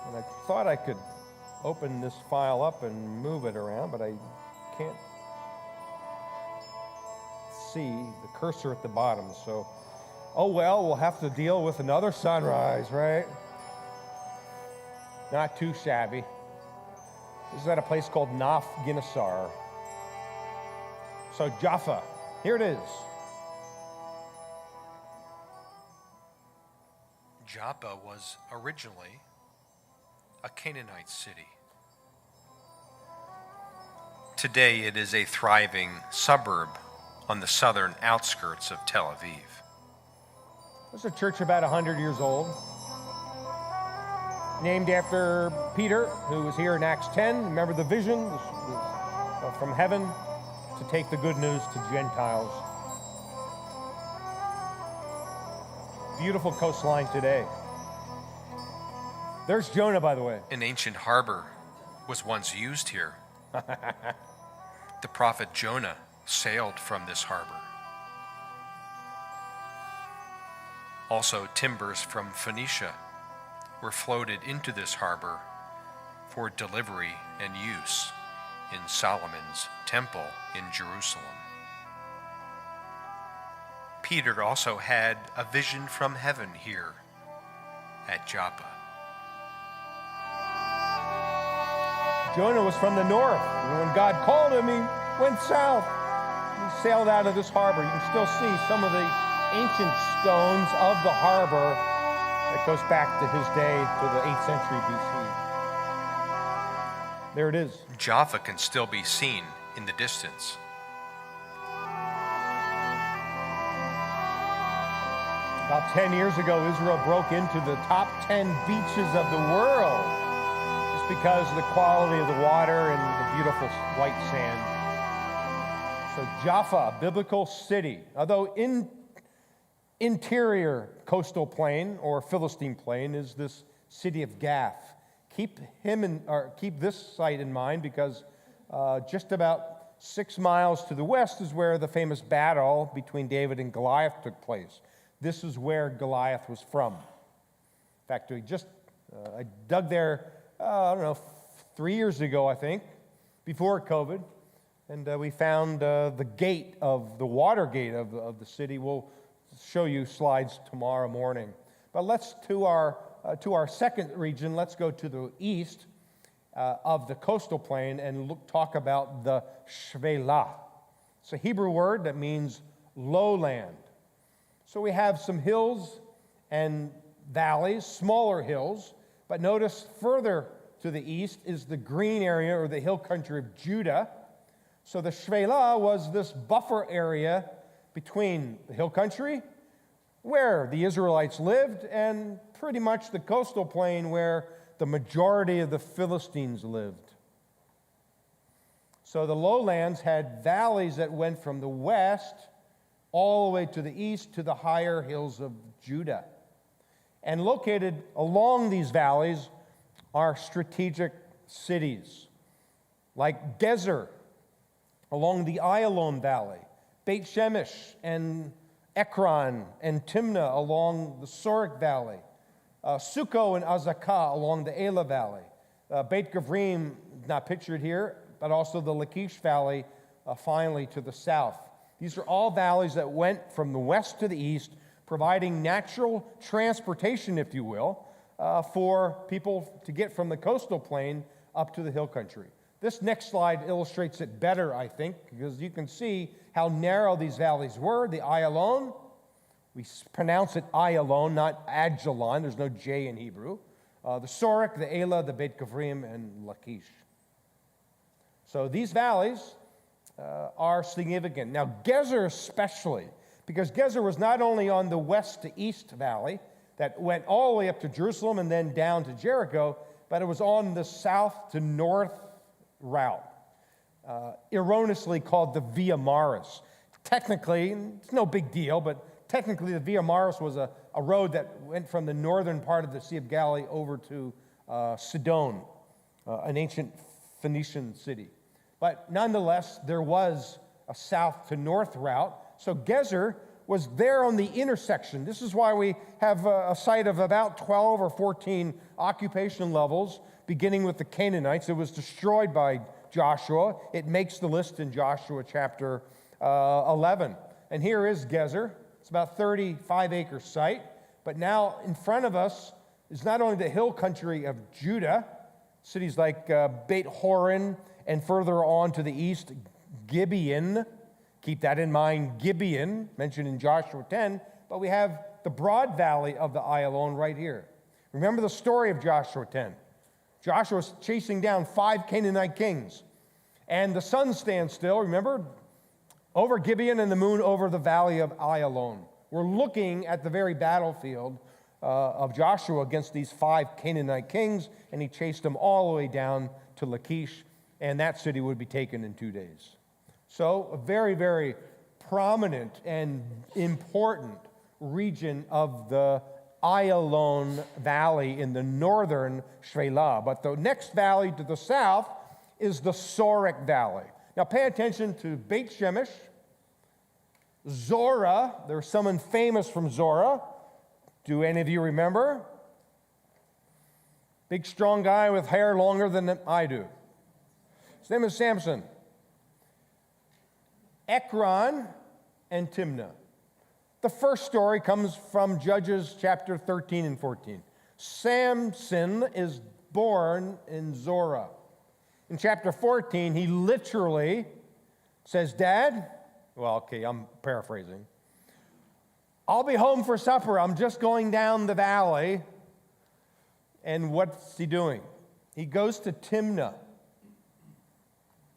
And I thought I could open this file up and move it around, but I can't see the cursor at the bottom. So, oh well, we'll have to deal with another sunrise, right? Not too shabby. This is at a place called Naf Ginnasar. So Jaffa, here it is. Joppa was originally a Canaanite city. Today it is a thriving suburb on the southern outskirts of Tel Aviv. It's a church about 100 years old, named after Peter, who was here in Acts 10. Remember the vision from heaven to take the good news to Gentiles. Beautiful coastline today. There's Jonah, by the way. An ancient harbor was once used here. The prophet Jonah sailed from this harbor. Also, timbers from Phoenicia were floated into this harbor for delivery and use in Solomon's temple in Jerusalem. Peter also had a vision from heaven here at Joppa. Jonah was from the north, and when God called him, he went south. He sailed out of this harbor. You can still see some of the ancient stones of the harbor that goes back to his day, to the 8th century BC. There it is. Jaffa can still be seen in the distance. About 10 years ago, Israel broke into the top 10 beaches of the world just because of the quality of the water and the beautiful white sand. So Jaffa, a biblical city, although interior coastal plain or Philistine plain is this city of Gath. Keep this site in mind because just about 6 miles to the west is where the famous battle between David and Goliath took place. This is where Goliath was from. In fact, I dug there, 3 years ago, I think, before COVID, and we found the gate of the water gate of the city. We'll show you slides tomorrow morning. But let's to our second region. Let's go to the east of the coastal plain and talk about the Shvelah. It's a Hebrew word that means lowland. So we have some hills and valleys, smaller hills, but notice further to the east is the green area or the hill country of Judah. So the Shvelah was this buffer area between the hill country, where the Israelites lived, and pretty much the coastal plain where the majority of the Philistines lived. So the lowlands had valleys that went from the west all the way to the east to the higher hills of Judah. And located along these valleys are strategic cities like Gezer along the Ayalon Valley, Beit Shemesh and Ekron and Timnah along the Sorek Valley, Succo and Azekah along the Elah Valley, Beit Gavrim, not pictured here, but also the Lachish Valley finally to the south. These are all valleys that went from the west to the east, providing natural transportation, if you will, for people to get from the coastal plain up to the hill country. This next slide illustrates it better, I think, because you can see how narrow these valleys were. The Ayalon, we pronounce it Ayalon, not Ajalon. There's no J in Hebrew. The Sorek, the Elah, the Beit Gavrim, and Lachish. So these valleys are significant. Now, Gezer especially, because Gezer was not only on the west to east valley that went all the way up to Jerusalem and then down to Jericho, but it was on the south to north route, erroneously called the Via Maris. Technically, it's no big deal, but technically the Via Maris was a road that went from the northern part of the Sea of Galilee over to Sidon, an ancient Phoenician city. But nonetheless, there was a south to north route. So Gezer was there on the intersection. This is why we have a site of about 12 or 14 occupation levels, beginning with the Canaanites. It was destroyed by Joshua. It makes the list in Joshua chapter 11. And here is Gezer. It's about 35-acre site. But now in front of us is not only the hill country of Judah, cities like Beit Horon, and further on to the east, Gibeon. Keep that in mind, Gibeon, mentioned in Joshua 10. But we have the broad valley of the Ayalon right here. Remember the story of Joshua 10. Joshua was chasing down 5 Canaanite kings. And the sun stands still, remember? Over Gibeon and the moon over the valley of Ayalon. We're looking at the very battlefield of Joshua against these 5 Canaanite kings, and he chased them all the way down to Lachish, and that city would be taken in 2 days. So a very, very prominent and important region of the Ayalon Valley in the northern Shvelah. But the next valley to the south is the Sorek Valley. Now pay attention to Beit Shemesh, Zorah. There's someone famous from Zorah. Do any of you remember? Big, strong guy with hair longer than I do. His name is Samson. Ekron and Timnah. The first story comes from Judges chapter 13 and 14. Samson is born in Zorah. In chapter 14, he literally says, Dad, well, okay, I'm paraphrasing. I'll be home for supper. I'm just going down the valley. And what's he doing? He goes to Timnah.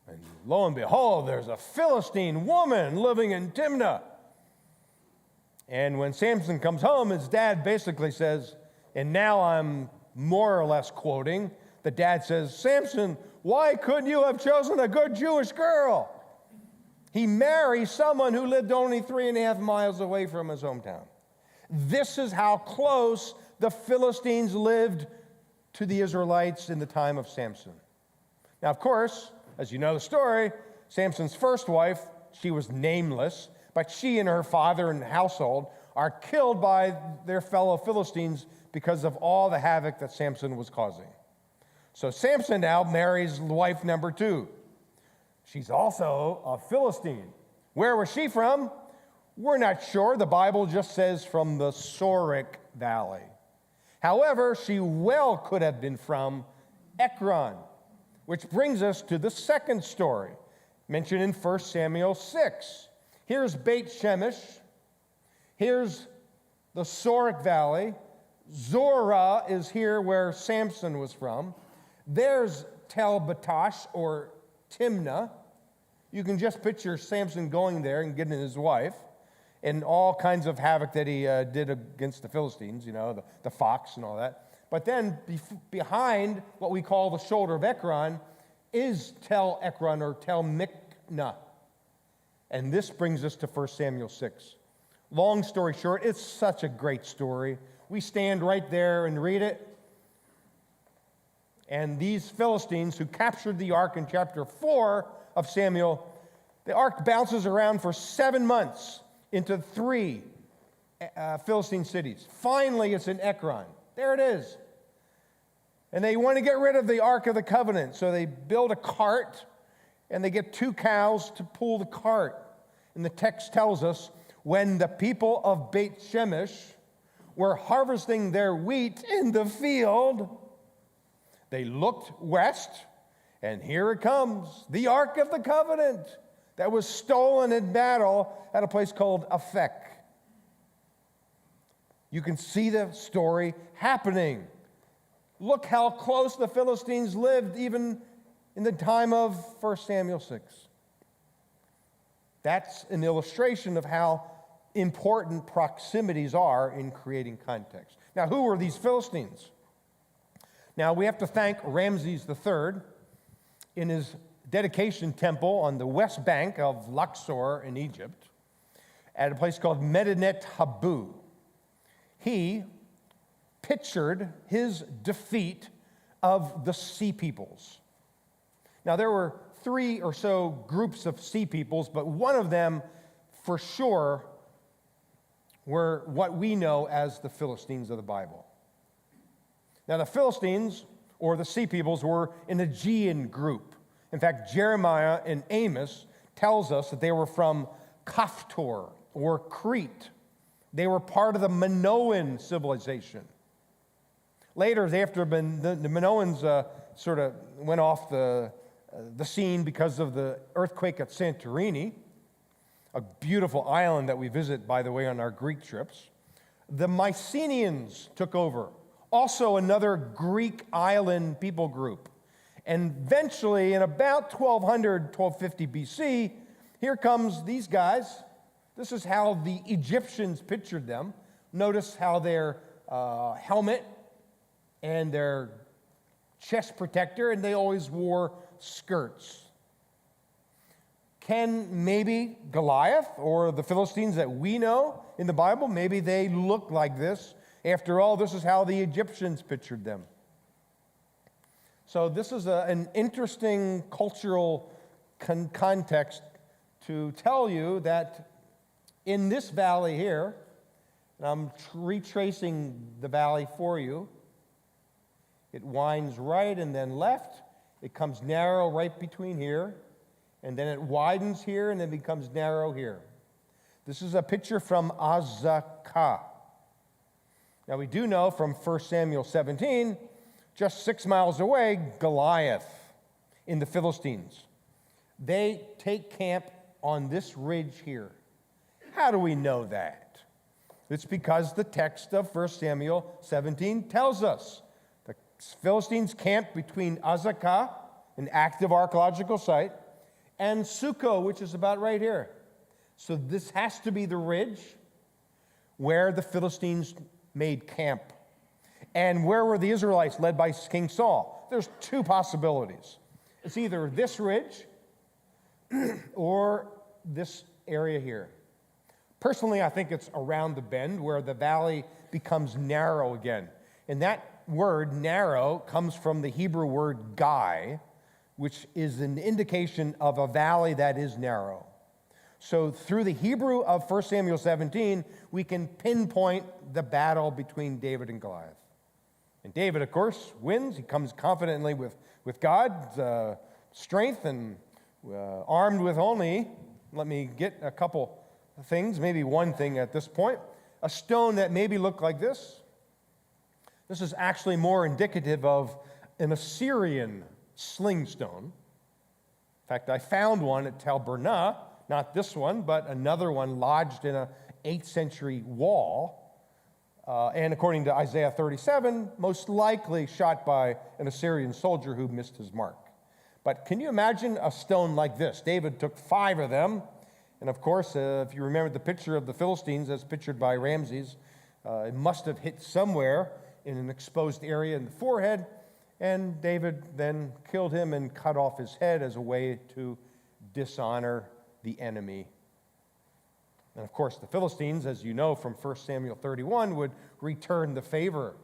And lo and behold, there's a Philistine woman living in Timnah. And when Samson comes home, his dad basically says, and now I'm more or less quoting, the dad says, Samson, why couldn't you have chosen a good Jewish girl? He marries someone who lived only 3.5 miles away from his hometown. This is how close the Philistines lived to the Israelites in the time of Samson. Now, of course, as you know the story, Samson's first wife, she was nameless, but she and her father and household are killed by their fellow Philistines because of all the havoc that Samson was causing. So Samson now marries wife number 2. She's also a Philistine. Where was she from? We're not sure. The Bible just says from the Sorek Valley. However, she well could have been from Ekron, which brings us to the second story mentioned in 1 Samuel 6. Here's Beit Shemesh. Here's the Sorek Valley. Zorah is here where Samson was from. There's Tel Batash, or Timnah. You can just picture Samson going there and getting his wife and all kinds of havoc that he did against the Philistines, you know, the fox and all that. But then behind what we call the shoulder of Ekron is Tel Ekron, or Tel Miknah. And this brings us to 1 Samuel 6. Long story short, it's such a great story. We stand right there and read it. And these Philistines who captured the ark in chapter 4 of Samuel, the ark bounces around for 7 months into 3 Philistine cities. Finally, it's in Ekron. There it is. And they want to get rid of the Ark of the Covenant, so they build a cart, and they get 2 cows to pull the cart. And the text tells us, when the people of Beit Shemesh were harvesting their wheat in the field, they looked west, and here it comes, the Ark of the Covenant that was stolen in battle at a place called Aphek. You can see the story happening. Look how close the Philistines lived even in the time of 1 Samuel 6. That's an illustration of how important proximities are in creating context. Now, who were these Philistines? Now, we have to thank Ramses III in his dedication temple on the west bank of Luxor in Egypt at a place called Medinet Habu. He pictured his defeat of the Sea Peoples. Now, there were 3 or so groups of Sea Peoples, but one of them, for sure, were what we know as the Philistines of the Bible. Now, the Philistines, or the Sea Peoples, were an Aegean group. In fact, Jeremiah and Amos tells us that they were from Kaftor, or Crete. They were part of the Minoan civilization. Later, after the Minoans sort of went off the scene because of the earthquake at Santorini, a beautiful island that we visit, by the way, on our Greek trips, the Mycenaeans took over, also another Greek island people group. And eventually, in about 1200, 1250 BC, here comes these guys. This is how the Egyptians pictured them. Notice how their helmet and their chest protector, and they always wore skirts. Can maybe Goliath or the Philistines that we know in the Bible, maybe they look like this? After all, this is how the Egyptians pictured them. So this is an interesting cultural context to tell you that in this valley here, and I'm retracing the valley for you, it winds right and then left. It comes narrow right between here, and then it widens here and then becomes narrow here. This is a picture from Azekah. Now we do know from 1 Samuel 17, just 6 miles away, Goliath in the Philistines. They take camp on this ridge here. How do we know that? It's because the text of 1 Samuel 17 tells us. The Philistines camped between Azekah, an active archaeological site, and Succoth, which is about right here. So this has to be the ridge where the Philistines made camp. And where were the Israelites led by King Saul? There's two possibilities. It's either this ridge or this area here. Personally, I think it's around the bend where the valley becomes narrow again. And that word, narrow, comes from the Hebrew word gai, which is an indication of a valley that is narrow. So through the Hebrew of 1 Samuel 17, we can pinpoint the battle between David and Goliath. And David, of course, wins. He comes confidently with God's strength and armed with only, let me get a couple things, maybe one thing at this point, a stone that maybe looked like this. This is actually more indicative of an Assyrian sling stone. In fact, I found one at Tel Burna, not this one, but another one lodged in an 8th century wall. And according to Isaiah 37, most likely shot by an Assyrian soldier who missed his mark. But can you imagine a stone like this? David took 5 of them. And of course, if you remember the picture of the Philistines as pictured by Ramses, it must have hit somewhere in an exposed area in the forehead. And David then killed him and cut off his head as a way to dishonor the enemy. And of course, the Philistines, as you know from 1 Samuel 31, would return the favor.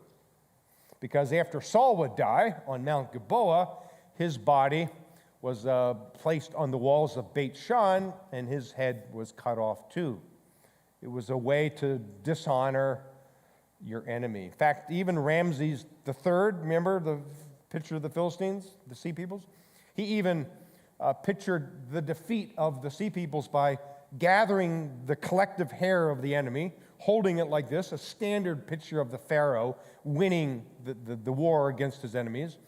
Because after Saul would die on Mount Gilboa, his body was placed on the walls of Beit Shan, and his head was cut off too. It was a way to dishonor your enemy. In fact, even Ramses III, remember the picture of the Philistines, the Sea Peoples? He even pictured the defeat of the Sea Peoples by gathering the collective hair of the enemy, holding it like this, a standard picture of the Pharaoh winning the war against his enemies.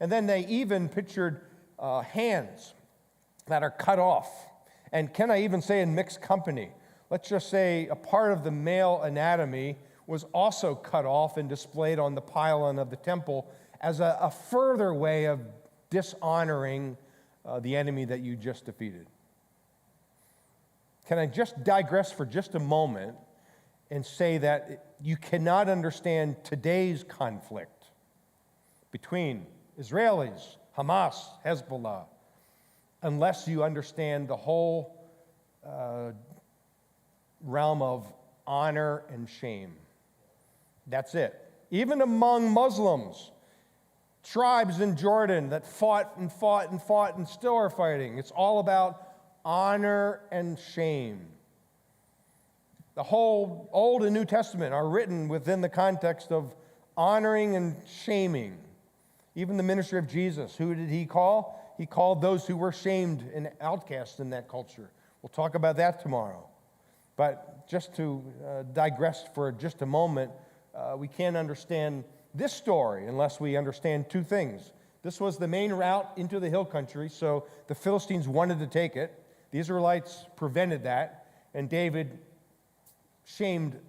And then they even pictured hands that are cut off. And can I even say in mixed company? Let's just say a part of the male anatomy was also cut off and displayed on the pylon of the temple as a further way of dishonoring the enemy that you just defeated. Can I just digress for just a moment and say that you cannot understand today's conflict between Israelis, Hamas, Hezbollah, unless you understand the whole realm of honor and shame. That's it. Even among Muslims, tribes in Jordan that fought and fought and fought and still are fighting, it's all about honor and shame. The whole Old and New Testament are written within the context of honoring and shaming. Even the ministry of Jesus, who did he call? He called those who were shamed and outcast in that culture. We'll talk about that tomorrow. But just to digress for just a moment, we can't understand this story unless we understand two things. This was the main route into the hill country, so the Philistines wanted to take it. The Israelites prevented that, and David shamed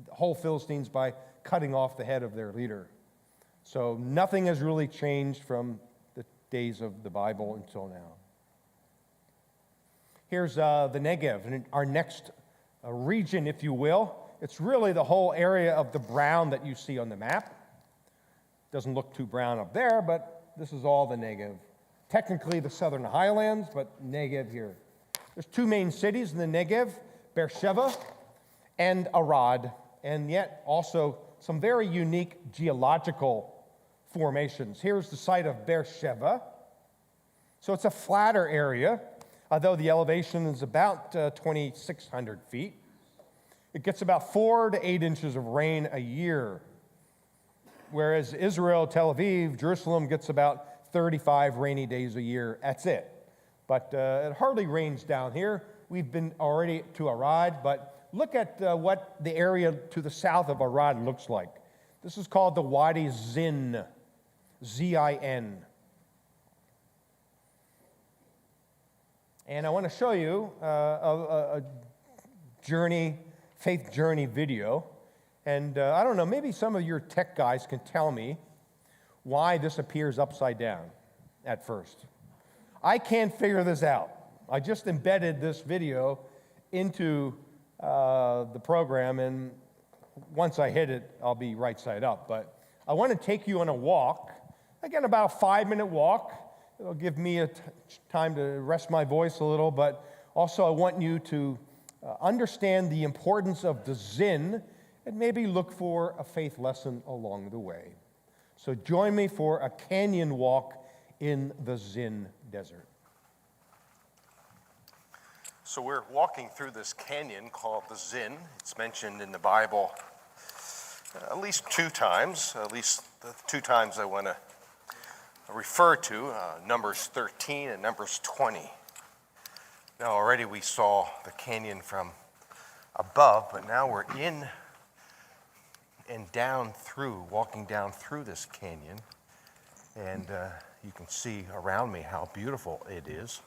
the whole Philistines by cutting off the head of their leader. So nothing has really changed from the days of the Bible until now. Here's the Negev, our next region, if you will. It's really the whole area of the brown that you see on the map. Doesn't look too brown up there, but this is all the Negev. Technically the southern highlands, but Negev here. There's two main cities in the Negev, Beersheba and Arad, and yet also some very unique geological formations. Here's the site of Beersheba. So it's a flatter area, although the elevation is about 2,600 feet. It gets about 4 to 8 inches of rain a year, whereas Israel, Tel Aviv, Jerusalem gets about 35 rainy days a year. That's it. But it hardly rains down here. We've been already to Arad, but look at what the area to the south of Arad looks like. This is called the Wadi Zin, Z-I-N. And I want to show you a faith journey video. And I don't know, maybe some of your tech guys can tell me why this appears upside down at first. I can't figure this out. I just embedded this video into the program, and once I hit it, I'll be right side up. But I want to take you on a walk, again, about a 5-minute walk. It'll give me time to rest my voice a little, but also I want you to understand the importance of the Zin and maybe look for a faith lesson along the way. So join me for a canyon walk in the Zin Desert. So we're walking through this canyon called the Zin. It's mentioned in the Bible at least 2 times, at least the 2 times I want to refer to, Numbers 13 and Numbers 20. Now already we saw the canyon from above, but now we're in and down through, walking down through this canyon, and you can see around me how beautiful it is.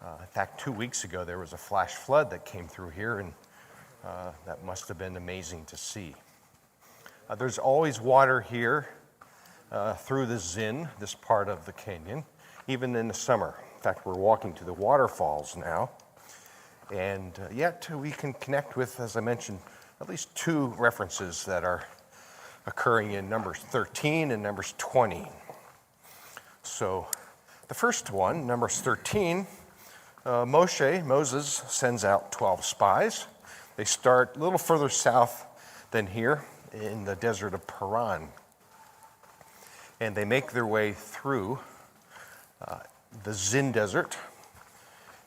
In fact, 2 weeks ago there was a flash flood that came through here, and that must have been amazing to see. There's always water here through the Zin, this part of the canyon, even in the summer. In fact, we're walking to the waterfalls now, and yet we can connect with, as I mentioned, at least 2 references that are occurring in Numbers 13 and Numbers 20. So the first one, Numbers 13, Moses sends out 12 spies. They start a little further south than here in the desert of Paran. And they make their way through the Zin Desert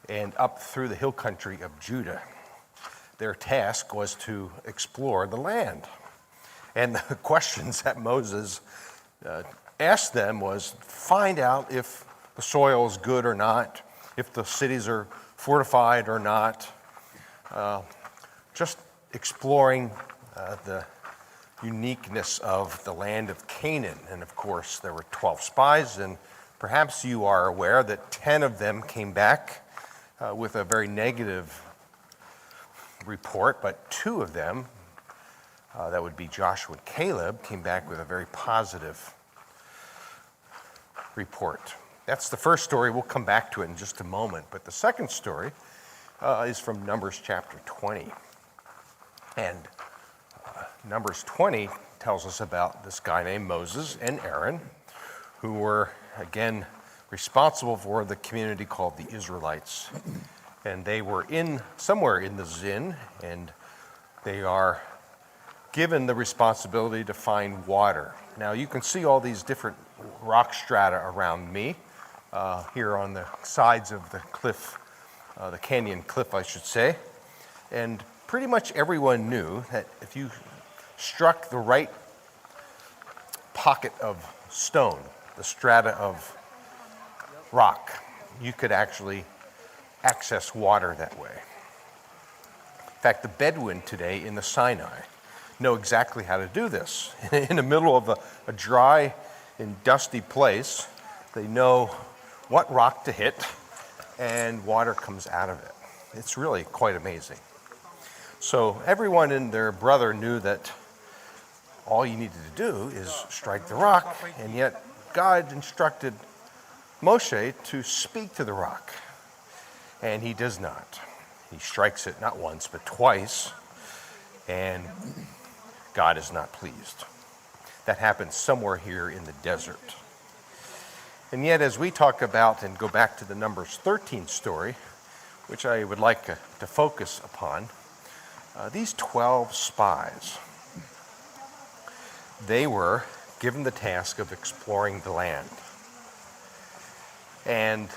and up through the hill country of Judah. Their task was to explore the land. And the questions that Moses asked them was find out if the soil is good or not, if the cities are fortified or not, just exploring the uniqueness of the land of Canaan. And of course, there were 12 spies, and perhaps you are aware that 10 of them came back with a very negative report, but 2 of them, that would be Joshua and Caleb, came back with a very positive report. That's the first story. We'll come back to it in just a moment. But the second story is from Numbers chapter 20. And Numbers 20 tells us about this guy named Moses and Aaron, who were, again, responsible for the community called the Israelites. And they were somewhere in the Zin, and they are given the responsibility to find water. Now, you can see all these different rock strata around me, here on the sides of the cliff, the canyon cliff, I should say. And pretty much everyone knew that if you struck the right pocket of stone, the strata of rock, you could actually access water that way. In fact, the Bedouin today in the Sinai know exactly how to do this. In the middle of a dry and dusty place, they know what rock to hit, and water comes out of it. It's really quite amazing. So everyone and their brother knew that all you needed to do is strike the rock, and yet God instructed Moshe to speak to the rock, and he does not. He strikes it not once, but twice, and God is not pleased. That happens somewhere here in the desert. And yet, as we talk about and go back to the Numbers 13 story, which I would like to focus upon, these 12 spies, they were given the task of exploring the land. And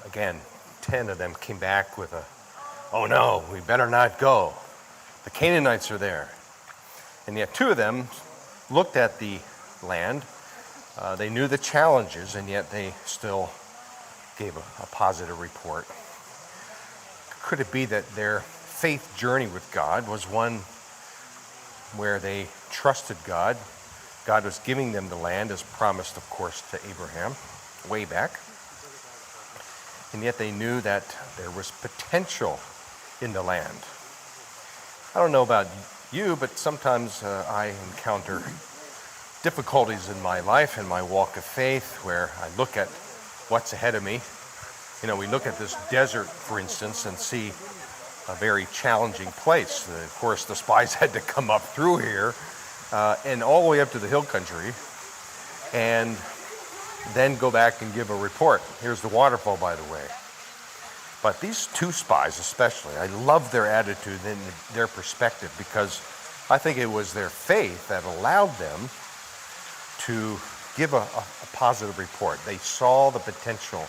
again, 10 of them came back with oh no, we better not go. The Canaanites are there. And yet 2 of them looked at the land. They knew the challenges, and yet they still gave a positive report. Could it be that their faith journey with God was one where they trusted God? God was giving them the land as promised, of course, to Abraham way back. And yet they knew that there was potential in the land. I don't know about you, but sometimes I encounter difficulties in my life and my walk of faith where I look at what's ahead of me. You know, we look at this desert, for instance, and see a very challenging place. Of course, the spies had to come up through here and all the way up to the hill country and then go back and give a report. Here's the waterfall, by the way. But these 2 spies especially, I love their attitude and their perspective, because I think it was their faith that allowed them to give a positive report. They saw the potential.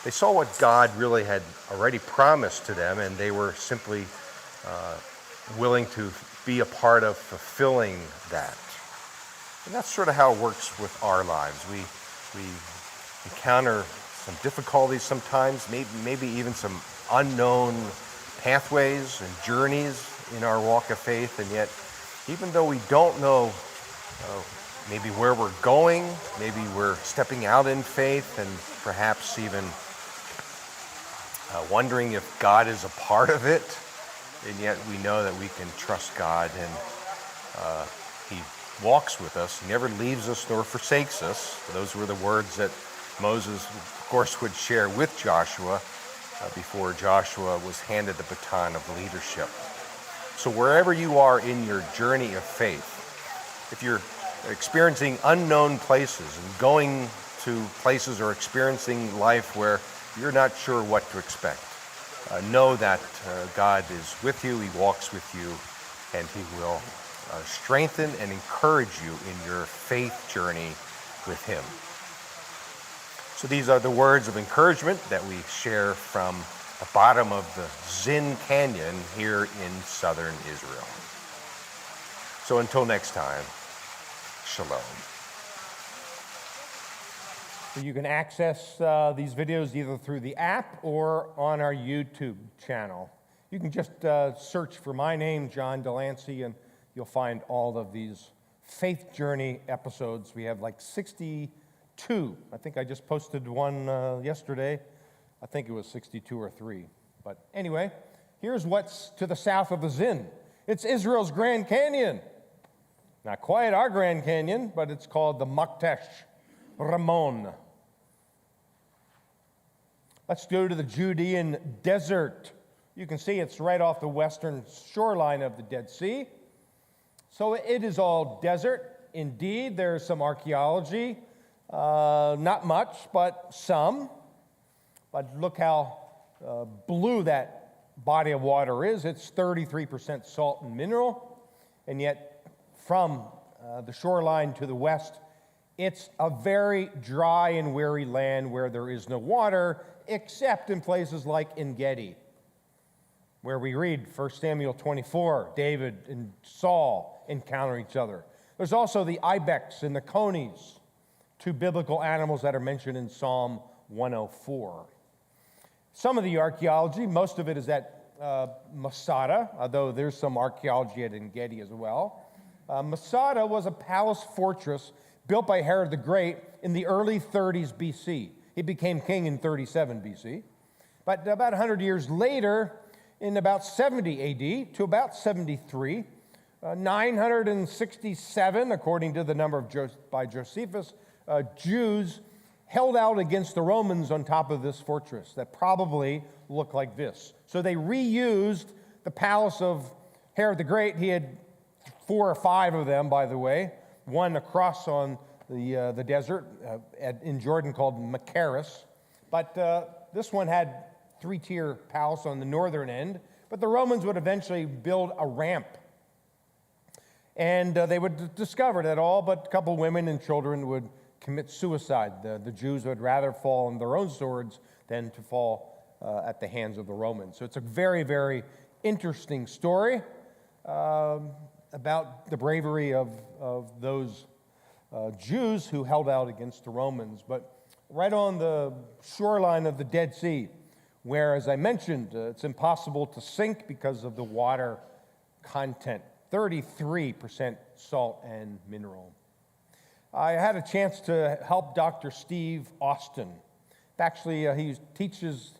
They saw what God really had already promised to them, and they were simply willing to be a part of fulfilling that. And that's sort of how it works with our lives. We encounter some difficulties sometimes, maybe even some unknown pathways and journeys in our walk of faith, and yet even though we don't know maybe where we're going, maybe we're stepping out in faith and perhaps even wondering if God is a part of it, and yet we know that we can trust God, and He walks with us. He never leaves us nor forsakes us. Those were the words that Moses, of course, would share with Joshua before Joshua was handed the baton of leadership. So wherever you are in your journey of faith, if you're experiencing unknown places and going to places or experiencing life where you're not sure what to expect, know that God is with you, He walks with you, and He will strengthen and encourage you in your faith journey with Him. So these are the words of encouragement that we share from the bottom of the Zin Canyon here in southern Israel. So until next time, shalom. You can access these videos either through the app or on our YouTube channel. You can just search for my name, John Delancey, and you'll find all of these Faith Journey episodes. We have like 62. I think I just posted one yesterday. I think it was 62 or 3. But anyway, here's what's to the south of the Zin. It's Israel's Grand Canyon. Not quite our Grand Canyon, but it's called the Maktesh Ramon. Let's go to the Judean desert. You can see it's right off the western shoreline of the Dead Sea. So it is all desert. Indeed, there's some archaeology. Not much, but some. But look how blue that body of water is. It's 33% salt and mineral. And yet, from the shoreline to the west, it's a very dry and weary land where there is no water, except in places like En-Gedi, where we read 1 Samuel 24, David and Saul encounter each other. There's also the ibex and the conies, 2 biblical animals that are mentioned in Psalm 104. Some of the archaeology, most of it is at Masada, although there's some archaeology at En-Gedi as well. Masada was a palace fortress built by Herod the Great in the early 30s BC. He became king in 37 BC. But about 100 years later, in about 70 AD to about 73, 967, according to the number by Josephus, Jews held out against the Romans on top of this fortress that probably looked like this. So they reused the palace of Herod the Great. He had 4 or 5 of them, by the way, one across on the desert in Jordan called Machaerus. But this one had 3-tier palace on the northern end. But the Romans would eventually build a ramp. And they would discover that all but a couple women and children would commit suicide. The Jews would rather fall on their own swords than to fall at the hands of the Romans. So it's a very, very interesting story about the bravery of those Jews who held out against the Romans. But right on the shoreline of the Dead Sea, where, as I mentioned, it's impossible to sink because of the water content, 33% salt and mineral. I had a chance to help Dr. Steve Austin. Actually, he teaches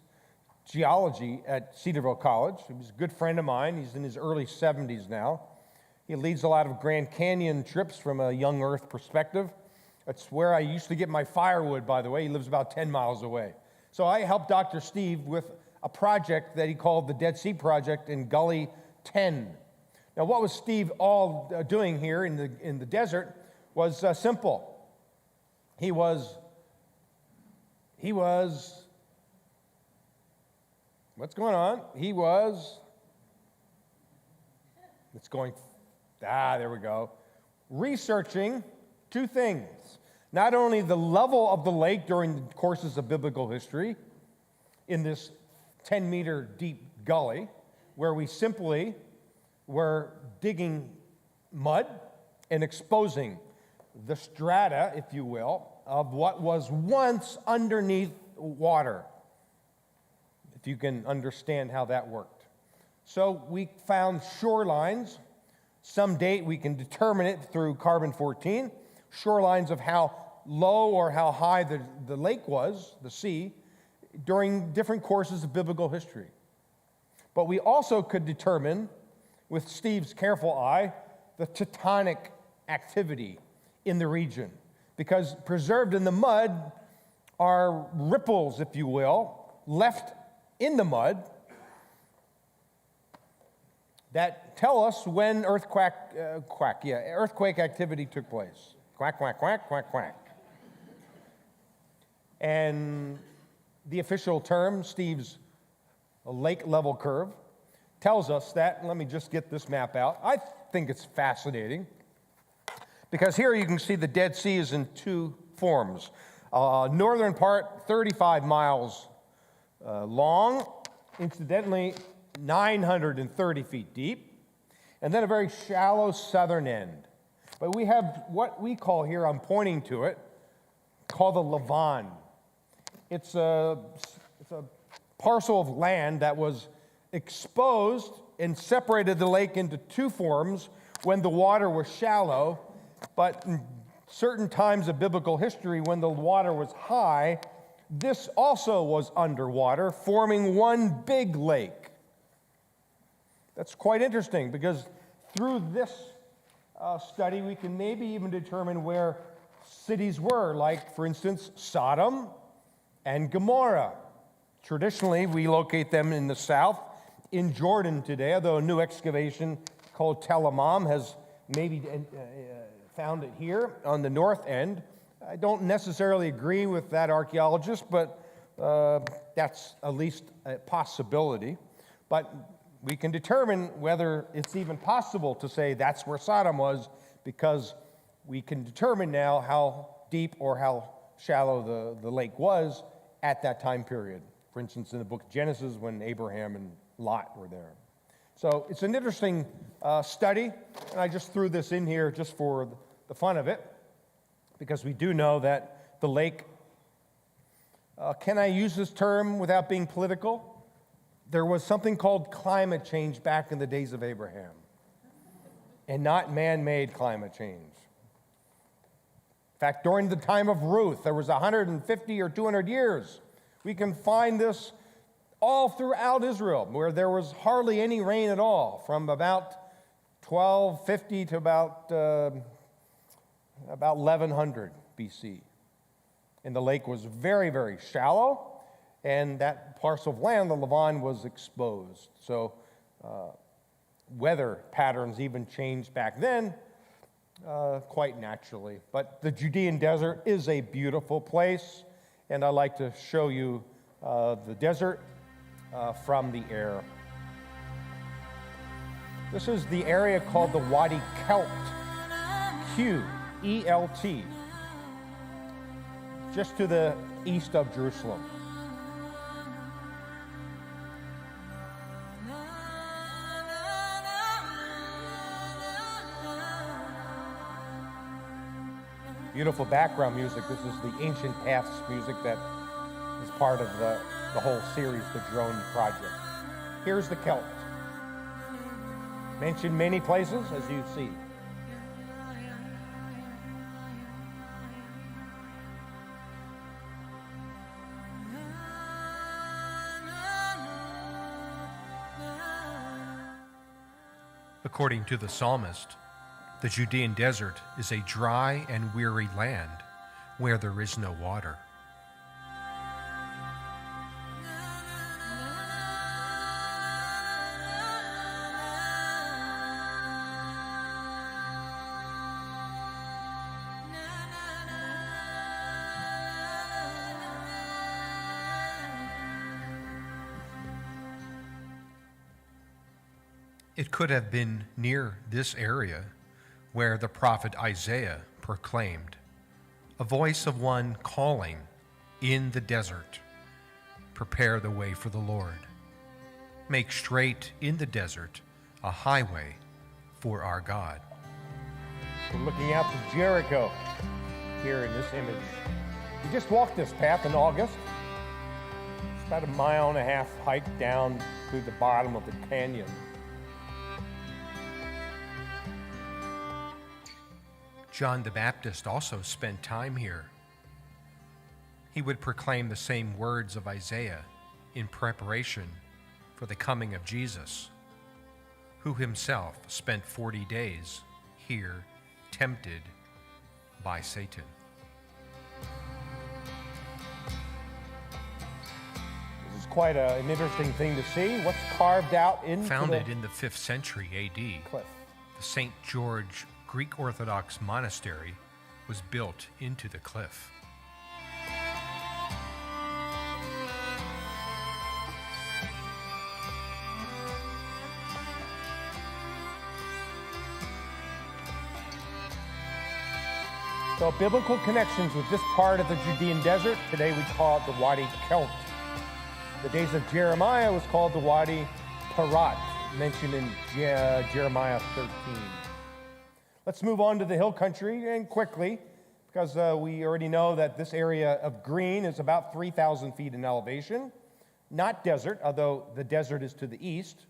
geology at Cedarville College. He was a good friend of mine. He's in his early 70s now. He leads a lot of Grand Canyon trips from a young Earth perspective. That's where I used to get my firewood, by the way. He lives about 10 miles away. So I helped Dr. Steve with a project that he called the Dead Sea Project in Gully 10. Now, what was Steve all doing here in the desert was simple. He was, what's going on? There we go. Researching 2 things. Not only the level of the lake during the courses of biblical history in this 10-meter deep gully, where we simply were digging mud and exposing the strata, if you will, of what was once underneath water, if you can understand how that worked. So we found shorelines. Some date we can determine it through carbon-14, shorelines of how low or how high the lake was, the sea, during different courses of biblical history. But we also could determine, with Steve's careful eye, the tectonic activity in the region, because preserved in the mud are ripples, if you will, left in the mud that tell us when earthquake activity took place. Quack, quack, quack, quack, quack. And the official term, Steve's lake level curve, tells us that. Let me just get this map out. I think it's fascinating because here you can see the Dead Sea is in 2 forms. Northern part, 35 miles long, incidentally, 930 feet deep, and then a very shallow southern end. But we have what we call here, I'm pointing to it, called the Levant. It's a parcel of land that was exposed and separated the lake into 2 forms when the water was shallow, but in certain times of biblical history when the water was high, this also was underwater, forming one big lake. That's quite interesting because through this study we can maybe even determine where cities were, like, for instance, Sodom and Gomorrah. Traditionally, we locate them in the south, in Jordan today, although a new excavation called Tel Amam has maybe found it here on the north end. I don't necessarily agree with that archaeologist, but that's at least a possibility. But we can determine whether it's even possible to say that's where Sodom was, because we can determine now how deep or how shallow the lake was at that time period. For instance, in the book of Genesis, when Abraham and Lot were there. So it's an interesting study, and I just threw this in here just for the fun of it, because we do know that the lake, can I use this term without being political? There was something called climate change back in the days of Abraham, and not man-made climate change. In fact, during the time of Ruth, there was 150 or 200 years. We can find this all throughout Israel, where there was hardly any rain at all, from about 1250 to about 1100 BC. and the lake was very, very shallow, and that parcel of land, the Lavon, was exposed. So weather patterns even changed back then quite naturally. But the Judean desert is a beautiful place, and I'd like to show you the desert from the air. This is the area called the Wadi Kelt, Q-E-L-T, just to the east of Jerusalem. Beautiful background music. This is the Ancient Paths music that is part of the whole series, the Drone Project. Here's the Celt. Mentioned many places, as you see. According to the psalmist, the Judean desert is a dry and weary land where there is no water. It could have been near this area where the prophet Isaiah proclaimed, "A voice of one calling in the desert, prepare the way for the Lord. Make straight in the desert a highway for our God." We're looking out to Jericho here in this image. We just walked this path in August. It's about a 1.5 mile hike down to the bottom of the canyon. John the Baptist also spent time here. He would proclaim the same words of Isaiah in preparation for the coming of Jesus, who himself spent 40 days here tempted by Satan. This is quite an interesting thing to see. What's carved out into Founded the in the 5th century AD, cliff? the St. George Greek Orthodox monastery was built into the cliff. So biblical connections with this part of the Judean desert. Today we call it the Wadi Kelt. The days of Jeremiah was called the Wadi Parat, mentioned in Jeremiah 13. Let's move on to the hill country, and quickly, because we already know that this area of green is about 3,000 feet in elevation. Not desert, although the desert is to the east.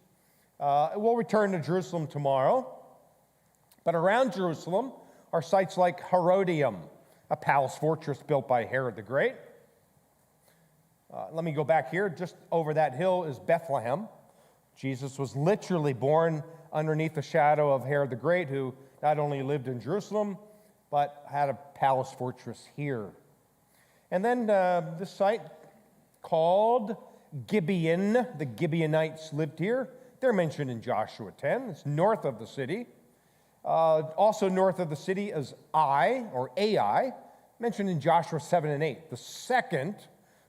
We'll return to Jerusalem tomorrow. But around Jerusalem are sites like Herodium, a palace fortress built by Herod the Great. Let me go back here. Just over that hill is Bethlehem. Jesus was literally born underneath the shadow of Herod the Great, who not only lived in Jerusalem, but had a palace fortress here. And then this site called Gibeon, the Gibeonites lived here. They're mentioned in Joshua 10. It's north of the city. Also north of the city is Ai, or Ai, mentioned in Joshua 7 and 8, the second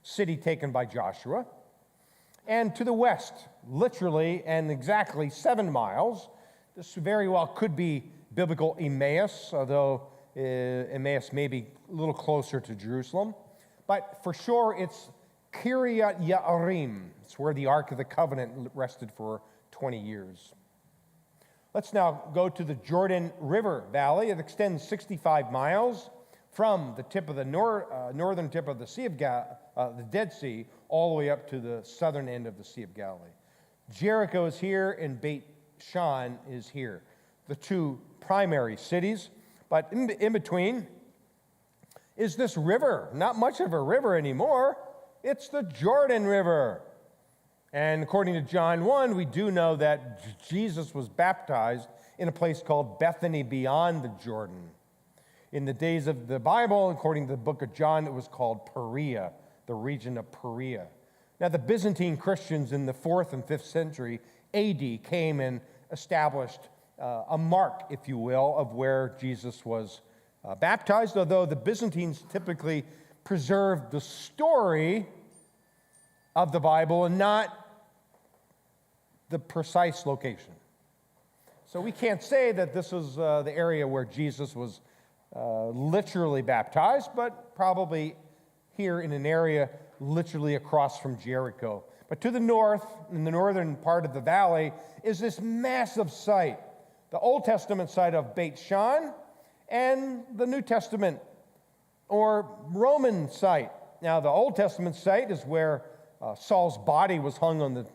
city taken by Joshua. And to the west, literally and exactly 7 miles, this very well could be biblical Emmaus, although Emmaus may be a little closer to Jerusalem. But for sure, it's Kiryat Ye'arim. It's where the Ark of the Covenant rested for 20 years. Let's now go to the Jordan River Valley. It extends 65 miles from the tip of the northern tip of the Sea of the Dead Sea all the way up to the southern end of the Sea of Galilee. Jericho is here and Beit Shan is here, the two primary cities. But in between is this river, not much of a river anymore. It's the Jordan River. And according to John 1, we do know that Jesus was baptized in a place called Bethany beyond the Jordan. In the days of the Bible, according to the book of John, it was called Perea, the region of Perea. Now, the Byzantine Christians in the 4th and 5th century AD came and established a mark, if you will, of where Jesus was baptized, although the Byzantines typically preserved the story of the Bible and not the precise location. So we can't say that this was the area where Jesus was literally baptized, but probably here in an area literally across from Jericho. But to the north, in the northern part of the valley, is this massive site, the Old Testament site of Beit Shan and the New Testament or Roman site. Now, the Old Testament site is where Saul's body was hung on the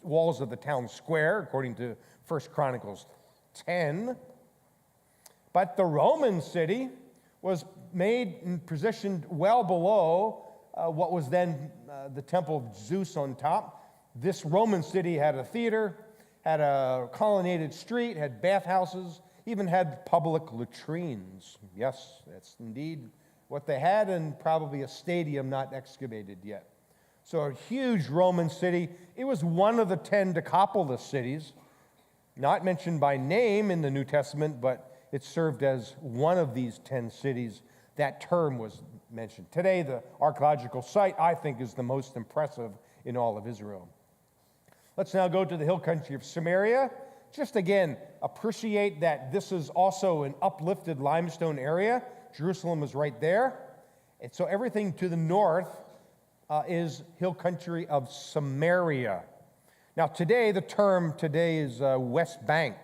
walls of the town square, according to 1 Chronicles 10. But the Roman city was made and positioned well below what was then the temple of Zeus on top. This Roman city had a theater, had a colonnaded street, had bathhouses, even had public latrines. Yes, that's indeed what they had, and probably a stadium not excavated yet. So a huge Roman city. It was one of the 10 Decapolis cities, not mentioned by name in the New Testament, but it served as one of these 10 cities. That term was mentioned. Today, the archaeological site, I think, is the most impressive in all of Israel. Let's now go to the hill country of Samaria. Just again, appreciate that this is also an uplifted limestone area. Jerusalem is right there. And so everything to the north is hill country of Samaria. Now today, the term today is West Bank,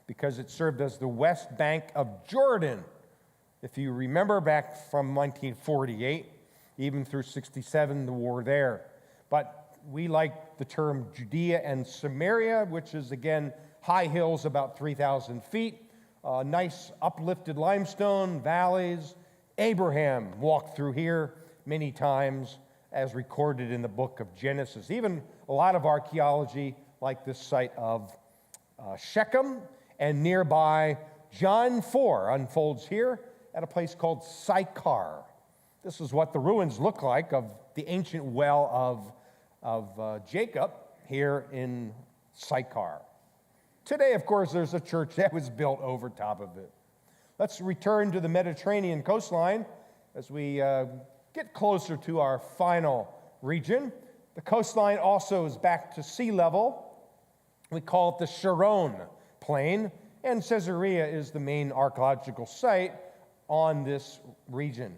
because it served as the West Bank of Jordan. If you remember back from 1948, even through 67, the war there. But we like the term Judea and Samaria, which is again high hills about 3,000 feet, nice uplifted limestone, valleys. Abraham walked through here many times, as recorded in the book of Genesis. Even a lot of archaeology, like this site of Shechem, and nearby John 4 unfolds here at a place called Sychar. This is what the ruins look like of the ancient well of Jacob here in Sychar. Today, of course, there's a church that was built over top of it. Let's return to the Mediterranean coastline as we get closer to our final region. The coastline also is back to sea level. We call it the Sharon Plain, and Caesarea is the main archaeological site on this region.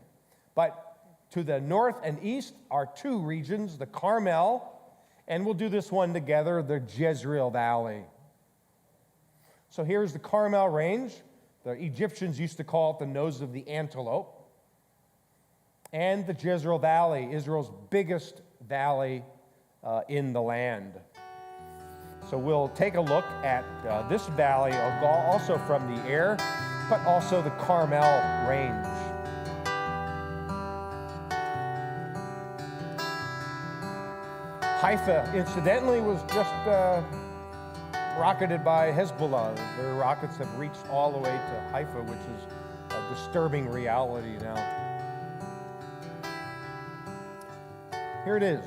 But to the north and east are two regions, the Carmel, and we'll do this one together, the Jezreel Valley. So here's the Carmel Range. The Egyptians used to call it the nose of the antelope. And the Jezreel Valley, Israel's biggest valley in the land. So we'll take a look at this valley, also from the air, but also the Carmel Range. Haifa, incidentally, was just rocketed by Hezbollah. Their rockets have reached all the way to Haifa, which is a disturbing reality now. Here it is,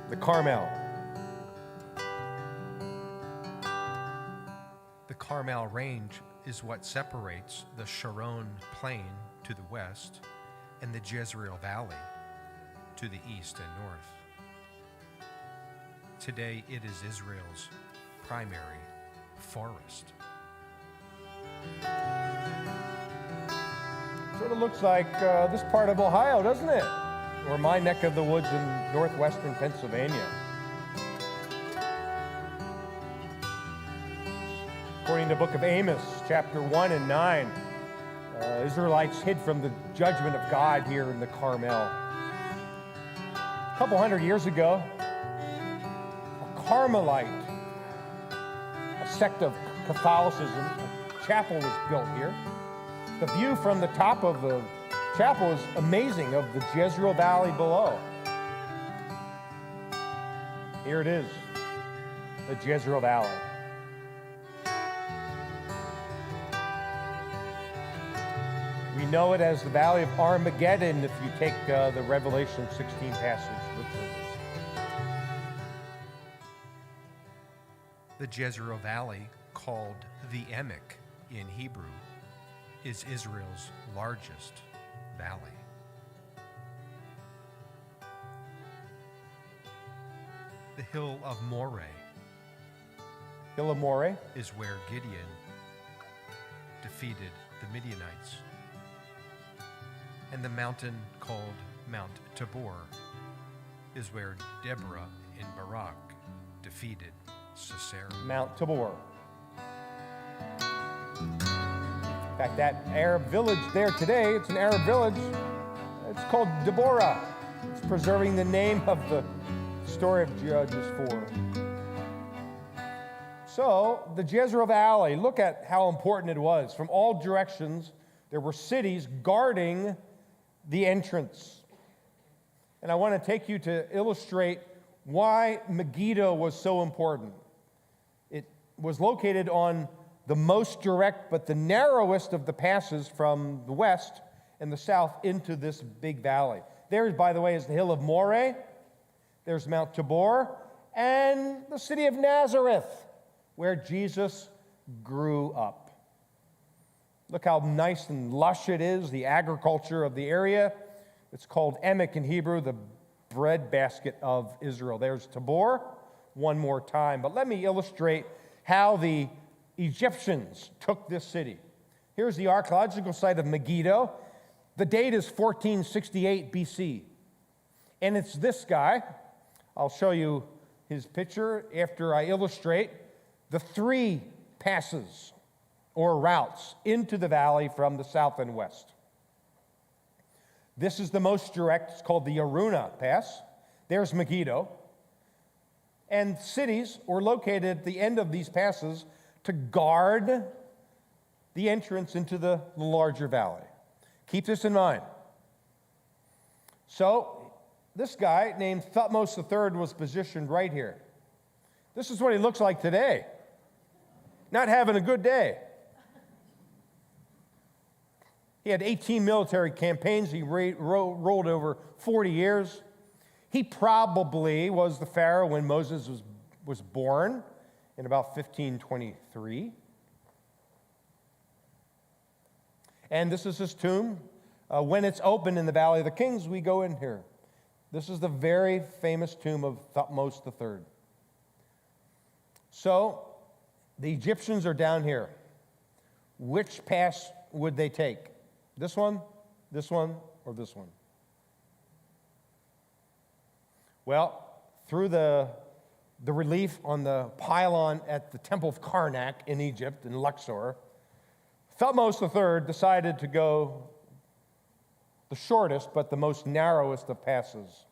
the Carmel. The Carmel Range is what separates the Sharon Plain to the west and the Jezreel Valley to the east and north. Today, it is Israel's primary forest. Sort of looks like this part of Ohio, doesn't it? Or my neck of the woods in northwestern Pennsylvania. According to the book of Amos, chapter 1 and 9, Israelites hid from the judgment of God here in the Carmel. A couple hundred years ago, a Carmelite, a sect of Catholicism, a chapel was built here. The view from the top of the chapel is amazing of the Jezreel Valley below. Here it is, the Jezreel Valley. We know it as the Valley of Armageddon if you take the Revelation 16 passage literally. The Jezreel Valley, called the Emek in Hebrew, is Israel's largest valley. The hill of Moreh Hill of Moreh. is where Gideon defeated the Midianites. And the mountain called Mount Tabor is where Deborah and Barak defeated Sisera. Mount Tabor. In fact, that Arab village there today, it's an Arab village. It's called Deborah. It's preserving the name of the story of Judges 4. So, the Jezreel Valley, look at how important it was. From all directions, there were cities guarding the entrance. And I want to take you to illustrate why Megiddo was so important. It was located on the most direct but the narrowest of the passes from the west and the south into this big valley. There, by the way, is the hill of Moreh. There's Mount Tabor and the city of Nazareth, where Jesus grew up. Look how nice and lush it is, the agriculture of the area. It's called Emek in Hebrew, the breadbasket of Israel. There's Tabor one more time. But let me illustrate how the Egyptians took this city. Here's the archaeological site of Megiddo. The date is 1468 BC. And it's this guy. I'll show you his picture after I illustrate the three passes or routes into the valley from the south and west. This is the most direct. It's called the Aruna Pass. There's Megiddo. And cities were located at the end of these passes to guard the entrance into the larger valley. Keep this in mind. So, this guy named Thutmose III was positioned right here. This is what he looks like today. Not having a good day. He had 18 military campaigns. He ruled over 40 years. He probably was the pharaoh when Moses was born in about 1523. And this is his tomb. When it's open in the Valley of the Kings, we go in here. This is the very famous tomb of Thutmose III. So, the Egyptians are down here. Which pass would they take? This one, or this one? Well, through the relief on the pylon at the Temple of Karnak in Egypt, in Luxor, Thutmose III decided to go the shortest but the most narrowest of passes.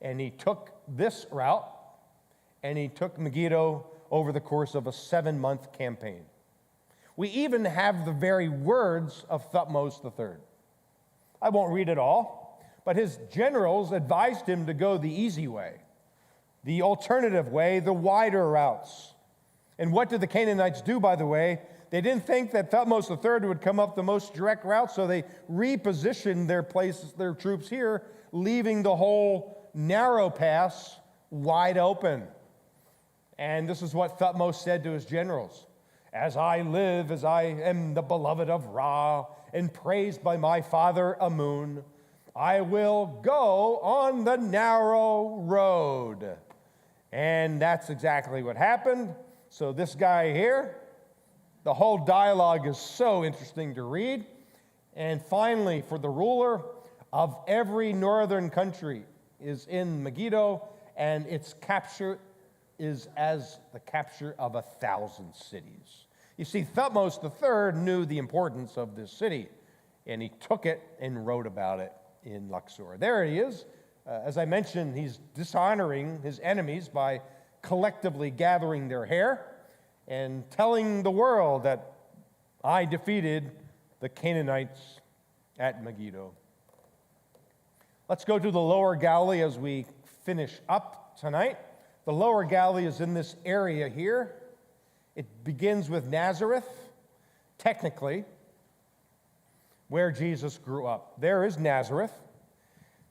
And he took this route, and he took Megiddo over the course of a 7-month campaign. We even have the very words of Thutmose III. I won't read it all, but his generals advised him to go the easy way, the alternative way, the wider routes. And what did the Canaanites do, by the way? They didn't think that Thutmose III would come up the most direct route, so they repositioned their troops here, leaving the whole narrow pass wide open. And this is what Thutmose said to his generals. As I live, as I am the beloved of Ra, and praised by my father Amun, I will go on the narrow road. And that's exactly what happened. So this guy here, the whole dialogue is so interesting to read. And finally, for the ruler of every northern country is in Megiddo, and its capture is as the capture of 1,000 cities. You see, Thutmose III knew the importance of this city, and he took it and wrote about it in Luxor. There he is. As I mentioned, he's dishonoring his enemies by collectively gathering their hair and telling the world that I defeated the Canaanites at Megiddo. Let's go to the Lower Galilee as we finish up tonight. The Lower Galilee is in this area here. It begins with Nazareth, technically, where Jesus grew up. There is Nazareth.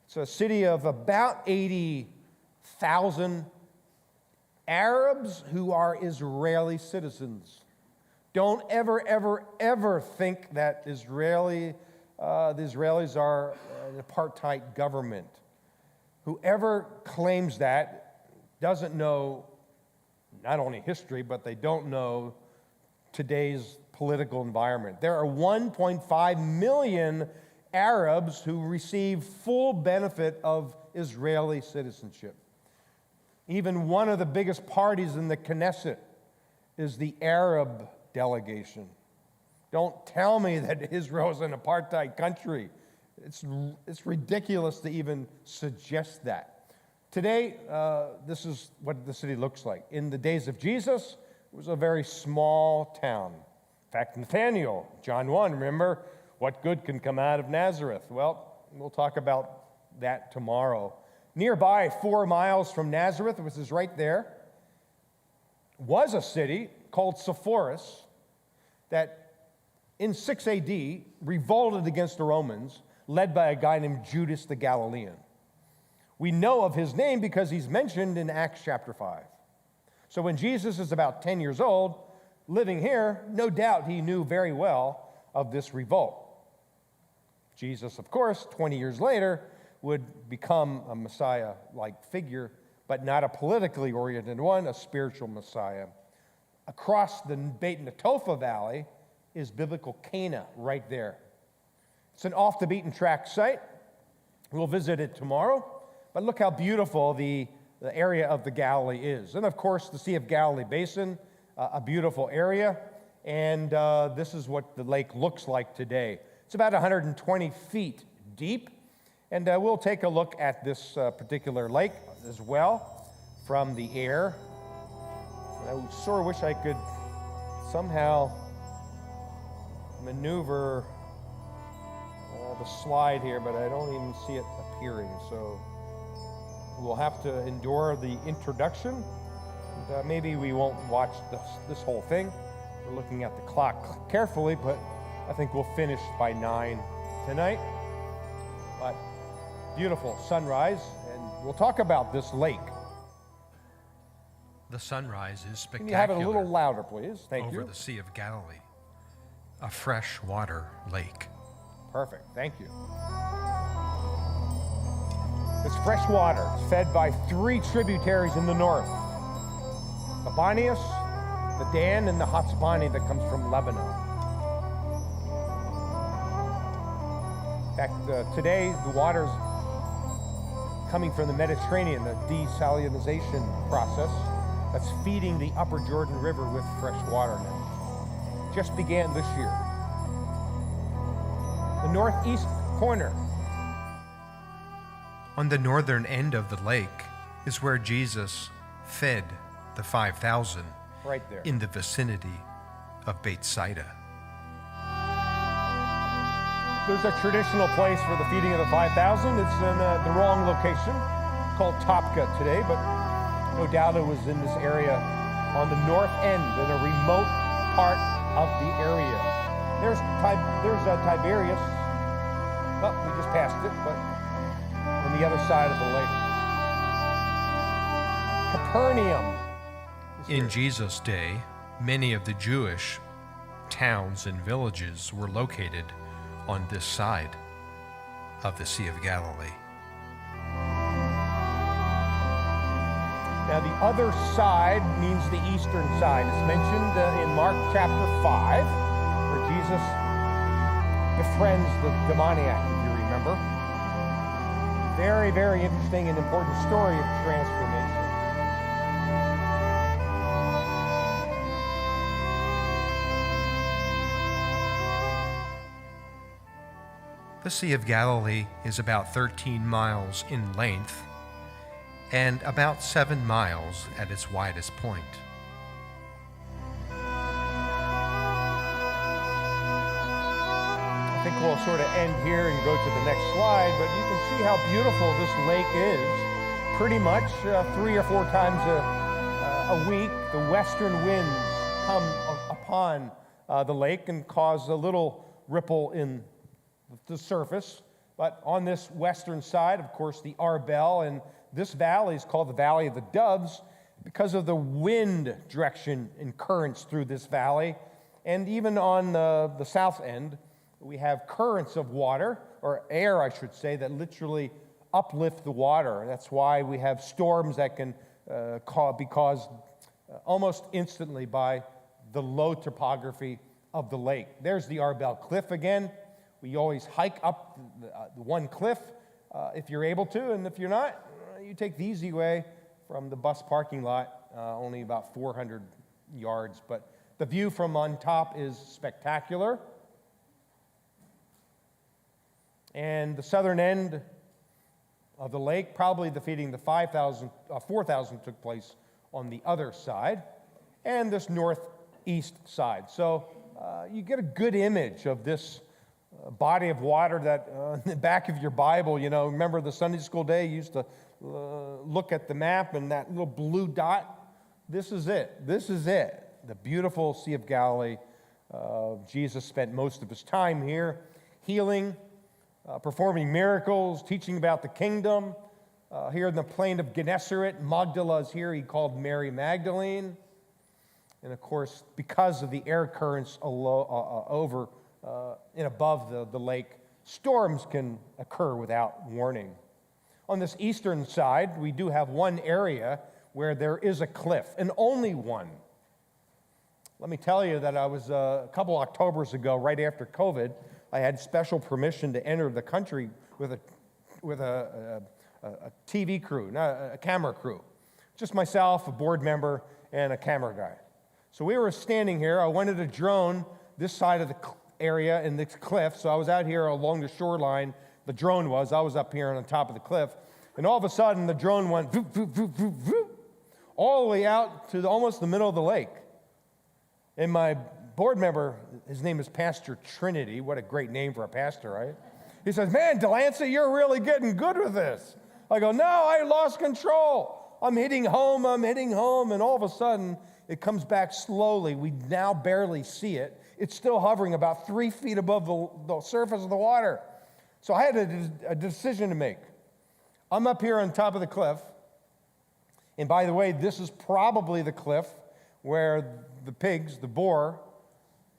It's a city of about 80,000 Arabs who are Israeli citizens. Don't ever, ever, ever think that the Israelis are an apartheid government. Whoever claims that doesn't know not only history, but they don't know today's political environment. There are 1.5 million Arabs who receive full benefit of Israeli citizenship. Even one of the biggest parties in the Knesset is the Arab delegation. Don't tell me that Israel is an apartheid country. It's ridiculous to even suggest that. Today, this is what the city looks like. In the days of Jesus, it was a very small town. In fact, Nathanael, John 1, remember, what good can come out of Nazareth? Well, we'll talk about that tomorrow. Nearby, 4 miles from Nazareth, which is right there, was a city called Sepphoris that in 6 AD revolted against the Romans, led by a guy named Judas the Galilean. We know of his name because he's mentioned in Acts chapter 5. So when Jesus is about 10 years old, living here, no doubt he knew very well of this revolt. Jesus, of course, 20 years later, would become a Messiah-like figure, but not a politically oriented one, a spiritual Messiah. Across the Beit Netofa Valley is biblical Cana right there. It's an off-the-beaten-track site. We'll visit it tomorrow, but look how beautiful the area of the Galilee is. And of course, the Sea of Galilee Basin, a beautiful area, and this is what the lake looks like today. It's about 120 feet deep, and we'll take a look at this particular lake as well from the air. I sort of wish I could somehow maneuver the slide here, but I don't even see it appearing, so we'll have to endure the introduction. And, maybe we won't watch this whole thing. We're looking at the clock carefully, but I think we'll finish by 9 tonight. But beautiful sunrise, and we'll talk about this lake. The sunrise is Can you have it spectacular a little louder, please? Thank over you. the Sea of Galilee, a freshwater lake. Perfect. Thank you. It's fresh water. It's fed by 3 tributaries in the north: the Banias, the Dan, and the Hatzbani that comes from Lebanon. In fact, today the water's coming from the Mediterranean, the desalinization process that's feeding the upper Jordan River with fresh water now. Just began this year. The northeast corner. On the northern end of the lake is where Jesus fed the 5,000 Right there. in the vicinity of Bethsaida. There's a traditional place for the feeding of the 5,000. It's in the wrong location, called Topka today, but no doubt it was in this area on the north end, in a remote part of the area. There's Tiberias. Well, we just passed it, but on the other side of the lake. Capernaum. In Jesus' day, many of the Jewish towns and villages were located on this side of the Sea of Galilee. Now, the other side means the eastern side. It's mentioned in Mark chapter 5, where Jesus befriends the demoniac, if you remember. Very, very interesting and important story of transformation. The Sea of Galilee is about 13 miles in length and about 7 miles at its widest point. I think we'll sort of end here and go to the next slide, but you can see how beautiful this lake is. Pretty much 3 or 4 times a week, the western winds come upon the lake and cause a little ripple in the surface. But on this western side, of course, the Arbel, and this valley is called the Valley of the Doves because of the wind direction and currents through this valley. And even on the south end, we have currents of water, or air, I should say, that literally uplift the water. That's why we have storms that can be caused almost instantly by the low topography of the lake. There's the Arbel Cliff again. We always hike up the one cliff if you're able to, and if you're not, you take the easy way from the bus parking lot, only about 400 yards. But the view from on top is spectacular. And the southern end of the lake, probably the feeding the 4,000 took place on the other side, and this northeast side. So you get a good image of this body of water that in the back of your Bible, remember the Sunday school day, you used to look at the map and that little blue dot? This is it. This is it. The beautiful Sea of Galilee. Jesus spent most of his time here healing, performing miracles, teaching about the kingdom. Here in the plain of Gennesaret, Magdala is here. He called Mary Magdalene. And of course, because of the air currents over and above the lake, storms can occur without warning. On this eastern side, we do have one area where there is a cliff, and only one. Let me tell you that I was a couple Octobers ago, right after COVID, I had special permission to enter the country with a TV crew, not a camera crew. Just myself, a board member, and a camera guy. So we were standing here. I wanted a drone this side of the area in the cliff, so I was out here along the shoreline. The drone was. I was up here on the top of the cliff. And all of a sudden, the drone went voop, voop, voop, voop, voop, all the way out to almost the middle of the lake. And my board member, his name is Pastor Trinity. What a great name for a pastor, right? He says, "Man, Delancey, you're really getting good with this." I go, "No, I lost control. I'm hitting home, and all of a sudden, it comes back slowly. We now barely see it. It's still hovering about 3 feet above the surface of the water. So I had a decision to make. I'm up here on top of the cliff, and by the way, this is probably the cliff where the pigs, the boar,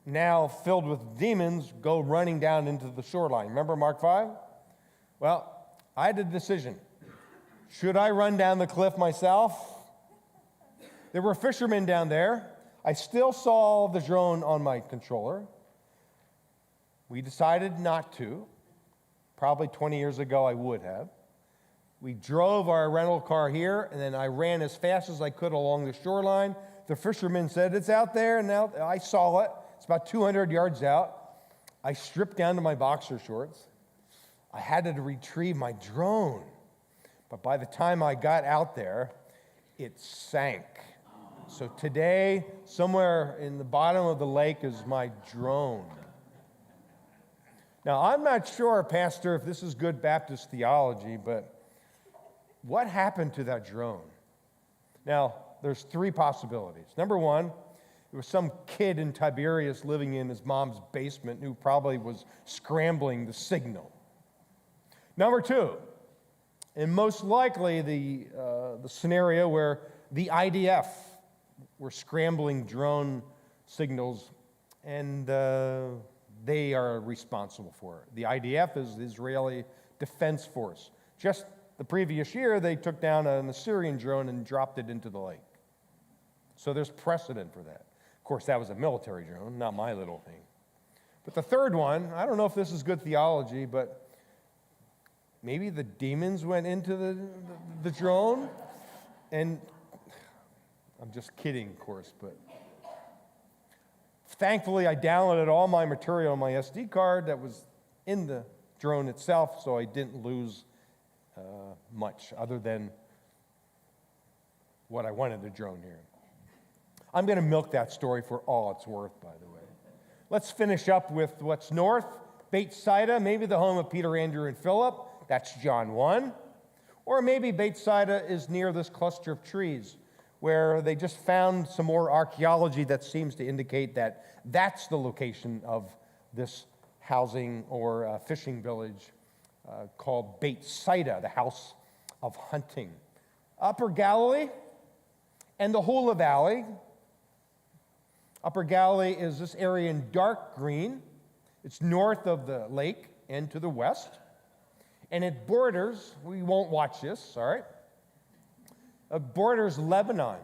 now filled with demons, go running down into the shoreline. Remember Mark 5? Well, I had a decision. Should I run down the cliff myself? There were fishermen down there. I still saw the drone on my controller. We decided not to. Probably 20 years ago, I would have. We drove our rental car here, and then I ran as fast as I could along the shoreline. The fishermen said, "It's out there," and now I saw it. It's about 200 yards out. I stripped down to my boxer shorts. I had to retrieve my drone. But by the time I got out there, it sank. So today, somewhere in the bottom of the lake is my drone. Now, I'm not sure, Pastor, if this is good Baptist theology, but what happened to that drone? Now, there's 3 possibilities. Number 1, there was some kid in Tiberias living in his mom's basement who probably was scrambling the signal. Number 2, and most likely the scenario where the IDF were scrambling drone signals, and they are responsible for it. The IDF is the Israeli Defense Force. Just the previous year, they took down an Assyrian drone and dropped it into the lake. So there's precedent for that. Of course, that was a military drone, not my little thing. But the third one, I don't know if this is good theology, but maybe the demons went into the drone, and I'm just kidding, of course, but thankfully I downloaded all my material on my SD card that was in the drone itself, so I didn't lose much other than what I wanted the drone here. I'm going to milk that story for all it's worth, by the way. Let's finish up with what's north. Bethsaida, maybe the home of Peter, Andrew, and Philip. That's John 1. Or maybe Bethsaida is near this cluster of trees where they just found some more archaeology that seems to indicate that that's the location of this housing or fishing village called Beit Saida, the house of hunting. Upper Galilee and the Hula Valley. Upper Galilee is this area in dark green. It's north of the lake and to the west. And it borders, we won't watch this, all right? It borders Lebanon.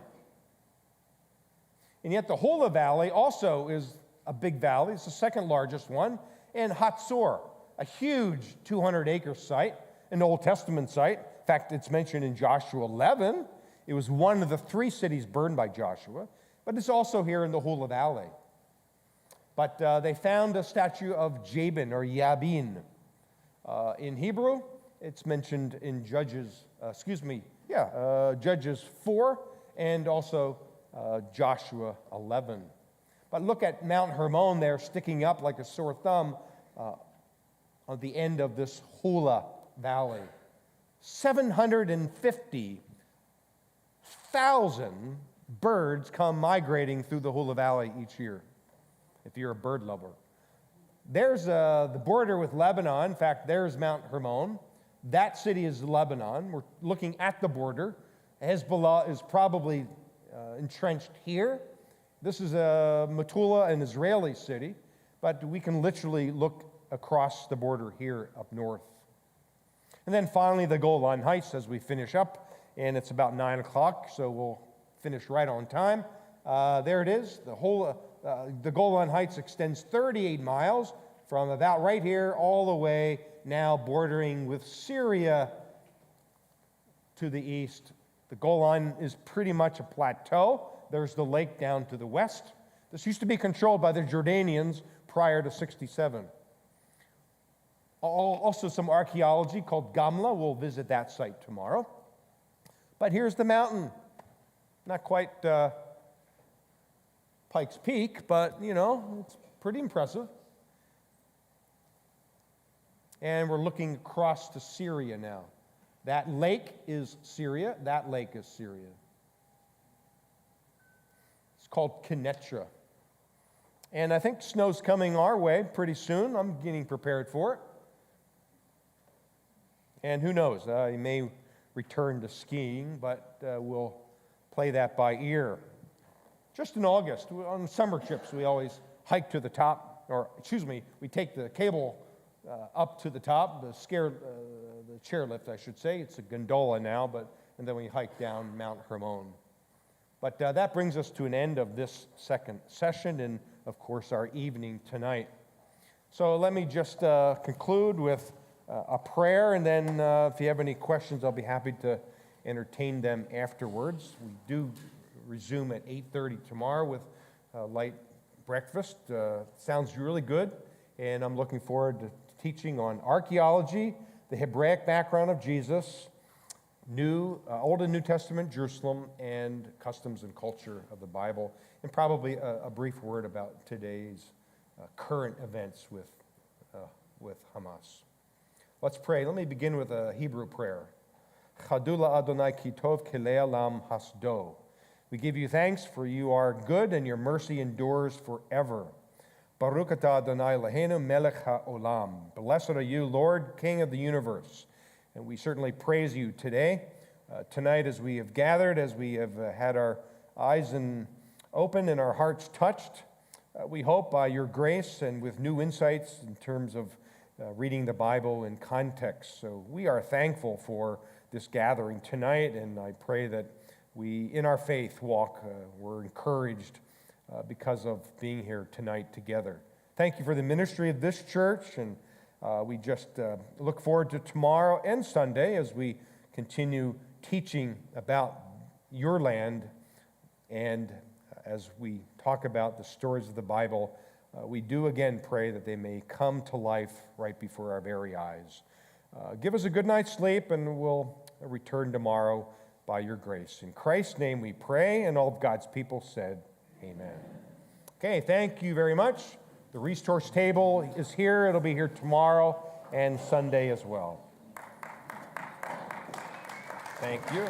And yet the Hula Valley also is a big valley. It's the second largest one. And Hatzor, a huge 200-acre site, an Old Testament site. In fact, it's mentioned in Joshua 11. It was one of the 3 cities burned by Joshua. But it's also here in the Hula Valley. But they found a statue of Jabin or Yabin. In Hebrew, it's mentioned in Judges 4 and also Joshua 11. But look at Mount Hermon there sticking up like a sore thumb on the end of this Hula Valley. 750,000 birds come migrating through the Hula Valley each year, if you're a bird lover. There's the border with Lebanon. In fact, there's Mount Hermon. That city is Lebanon. We're looking at the border. Hezbollah is probably entrenched here. This is Metula, an Israeli city, but we can literally look across the border here up north. And then finally, the Golan Heights as we finish up, and it's about 9 o'clock, so we'll finish right on time. There it is. The Golan Heights extends 38 miles from about right here all the way now bordering with Syria to the east. The Golan is pretty much a plateau. There's the lake down to the west. This used to be controlled by the Jordanians prior to 67. Also some archaeology called Gamla. We'll visit that site tomorrow. But here's the mountain. Not quite Pikes Peak, but, it's pretty impressive. And we're looking across to Syria now. That lake is Syria. That lake is Syria. It's called Kenetra. And I think snow's coming our way pretty soon. I'm getting prepared for it. And who knows, I may return to skiing, but we'll play that by ear. Just in August, on summer trips, we always hike to the top, we take the cable up to the top, the chairlift, I should say. It's a gondola now, and then we hike down Mount Hermon. But that brings us to an end of this second session and, of course, our evening tonight. So let me just conclude with a prayer, and then if you have any questions, I'll be happy to entertain them afterwards. We do resume at 8:30 tomorrow with light breakfast. Sounds really good, and I'm looking forward to teaching on archaeology, the Hebraic background of Jesus, Old and New Testament Jerusalem, and customs and culture of the Bible, and probably a brief word about today's current events with Hamas. Let's pray. Let me begin with a Hebrew prayer. Chadula Adonai ki tov kele'olam hasdo. We give you thanks, for you are good, and your mercy endures forever. Baruch atah Adonai Eloheinu melech ha'olam. Blessed are you, Lord, King of the universe. And we certainly praise you today. Tonight, as we have gathered, as we have had our eyes open and our hearts touched, we hope by your grace and with new insights in terms of reading the Bible in context. So we are thankful for this gathering tonight, and I pray that we, in our faith walk, we're encouraged because of being here tonight together. Thank you for the ministry of this church, and we just look forward to tomorrow and Sunday as we continue teaching about your land, and as we talk about the stories of the Bible, we do again pray that they may come to life right before our very eyes. Give us a good night's sleep, and we'll return tomorrow by your grace. In Christ's name we pray, and all of God's people said, amen. Okay, thank you very much. The resource table is here. It'll be here tomorrow and Sunday as well. Thank you.